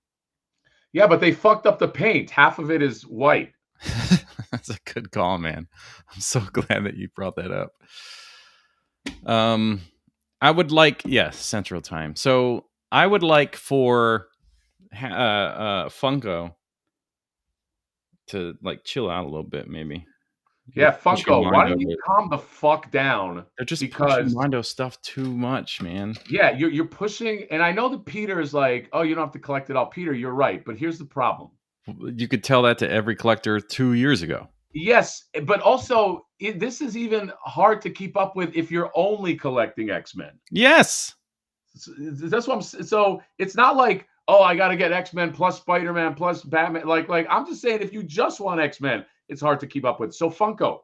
Yeah, but they fucked up the paint. Half of it is white. That's a good call, man. I'm so glad that you brought that up. I would like, Central Time. So I would like for Funko to like chill out a little bit, maybe. Yeah, Funko, why don't you calm the fuck down? They're just pushing Mondo stuff too much, man. Yeah, you're pushing, and I know that Peter is like, oh, you don't have to collect it all. Peter, you're right, but here's the problem. You could tell that to every collector 2 years ago. Yes, but also this is even hard to keep up with if you're only collecting X-Men. Yes, that's what I'm. So it's not like, oh, I got to get X-Men plus Spider-Man plus Batman. Like I'm just saying, if you just want X-Men, it's hard to keep up with. So Funko,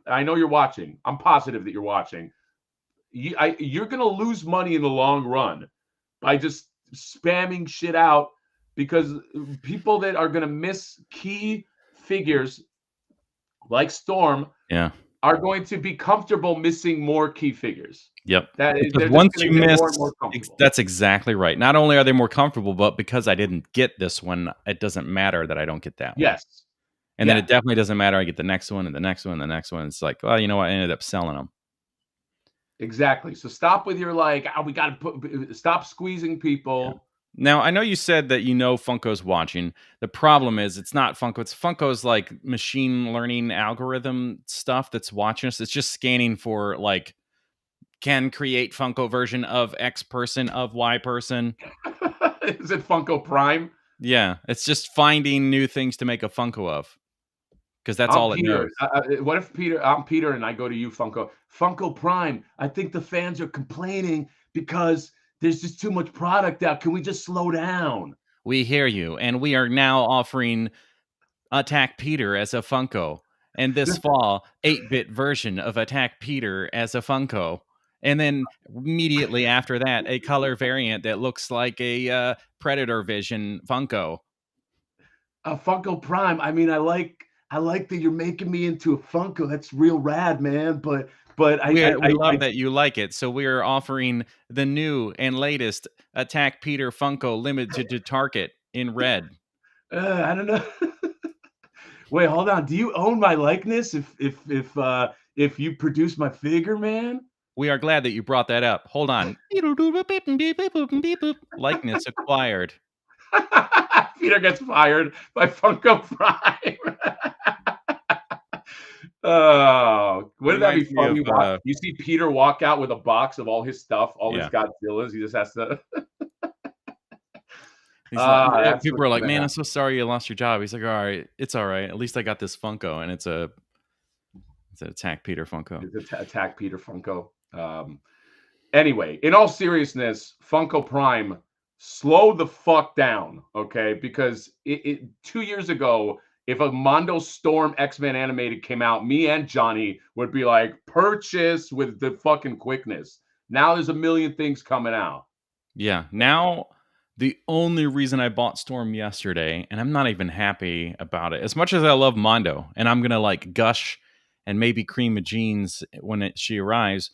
I know you're watching. I'm positive that you're watching. You're gonna lose money in the long run by just spamming shit out, because people that are gonna miss key figures like Storm are going to be comfortable missing more key figures. Yep. Once you miss, that's exactly right. Not only are they more comfortable, but because I didn't get this one, it doesn't matter that I don't get that one. Yes. And then it definitely doesn't matter. I get the next one and the next one and the next one. It's like, well, you know what? I ended up selling them. Exactly. So stop with your like, oh, we got to stop squeezing people. Yeah. Now, I know you said that Funko's watching. The problem is it's not Funko. It's Funko's like machine learning algorithm stuff that's watching us. It's just scanning for like, can create Funko version of X person of Y person. Is it Funko Prime? Yeah. It's just finding new things to make a Funko of. Because that's all it knows. What if I'm Peter and I go to you, Funko Prime. I think the fans are complaining because there's just too much product out. Can we just slow down? We hear you. And we are now offering Attack Peter as a Funko. And this fall, 8-bit version of Attack Peter as a Funko. And then immediately after that, a color variant that looks like a Predator Vision Funko. A Funko Prime. I mean, I like that you're making me into a Funko. That's real rad, man. But we love that you like it. So we are offering the new and latest Attack Peter Funko limited to Target in red. I don't know. Wait, hold on. Do you own my likeness? If you produce my figure, man. We are glad that you brought that up. Hold on. Likeness acquired. Peter gets fired by Funko Prime. Oh, wouldn't that be fun? You see Peter walk out with a box of all his stuff, all his Godzillas. He just has to. People are like, man, I'm so sorry you lost your job. He's like, all right, it's all right. At least I got this Funko, and it's an Attack Peter Funko. It's Attack Peter Funko. Anyway, in all seriousness, Funko Prime, slow the fuck down, okay? Because 2 years ago, if a Mondo Storm X-Men animated came out, me and Johnny would be like, purchase with the fucking quickness. Now there's a million things coming out. Yeah, now the only reason I bought Storm yesterday, and I'm not even happy about it, as much as I love Mondo, and I'm going to like gush and maybe cream of jeans when she arrives,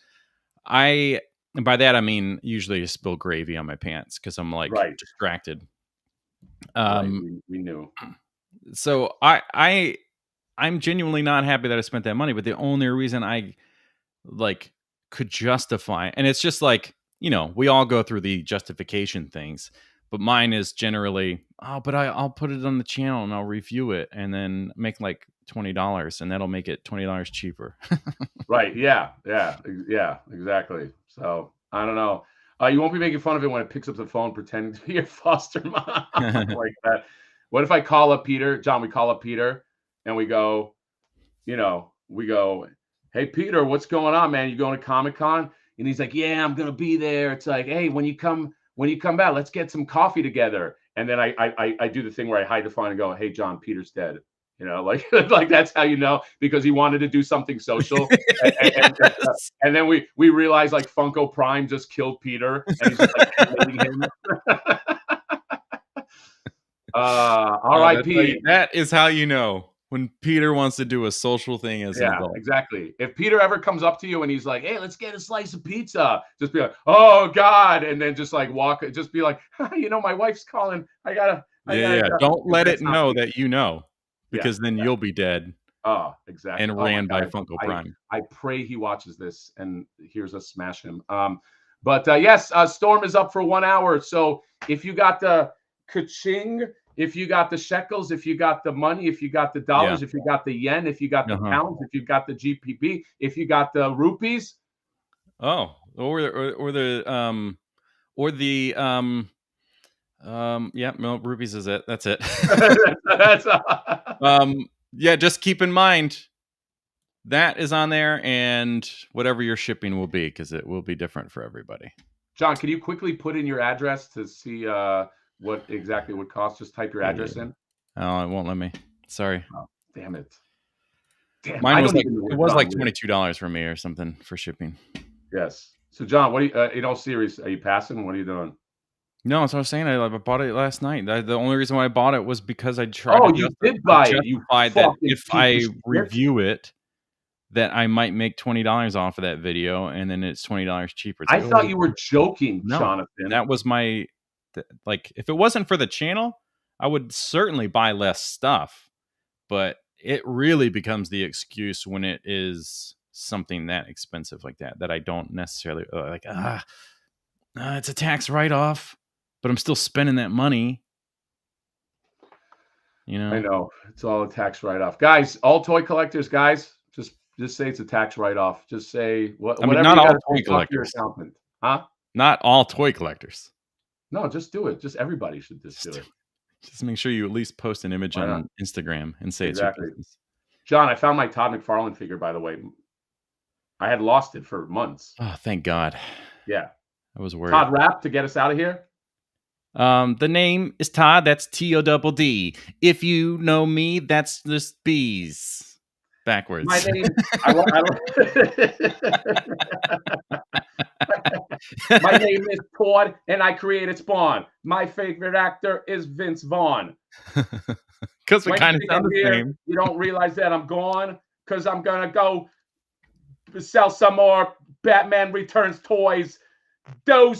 and by that I mean usually I spill gravy on my pants because I'm like distracted. We knew. So I'm genuinely not happy that I spent that money, but the only reason I like could justify, and it's just like, you know, we all go through the justification things, but mine is generally, but I'll put it on the channel and I'll review it and then make like $20 and that'll make it $20 cheaper. Right. Yeah, exactly. So I don't know. You won't be making fun of it when it picks up the phone pretending to be your foster mom like that. What if I call up Peter? John, we call up Peter and we go, hey, Peter, what's going on, man? You going to Comic-Con? And he's like, yeah, I'm gonna be there. It's like, hey, when you come back, let's get some coffee together. And then I do the thing where I hide the phone and go, hey, John, Peter's dead. You know, like like that's how you know, because he wanted to do something social. And then we realize like Funko Prime just killed Peter, and he's just like hating him. R.I.P. That is how you know when Peter wants to do a social thing as an adult. Exactly. If Peter ever comes up to you and he's like, hey, let's get a slice of pizza, just be like, oh God, and then just like just be like, you know, my wife's calling. I gotta Don't let it know that you know, because then you'll be dead. Oh, exactly. And ran by Funko Prime. I pray he watches this and hears us smash him. But yes, Storm is up for 1 hour. So if you got the ka-ching, if you got the shekels, if you got the money, if you got the dollars, if you got the yen, if you got the pounds, if you got the GPP, if you got the rupees. Oh, rupees is it. That's it. Yeah, just keep in mind that is on there, and whatever your shipping will be, because it will be different for everybody. John, can you quickly put in your address to see what exactly it would cost? Just type your address in. Oh, it won't let me. Sorry. Oh, damn it. Damn, mine was like $22 for me or something for shipping. Yes. So John, what are you, in all seriousness, are you passing? What are you doing? No, that's what I was saying. I bought it last night. The only reason why I bought it was because I tried. Oh, you did buy it. You that if I review it, that I might make $20 off of that video, and then it's $20 cheaper. I thought you were joking, Jonathan. That was my like. If it wasn't for the channel, I would certainly buy less stuff. But it really becomes the excuse when it is something that expensive like that I don't necessarily like. It's a tax write-off, but I'm still spending that money. You know, I know it's all a tax write-off, guys. All toy collectors, guys, just say it's a tax write-off. Just say whatever. Not you all toy collectors, huh? Not all toy collectors. No, just do it. Just everybody should just do it. Just make sure you at least post an image on Instagram and say it's your business. John, I found my Todd McFarlane figure, by the way. I had lost it for months. Oh, thank God. Yeah. I was worried. Todd Rap to get us out of here. The name is Todd. That's TODD. If you know me, that's just bees. Backwards. My name. My name is Todd, and I created Spawn. My favorite actor is Vince Vaughn. Because we kind of sound the same. You don't realize that I'm gone because I'm gonna go sell some more Batman Returns toys. Those